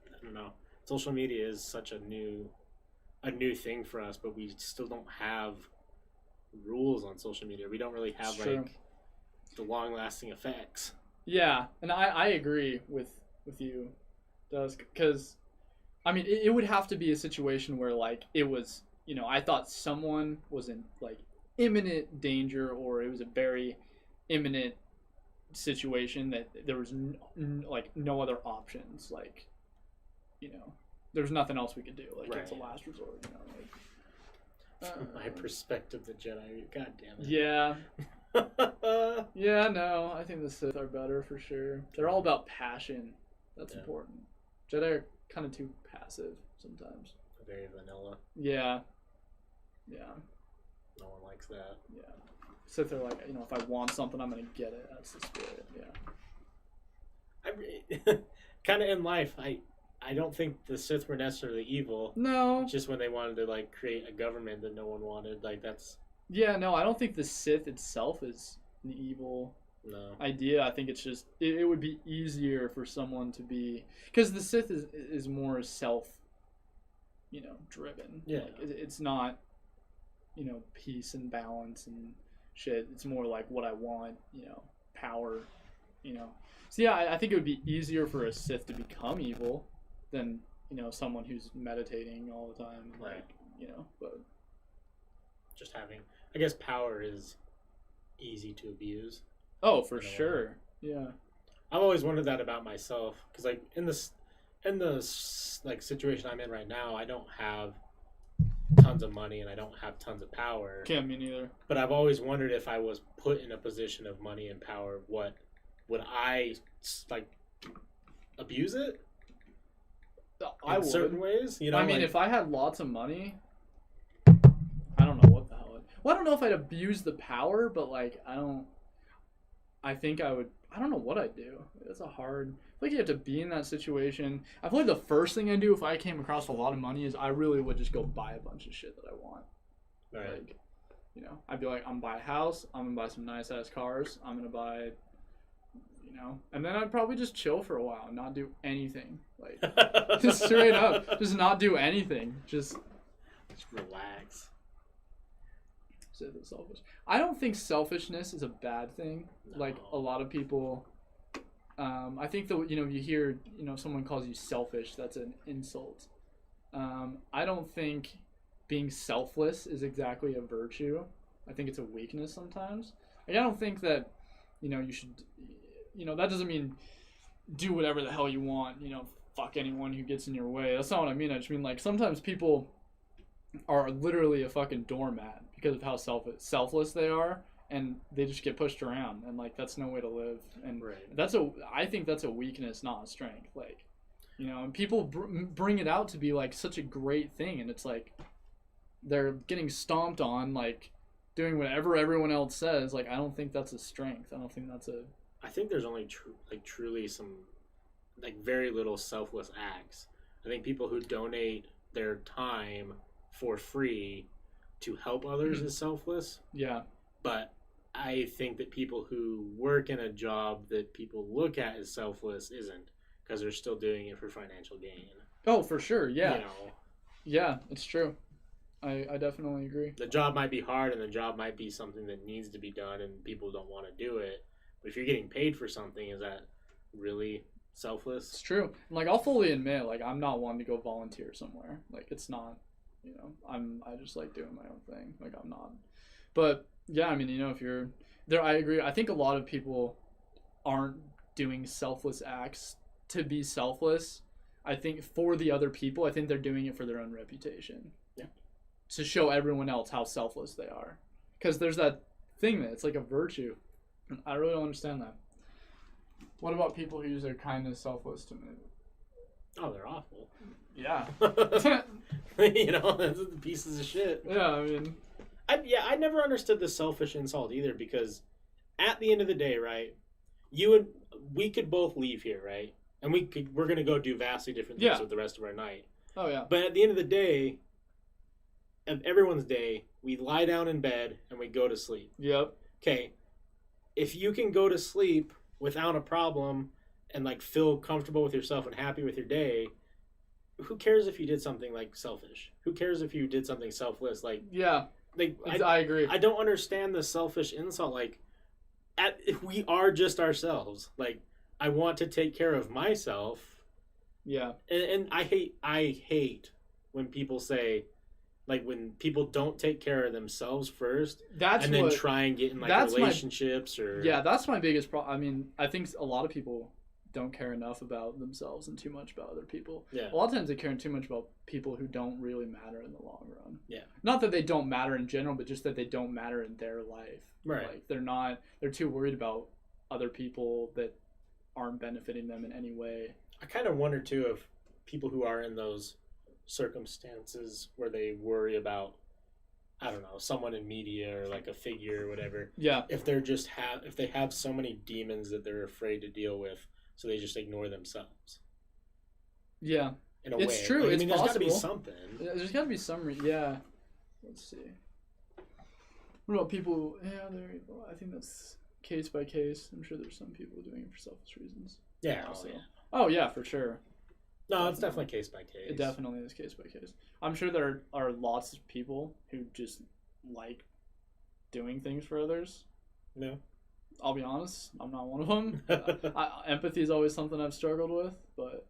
Speaker 2: I don't know, social media is such a new thing for us, but we still don't have rules on social media. We don't really have like the long-lasting effects.
Speaker 1: Yeah, and I agree with you, does, because I mean it would have to be a situation where like it was, you know, I thought someone was in like imminent danger or it was a very imminent situation that there was like no other options, like, you know, there's nothing else we could do, like it's a last resort, you know, like.
Speaker 2: From my perspective, the Jedi, god damn it.
Speaker 1: Yeah. Yeah, no, I think the Sith are better for sure. They're all about passion. That's important. Jedi are kind of too passive sometimes.
Speaker 2: Very vanilla.
Speaker 1: Yeah. Yeah.
Speaker 2: No one likes that.
Speaker 1: Yeah. Sith are like, you know, if I want something, I'm going to get it. That's the spirit, yeah.
Speaker 2: Kind of in life, I don't think the Sith were necessarily evil.
Speaker 1: No.
Speaker 2: Just when they wanted to, like, create a government that no one wanted. Like, that's...
Speaker 1: Yeah, no, I don't think the Sith itself is an evil idea. I think it's just it would be easier for someone to be, because the Sith is more self, driven.
Speaker 2: Yeah,
Speaker 1: like, it's not, peace and balance and shit. It's more like what I want, power, So yeah, I think it would be easier for a Sith to become evil than someone who's meditating all the time,
Speaker 2: right?
Speaker 1: But
Speaker 2: just having, I guess, power is easy to abuse.
Speaker 1: Oh, for sure. Yeah.
Speaker 2: I've always wondered that about myself, because like in the like situation I'm in right now, I don't have tons of money and I don't have tons of power.
Speaker 1: Can't me neither.
Speaker 2: But I've always wondered, if I was put in a position of money and power, what would I like abuse it?
Speaker 1: I would.
Speaker 2: Certain ways,
Speaker 1: I mean, if I had lots of money, I don't know what the hell. Well, I don't know if I'd abuse the power, but like I think I would. I don't know what I'd do. It's a hard. I feel like you have to be in that situation. I feel like the first thing I'd do if I came across a lot of money is I really would just go buy a bunch of shit that I want.
Speaker 2: Right.
Speaker 1: Like, I'd be like, I'm gonna buy a house. I'm gonna buy some nice ass cars. I'm gonna buy, and then I'd probably just chill for a while and not do anything. Like, just straight up, just not do anything. Just
Speaker 2: relax.
Speaker 1: Say the selfish. I don't think selfishness is a bad thing.
Speaker 2: No.
Speaker 1: Like a lot of people, I think you hear someone calls you selfish. That's an insult. I don't think being selfless is exactly a virtue. I think it's a weakness sometimes. Like, I don't think that you should. That doesn't mean do whatever the hell you want. Fuck anyone who gets in your way. That's not what I mean. I just mean like sometimes people are literally a fucking doormat because of how selfless they are, and they just get pushed around, and like that's no way to live. And
Speaker 2: right.
Speaker 1: I think that's a weakness, not a strength. Like, and people bring it out to be like such a great thing, and it's like they're getting stomped on, like doing whatever everyone else says. Like, I don't think that's a strength. I don't think that's a.
Speaker 2: I think there's only truly some like very little selfless acts. I think people who donate their time for free to help others is selfless.
Speaker 1: Yeah.
Speaker 2: But I think that people who work in a job that people look at as selfless isn't, because they're still doing it for financial gain.
Speaker 1: Oh, for sure. Yeah. Yeah, it's true. I definitely agree.
Speaker 2: The job might be hard, and the job might be something that needs to be done, and people don't want to do it. But if you're getting paid for something, is that really selfless?
Speaker 1: It's true. Like, I'll fully admit, like, I'm not one to go volunteer somewhere. Like, it's not. I just like doing my own thing. Like, I'm not. But yeah, I mean, if you're there, I agree. I think a lot of people aren't doing selfless acts to be selfless. I think for the other people, I think they're doing it for their own reputation.
Speaker 2: Yeah.
Speaker 1: To show everyone else how selfless they are. Because there's that thing that it's like a virtue. And I really don't understand that. What about people who use their kindness selfless to me?
Speaker 2: Oh, they're awful.
Speaker 1: Yeah.
Speaker 2: That's the pieces of shit.
Speaker 1: Yeah, I mean.
Speaker 2: I never understood the selfish insult either, because at the end of the day, right, we could both leave here, right? And we're going to go do vastly different things with the rest of our night.
Speaker 1: Oh, yeah.
Speaker 2: But at the end of the day, of everyone's day, we lie down in bed and we go to sleep.
Speaker 1: Yep.
Speaker 2: Okay. If you can go to sleep without a problem and like feel comfortable with yourself and happy with your day, who cares if you did something like selfish? Who cares if you did something selfless? Like,
Speaker 1: yeah,
Speaker 2: like
Speaker 1: I agree.
Speaker 2: I don't understand the selfish insult. Like, if we are just ourselves. Like, I want to take care of myself.
Speaker 1: Yeah,
Speaker 2: and I hate when people say, like, when people don't take care of themselves first, and then try and get in like relationships
Speaker 1: that's my biggest problem. I mean, I think a lot of people don't care enough about themselves and too much about other people.
Speaker 2: Yeah.
Speaker 1: A lot of times they care too much about people who don't really matter in the long run.
Speaker 2: Yeah.
Speaker 1: Not that they don't matter in general, but just that they don't matter in their life.
Speaker 2: Right.
Speaker 1: Like, they're too worried about other people that aren't benefiting them in any way.
Speaker 2: I kind of wonder too if people who are in those circumstances where they worry about, I don't know, someone in media or like a figure or whatever.
Speaker 1: Yeah.
Speaker 2: If they have so many demons that they're afraid to deal with, so they just ignore themselves.
Speaker 1: Yeah.
Speaker 2: In a way.
Speaker 1: It's true.
Speaker 2: Like,
Speaker 1: it's possible.
Speaker 2: There's got to be something.
Speaker 1: There's got to be some. Yeah. Let's see. What about people? Yeah, I think that's case by case. I'm sure there's some people doing it for selfish reasons.
Speaker 2: Yeah.
Speaker 1: Also. Oh yeah, for sure.
Speaker 2: No, it's definitely case by case.
Speaker 1: It definitely is case by case. I'm sure there are lots of people who just like doing things for others.
Speaker 2: No.
Speaker 1: I'll be honest, I'm not one of them. Empathy is always something I've struggled with, but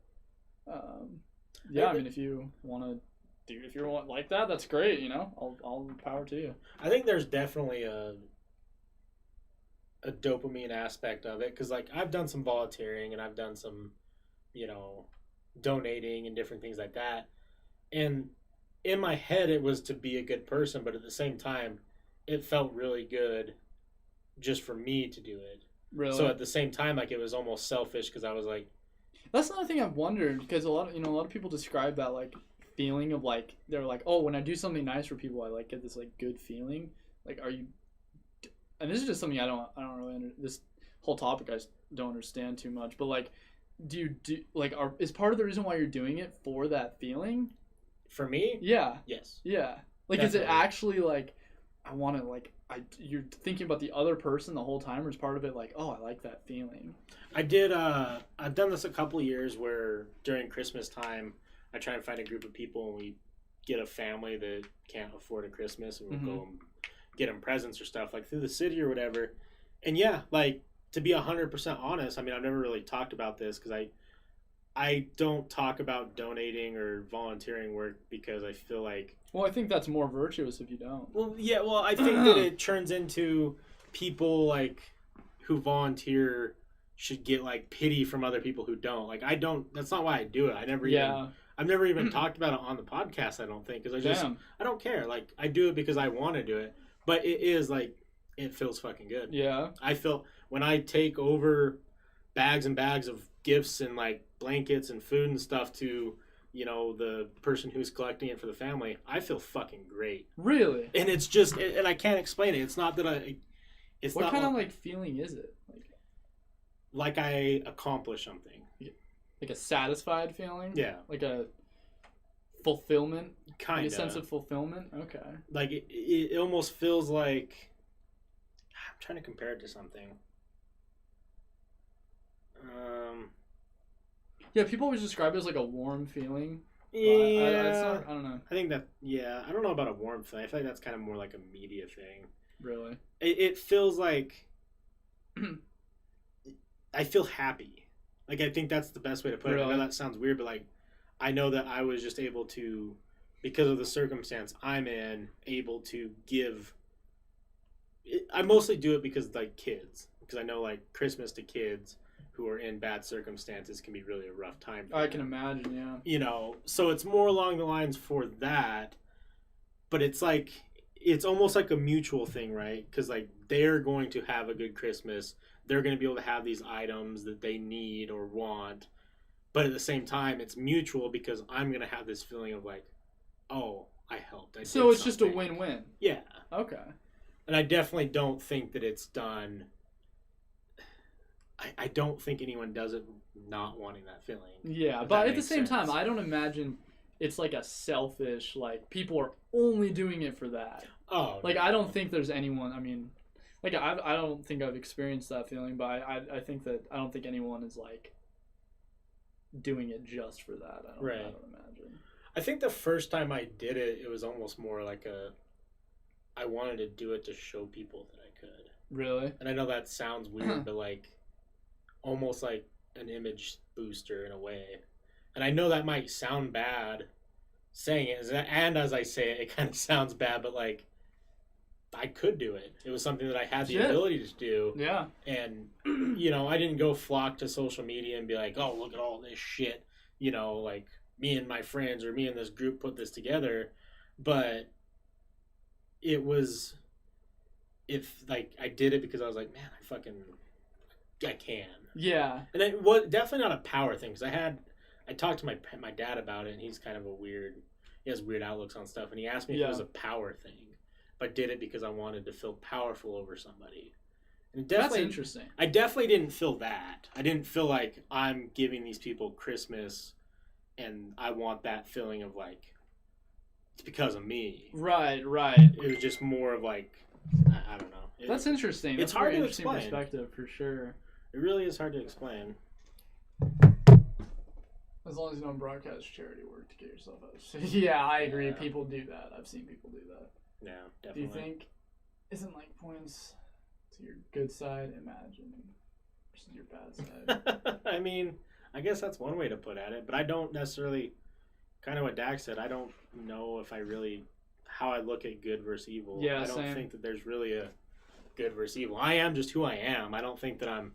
Speaker 1: yeah, I mean, if you want to do, if you're like that, that's great. You know, all power to you.
Speaker 2: I think there's definitely a dopamine aspect of it, because like I've done some volunteering and I've done some, you know, donating and different things like that, and in my head it was to be a good person, but at the same time it felt really good just for me to do it.
Speaker 1: Really?
Speaker 2: So at the same time, like, it was almost selfish, because I was like,
Speaker 1: that's another thing I've wondered, because a lot of people describe that like feeling of like, they're like, oh, when I do something nice for people, I like get this like good feeling. Like, are you? And this is just something I don't really this whole topic I don't understand too much. But like, is part of the reason why you're doing it for that feeling?
Speaker 2: For me,
Speaker 1: yeah,
Speaker 2: yes,
Speaker 1: yeah. Like,
Speaker 2: definitely.
Speaker 1: Is it actually like, I want to like, you're thinking about the other person the whole time, or is part of it like, oh, I like that feeling?
Speaker 2: I did. I've done this a couple of years where during Christmas time, I try and find a group of people and we get a family that can't afford a Christmas, and we'll go and get them presents or stuff like through the city or whatever. And yeah, like, to be 100% honest, I mean, I've never really talked about this because I don't talk about donating or volunteering work because I feel like...
Speaker 1: Well, I think that's more virtuous if you don't.
Speaker 2: Well, yeah, well, I think that it turns into people, like, who volunteer should get, like, pity from other people who don't. Like, I don't... That's not why I do it. I've never even talked about it on the podcast, I don't think, because I don't care. Like, I do it because I want to do it. But it is, like, it feels fucking good.
Speaker 1: Yeah.
Speaker 2: I feel... When I take over bags and bags of gifts and, like, blankets and food and stuff to, you know, the person who's collecting it for the family, I feel fucking great.
Speaker 1: Really?
Speaker 2: And it's just, and I can't explain it. It's not that
Speaker 1: what kind of like feeling is it?
Speaker 2: Like I accomplished something.
Speaker 1: Like a satisfied feeling?
Speaker 2: Yeah.
Speaker 1: Like a fulfillment?
Speaker 2: Kind of.
Speaker 1: Like a sense of fulfillment? Okay.
Speaker 2: Like it almost feels like, I'm trying to compare it to something.
Speaker 1: Yeah, people always describe it as like a warm feeling.
Speaker 2: Yeah.
Speaker 1: I don't know.
Speaker 2: I think that, yeah, I don't know about a warm thing. I feel like that's kind of more like a media thing.
Speaker 1: Really?
Speaker 2: It feels like I feel happy. Like, I think that's the best way to put it. I know that sounds weird, but like, I know that I was just able to, because of the circumstance I'm in, able to give. I mostly do it because, like, kids. Because I know, like, Christmas to kids who are in bad circumstances can be really a rough time for them.
Speaker 1: I can imagine, yeah.
Speaker 2: You know, so it's more along the lines for that. But it's like, it's almost like a mutual thing, right? Because, like, they're going to have a good Christmas. They're going to be able to have these items that they need or want. But at the same time, it's mutual because I'm going to have this feeling of, like, oh, I helped.
Speaker 1: So it's just a win-win.
Speaker 2: Yeah.
Speaker 1: Okay.
Speaker 2: And I definitely don't think that it's done. I don't think anyone does it not wanting that feeling.
Speaker 1: Yeah, but at the same time, I don't imagine it's like a selfish, like, people are only doing it for that.
Speaker 2: Oh.
Speaker 1: Like, I don't think there's anyone, I mean, like, I don't think I've experienced that feeling, but I think that, I don't think anyone is, like, doing it just for that. I don't imagine. I
Speaker 2: think the first time I did it, it was almost more like I wanted to do it to show people that I could.
Speaker 1: Really?
Speaker 2: And I know that sounds weird, but, like, almost like an image booster in a way. And I know that might sound bad saying it, and as I say it, it kind of sounds bad, but, like, I could do it. It was something that I had the ability to do.
Speaker 1: Yeah.
Speaker 2: And, you know, I didn't go flock to social media and be like, oh, look at all this shit. You know, like, me and my friends or me and this group put this together. But it was, like, I did it because I was like, man, I can.
Speaker 1: Yeah.
Speaker 2: And it was definitely not a power thing, because I talked to my dad about it, and he's kind of he has weird outlooks on stuff, and he asked me if it was a power thing. If I did it because I wanted to feel powerful over somebody. And
Speaker 1: that's interesting.
Speaker 2: I definitely didn't feel that. I didn't feel like I'm giving these people Christmas and I want that feeling of, like, it's because of me.
Speaker 1: Right.
Speaker 2: It was just more of, like, I don't know.
Speaker 1: That's interesting.
Speaker 2: It's
Speaker 1: That's
Speaker 2: hard
Speaker 1: a
Speaker 2: to
Speaker 1: interesting
Speaker 2: explain.
Speaker 1: perspective for sure.
Speaker 2: It really is hard to explain.
Speaker 1: As long as you don't broadcast charity work to get yourself out. Yeah, I agree.
Speaker 2: Yeah.
Speaker 1: People do that. I've seen people do that.
Speaker 2: Yeah, definitely.
Speaker 1: Do you think isn't like points to your good side imagining versus your bad side?
Speaker 2: I mean, I guess that's one way to put at it, but I don't necessarily, kind of what Dax said, I don't know if I really, how I look at good versus evil.
Speaker 1: Yeah,
Speaker 2: I don't
Speaker 1: same.
Speaker 2: think that there's really a good versus evil. I am just who I am. I don't think that I'm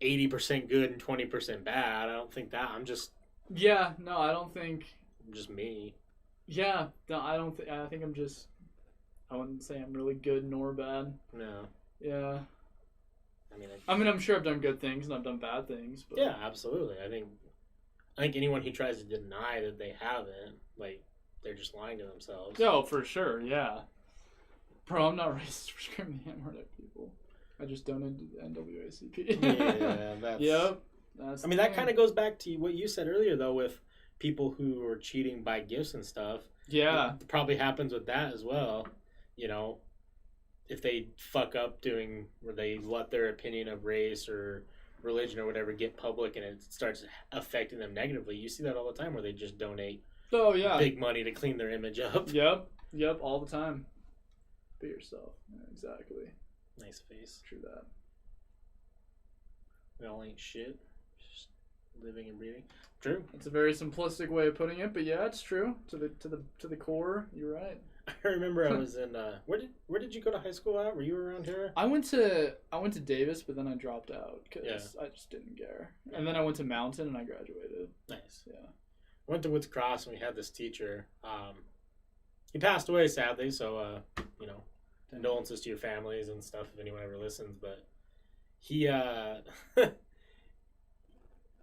Speaker 2: 80% good and 20% bad. I don't think that. I'm just
Speaker 1: Yeah, no, I don't think.
Speaker 2: just me.
Speaker 1: Yeah, no, I don't think. I think I'm just. I wouldn't say I'm really good nor bad.
Speaker 2: No.
Speaker 1: Yeah.
Speaker 2: I mean,
Speaker 1: I'm sure I've done good things and I've done bad things. But
Speaker 2: yeah, absolutely. I think anyone who tries to deny that they haven't, like, they're just lying to themselves.
Speaker 1: Oh, for sure, yeah. Bro, I'm not racist for screaming the N-word at people. I just donated to the NAACP.
Speaker 2: Yeah, that's...
Speaker 1: Yep.
Speaker 2: I mean, that kind of goes back to what you said earlier, though, with people who are cheating by gifts and stuff.
Speaker 1: Yeah.
Speaker 2: It probably happens with that as well. You know, if they fuck up doing where they let their opinion of race or religion or whatever get public and it starts affecting them negatively, you see that all the time where they just donate big money to clean their image up.
Speaker 1: Yep, all the time. Be yourself. Yeah, exactly.
Speaker 2: Nice face.
Speaker 1: True that.
Speaker 2: We all ain't shit. Just living and breathing. True.
Speaker 1: It's a very simplistic way of putting it, but yeah, it's true. To the core, you're right.
Speaker 2: I remember I was in where did you go to high school at? Were you around here?
Speaker 1: I went to Davis, but then I dropped out because I just didn't care. And then I went to Mountain and I graduated.
Speaker 2: Nice.
Speaker 1: Yeah.
Speaker 2: I went to Woods Cross and we had this teacher. He passed away sadly, so you know, condolences to your families and stuff if anyone ever listens. But he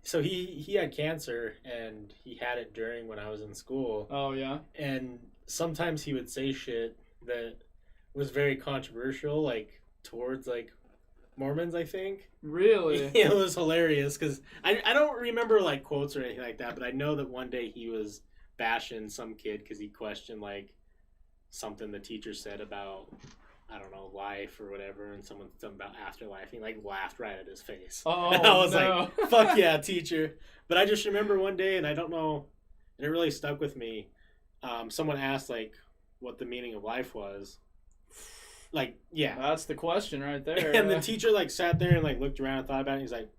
Speaker 2: so he had cancer and he had it during when I was in school.
Speaker 1: Oh yeah.
Speaker 2: And sometimes he would say shit that was very controversial, like towards like Mormons, I think.
Speaker 1: Really?
Speaker 2: It was hilarious because I don't remember like quotes or anything like that, but I know that one day he was bashing some kid because he questioned like something the teacher said about, I don't know, life or whatever, and someone said something about afterlife. He like laughed right at his face.
Speaker 1: Oh,
Speaker 2: and I was
Speaker 1: no.
Speaker 2: like, fuck yeah, teacher. But I just remember one day, and I don't know, and it really stuck with me. Someone asked like what the meaning of life was. Like, yeah.
Speaker 1: That's the question right there.
Speaker 2: And the teacher like sat there and like looked around and thought about it. And he's like,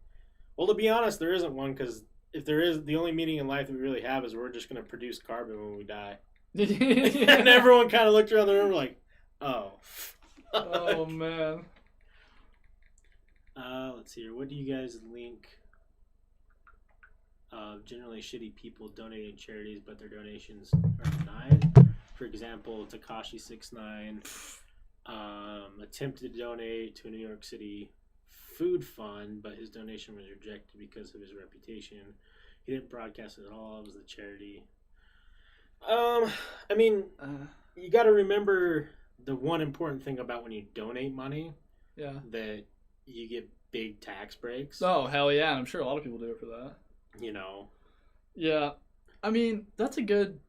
Speaker 2: well, to be honest, there isn't one, because if there is, the only meaning in life that we really have is we're just going to produce carbon when we die. And everyone kind of looked around the room like, oh.
Speaker 1: Oh, man.
Speaker 2: Let's see here. What do you guys link? Generally shitty people donating charities, but their donations are denied. For example, Takashi69 attempted to donate to a New York City food fund, but his donation was rejected because of his reputation. He didn't broadcast it at all. It was the charity. I mean, you got to remember the one important thing about when you donate money.
Speaker 1: Yeah.
Speaker 2: That you get big tax breaks.
Speaker 1: Oh, hell yeah. I'm sure a lot of people do it for that.
Speaker 2: You know.
Speaker 1: Yeah. I mean, that's a good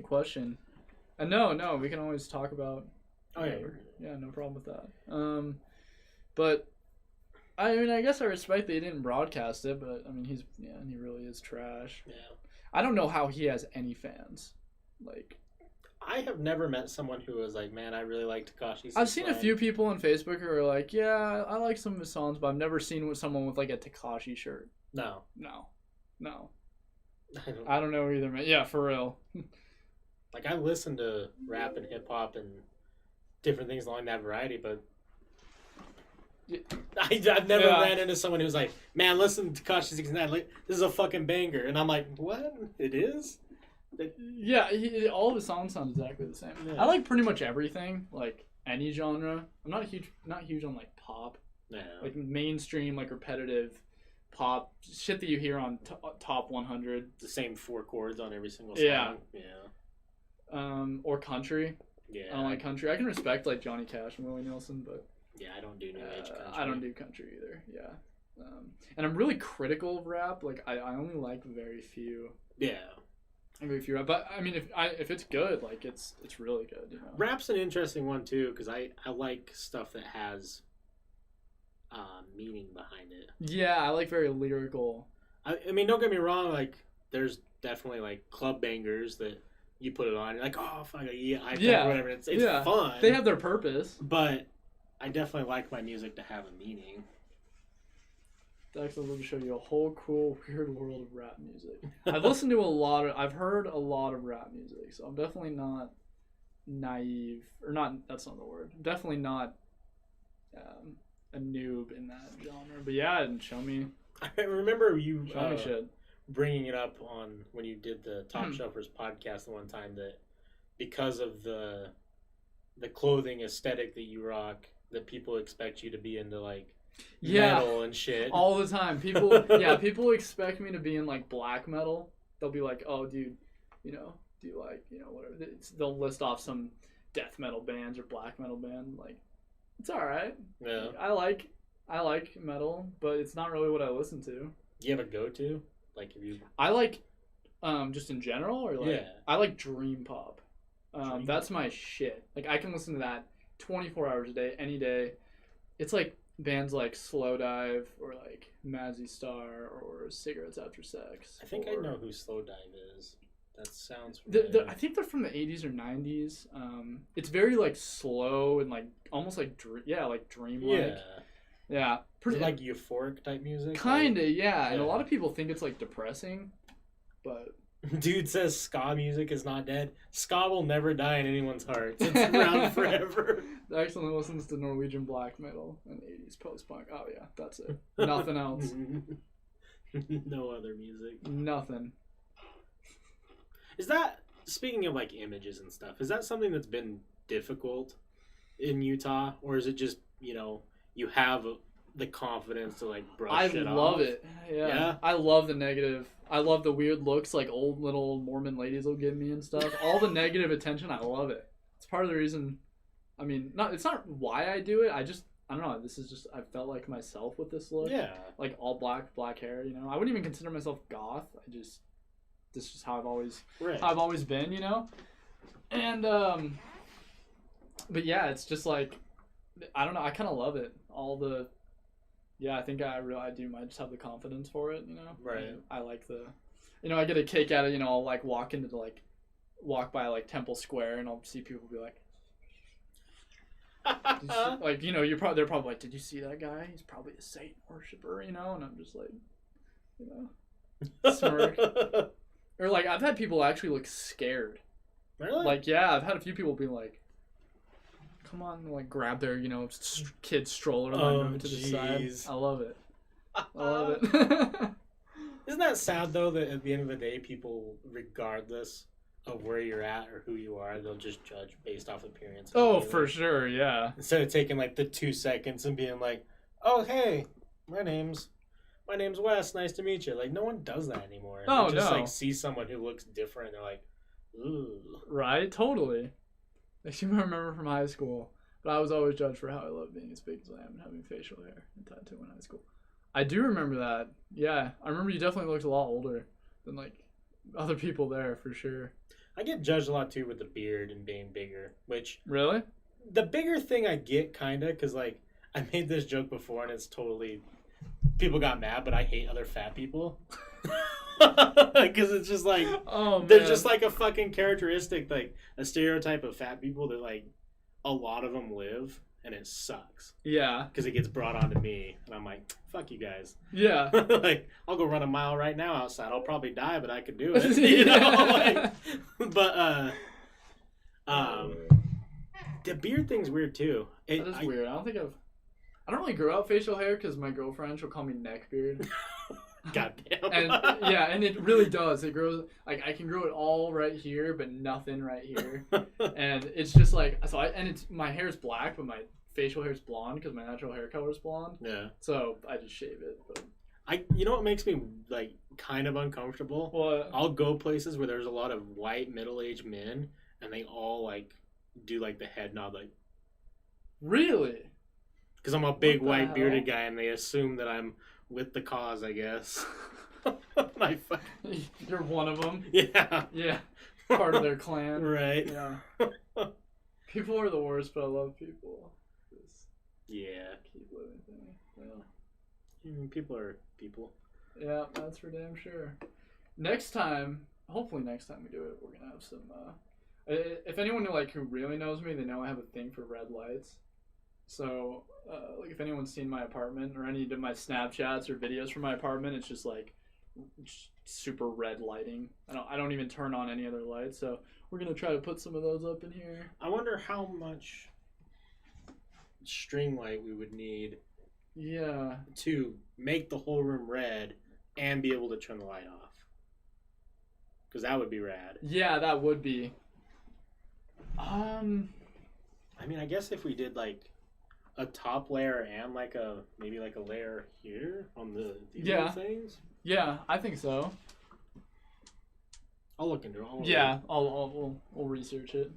Speaker 1: question. And no, we can always talk about.
Speaker 2: Oh yeah.
Speaker 1: Yeah, no problem with that. But I mean, I guess I respect that he didn't broadcast it, but I mean, he really is trash.
Speaker 2: Yeah.
Speaker 1: I don't know how he has any fans. Like,
Speaker 2: I have never met someone who was like, man, I really like Tekashi.
Speaker 1: I've seen a few people on Facebook who are like, yeah, I like some of his songs, but I've never seen someone with like a Tekashi shirt.
Speaker 2: No.
Speaker 1: I don't know either, man. Yeah, for real.
Speaker 2: Like, I listen to rap and hip hop and different things along that variety, but I've never ran into someone who's like, man, listen to Tekashi 69. Like, this is a fucking banger. And I'm like, what? It is?
Speaker 1: Yeah, all of his songs sound exactly the same. Yeah. I like pretty much everything, like any genre. I'm not huge on like pop.
Speaker 2: No.
Speaker 1: Like mainstream, like repetitive pop shit that you hear on top 100.
Speaker 2: The same 4 chords on every single song. Yeah.
Speaker 1: Or country.
Speaker 2: Yeah.
Speaker 1: I don't like country. I can respect like Johnny Cash and Willie Nelson, but
Speaker 2: yeah, I don't do new age country.
Speaker 1: I don't do country either. Yeah. And I'm really critical of rap. Like I only like very few.
Speaker 2: Yeah.
Speaker 1: I agree with you, but I mean, if it's good, like it's really good, you know.
Speaker 2: Rap's an interesting one too because I like stuff that has meaning behind it.
Speaker 1: Yeah, I like very lyrical.
Speaker 2: I mean, don't get me wrong. Like, there's definitely like club bangers that you put it on, you're like, oh fuck yeah, whatever. It's fun.
Speaker 1: They have their purpose,
Speaker 2: but I definitely like my music to have a meaning.
Speaker 1: Dax, I'd love to show you a whole cool, weird world of rap music. I've heard a lot of rap music, so I'm definitely not naive, or not, that's not the word. I'm definitely not a noob in that genre. But yeah, and show me.
Speaker 2: I remember you
Speaker 1: show me shit.
Speaker 2: Bringing it up on when you did the Topshelfers podcast the one time that because of the clothing aesthetic that you rock, that people expect you to be into like metal and shit
Speaker 1: all the time. People expect me to be in like black metal. They'll be like, oh dude, you know, do you like, you know, whatever. They'll list off some death metal bands or black metal band. Like, it's all right.
Speaker 2: Yeah,
Speaker 1: I like metal, but it's not really what I listen to.
Speaker 2: Do you have a go-to? Like, if you,
Speaker 1: I like just in general, or like,
Speaker 2: yeah,
Speaker 1: I like dream pop. That's my shit. Like, I can listen to that 24 hours a day, any day. It's like bands like Slow Dive or like Mazzy Star or Cigarettes After Sex.
Speaker 2: I think I know who Slow Dive is. That sounds familiar.
Speaker 1: I think they're from the 80s or 90s. It's very like slow and like almost like dreamlike. Yeah.
Speaker 2: Pretty like euphoric type music.
Speaker 1: Kinda, yeah. And a lot of people think it's like depressing, but
Speaker 2: dude says ska music is not dead. Ska will never die in anyone's hearts. It's around forever.
Speaker 1: Dax only listens to Norwegian black metal and 80s post-punk. Oh yeah, that's it. Nothing else.
Speaker 2: No other music.
Speaker 1: Nothing.
Speaker 2: Is that, speaking of like images and stuff, is that something that's been difficult in Utah? Or is it just, you know, you have the confidence to like brush it off?
Speaker 1: I love it. Yeah. I love the negative. I love the weird looks like old little Mormon ladies will give me and stuff. All the negative attention, I love it. It's part of the reason. I mean, it's not why I do it. I don't know. This is just, I felt like myself with this look.
Speaker 2: Yeah.
Speaker 1: Like all black hair, you know. I wouldn't even consider myself goth. This is just how I've always been, you know. And but yeah, it's just like, I don't know. I kind of love it. I think I do. I just have the confidence for it, you know.
Speaker 2: Right.
Speaker 1: And I like I get a kick out of, you know, I'll like walk by like Temple Square and I'll see people be like, like, you know, they're probably like, did you see that guy? He's probably a Satan worshiper, you know. And I'm just like, you know, smirk. Or like, I've had people actually look scared.
Speaker 2: Really?
Speaker 1: Like, yeah, I've had a few people be like, come on, and like grab their, you know, kid stroller and move it to the side. I love it.
Speaker 2: Isn't that sad though that at the end of the day, people, regardless of where you're at or who you are, they'll just judge based off appearance?
Speaker 1: Oh, for sure, yeah.
Speaker 2: Instead of taking like the 2 seconds and being like, "Oh, hey, my name's Wes. Nice to meet you." Like, no one does that anymore.
Speaker 1: Oh,
Speaker 2: they just
Speaker 1: no.
Speaker 2: like see someone who looks different. And they're like, "Ooh."
Speaker 1: Right, totally. I seem to remember from high school, but I was always judged for how I love being as big as I am and having facial hair and tattoo in high school. I do remember that. Yeah, I remember you definitely looked a lot older than like other people there for sure.
Speaker 2: I get judged a lot too with the beard and being bigger, which
Speaker 1: really
Speaker 2: the bigger thing I get kind of because like I made this joke before and it's totally people got mad, but I hate other fat people. Because it's just like, there's just like a fucking characteristic, like a stereotype of fat people that like a lot of them live, and it sucks.
Speaker 1: Yeah. Because
Speaker 2: it gets brought onto me, and I'm like, fuck you guys.
Speaker 1: Yeah.
Speaker 2: Like, I'll go run a mile right now outside. I'll probably die, but I could do it. You know? Like, but the beard thing's weird too.
Speaker 1: That is weird. I don't really grow out facial hair because my girlfriend, she'll call me neckbeard.
Speaker 2: Goddamn.
Speaker 1: And it really does. It grows, like, I can grow it all right here, but nothing right here. And it's just like, my hair's black, but my facial hair's blonde because my natural hair color is blonde.
Speaker 2: Yeah.
Speaker 1: So I just shave it. But
Speaker 2: you know what makes me like kind of uncomfortable?
Speaker 1: What?
Speaker 2: I'll go places where there's a lot of white middle-aged men, and they all like do like the head nod, like.
Speaker 1: Really?
Speaker 2: Because I'm a big white bearded guy, and they assume that I'm with the cause, I guess.
Speaker 1: You're one of them.
Speaker 2: Yeah.
Speaker 1: Yeah. Part of their clan.
Speaker 2: Right.
Speaker 1: Yeah. People are the worst, but I love people. Just
Speaker 2: yeah.
Speaker 1: keep living thing. Yeah.
Speaker 2: People are people.
Speaker 1: Yeah, that's for damn sure. Next time, hopefully next time we do it, we're gonna have some. If anyone who really knows me, they know I have a thing for red lights. So, like, if anyone's seen my apartment or any of my Snapchats or videos from my apartment, it's just like super red lighting. I don't even turn on any other lights. So we're gonna try to put some of those up in here.
Speaker 2: I wonder how much string light we would need.
Speaker 1: Yeah.
Speaker 2: To make the whole room red and be able to turn the light off. Because that would be rad.
Speaker 1: Yeah, that would be.
Speaker 2: I mean, I guess if we did like a top layer and maybe a layer here on these little things.
Speaker 1: Yeah, I think so.
Speaker 2: I'll look into it.
Speaker 1: Yeah, we'll research it.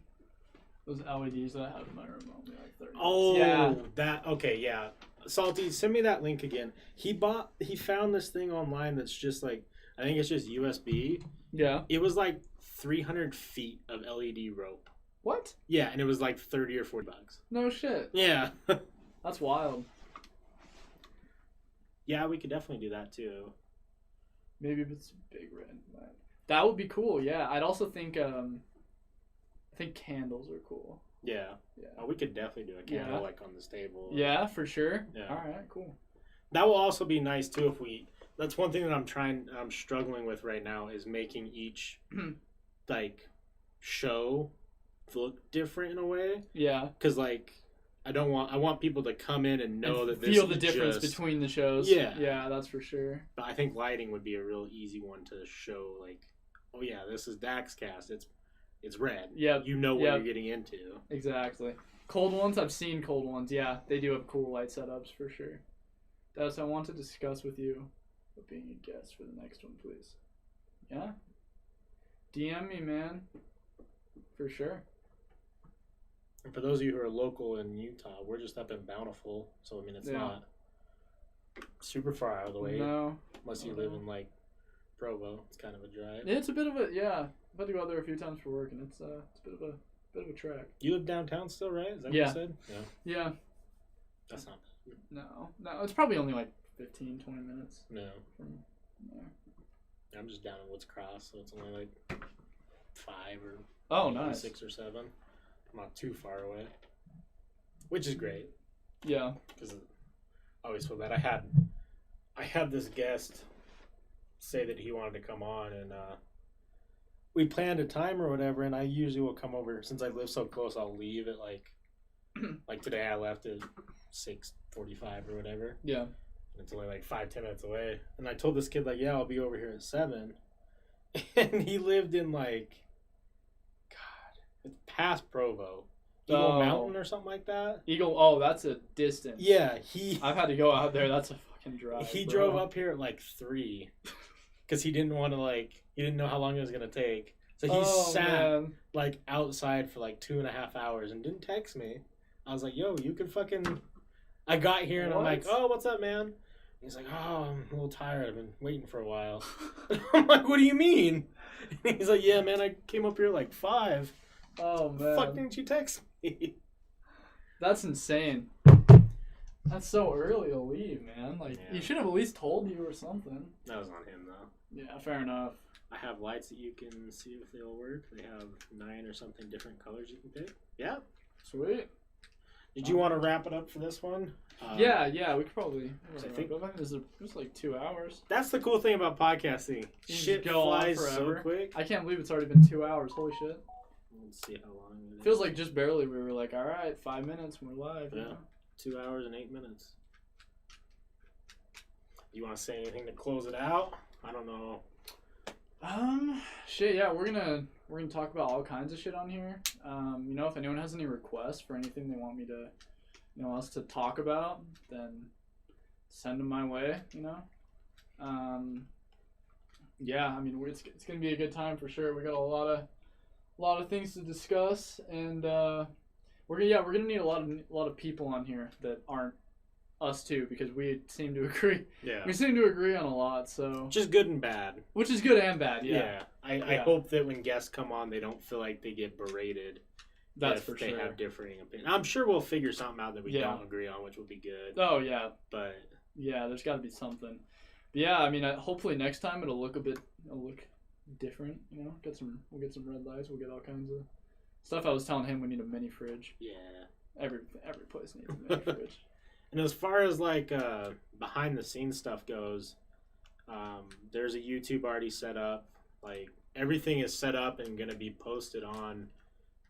Speaker 1: Those LEDs that I have in my room only like 30.
Speaker 2: Oh,
Speaker 1: yeah.
Speaker 2: That okay, yeah. Salty, send me that link again. He found this thing online that's just like, I think it's just USB.
Speaker 1: Yeah.
Speaker 2: It was like 300 feet of LED rope.
Speaker 1: What?
Speaker 2: Yeah, and it was like $30 or $40.
Speaker 1: No shit.
Speaker 2: Yeah.
Speaker 1: That's wild.
Speaker 2: Yeah, we could definitely do that too.
Speaker 1: Maybe if it's a big red light. That would be cool, yeah. I'd also think I think candles are cool.
Speaker 2: Yeah. Yeah. Oh, we could definitely do a candle on this table.
Speaker 1: Yeah, for sure.
Speaker 2: Yeah.
Speaker 1: All right, cool.
Speaker 2: That will also be nice too if we. That's one thing that I'm struggling with right now is making each show look different in a way.
Speaker 1: Yeah.
Speaker 2: Because I want people to come in and know that this
Speaker 1: feel the difference between the shows.
Speaker 2: Yeah.
Speaker 1: Yeah, that's for sure.
Speaker 2: But I think lighting would be a real easy one to show. Oh yeah, this is Dax Cast. It's red.
Speaker 1: Yeah.
Speaker 2: You know what you're getting into.
Speaker 1: Exactly. Cold ones, I've seen cold ones. Yeah, they do have cool light setups for sure. That's I want to discuss with you about being a guest for the next one, please. Yeah? DM me, man. For sure.
Speaker 2: And for those of you who are local in Utah, we're just up in Bountiful, so I mean it's not super far out of the way.
Speaker 1: No.
Speaker 2: Unless you live in Provo, it's kind of a drive.
Speaker 1: It's a bit of a I've had to go out there a few times for work, and it's a bit of a trek.
Speaker 2: You live downtown still, right? Is that what you said? Yeah.
Speaker 1: Yeah.
Speaker 2: That's not bad.
Speaker 1: No, it's probably only 15, 20 minutes.
Speaker 2: No.
Speaker 1: From there.
Speaker 2: I'm just down in Woods Cross, so it's only 5
Speaker 1: or nice
Speaker 2: 6 or 7. I'm not too far away, which is great.
Speaker 1: Yeah.
Speaker 2: Because I always feel bad. I had this guest say that he wanted to come on, and we planned a time or whatever, and I usually will come over. Since I live so close, I'll leave at like today I left at 6:45 or whatever.
Speaker 1: Yeah.
Speaker 2: And it's only 5-10 minutes away. And I told this kid yeah, I'll be over here at 7. And he lived in it's past Provo. Eagle Mountain or something like that.
Speaker 1: Eagle, that's a distance.
Speaker 2: Yeah,
Speaker 1: I've had to go out there. That's a fucking drive.
Speaker 2: He drove up here at 3 because he didn't want to he didn't know how long it was gonna take. So he sat outside for 2.5 hours and didn't text me. I was like, "Yo, you can fucking." I got here and I'm like, "Oh, what's up, man?" He's like, "Oh, I'm a little tired. I've been waiting for a while." I'm like, "What do you mean?" And he's like, "Yeah, man, I came up here at 5.
Speaker 1: Oh man!
Speaker 2: Fuck, didn't you text me?
Speaker 1: That's insane. That's so early to leave, man. You should have at least told you or something.
Speaker 2: That was on him though.
Speaker 1: Yeah, fair enough.
Speaker 2: I have lights that you can see if they all work. They have 9 or something different colors you can pick. Yeah.
Speaker 1: Sweet.
Speaker 2: Did you want to wrap it up for this one?
Speaker 1: Yeah, we could probably.
Speaker 2: I think
Speaker 1: this is 2 hours.
Speaker 2: That's the cool thing about podcasting. Shit flies so quick.
Speaker 1: I can't believe it's already been 2 hours. Holy shit.
Speaker 2: Let's see how long it is.
Speaker 1: Feels like just barely we were all right, 5 minutes and we're live.
Speaker 2: Yeah. 2 hours and 8 minutes. You want to say anything to close it out? I don't know.
Speaker 1: Shit, yeah, we're gonna talk about all kinds of shit on here. If anyone has any requests for anything they want me to, us to talk about, then send them my way. Yeah, I mean, it's gonna be a good time for sure. We got a lot of things to discuss, and we're gonna need a lot of people on here that aren't us too, because we seem to agree.
Speaker 2: Yeah.
Speaker 1: We seem to agree on a lot, so.
Speaker 2: Which is good and bad.
Speaker 1: Which is good and bad, yeah.
Speaker 2: I hope that when guests come on, they don't feel like they get berated.
Speaker 1: That's for sure.
Speaker 2: They have differing opinions. I'm sure we'll figure something out that we don't agree on, which will be good.
Speaker 1: Oh, yeah.
Speaker 2: But.
Speaker 1: Yeah, there's got to be something. But yeah, I mean, hopefully next time it'll look different, you know? We'll get some red lights, we'll get all kinds of stuff. I was telling him we need a mini fridge.
Speaker 2: Yeah.
Speaker 1: Every place needs a mini fridge.
Speaker 2: And as far as like behind the scenes stuff goes, there's a YouTube already set up. Like everything is set up and going to be posted on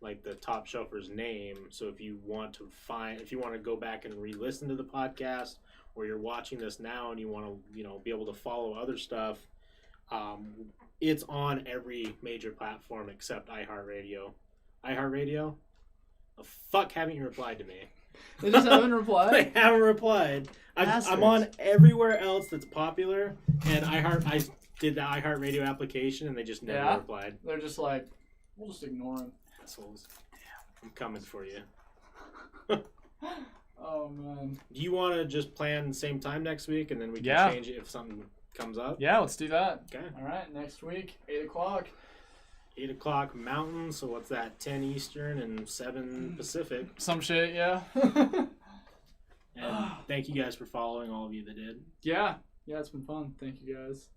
Speaker 2: like the Topshelfers name. So if you want to go back and re-listen to the podcast, or you're watching this now and you want to, you know, be able to follow other stuff, it's on every major platform except iHeartRadio. iHeartRadio? The fuck haven't you replied to me?
Speaker 1: They just haven't replied?
Speaker 2: They haven't replied. I'm on everywhere else that's popular, and I did the iHeartRadio application, and they just never replied.
Speaker 1: They're just like, we'll just ignore them.
Speaker 2: Assholes. I'm coming for you.
Speaker 1: Oh, man.
Speaker 2: Do you want to just plan the same time next week, and then we can change it if something comes up?
Speaker 1: Yeah, let's do that.
Speaker 2: Okay.
Speaker 1: All right, next week, 8 o'clock.
Speaker 2: 8 o'clock Mountain, so what's that, 10 Eastern and 7 Pacific.
Speaker 1: Some shit, yeah.
Speaker 2: And thank you guys for following, all of you that did.
Speaker 1: Yeah, it's been fun. Thank you guys.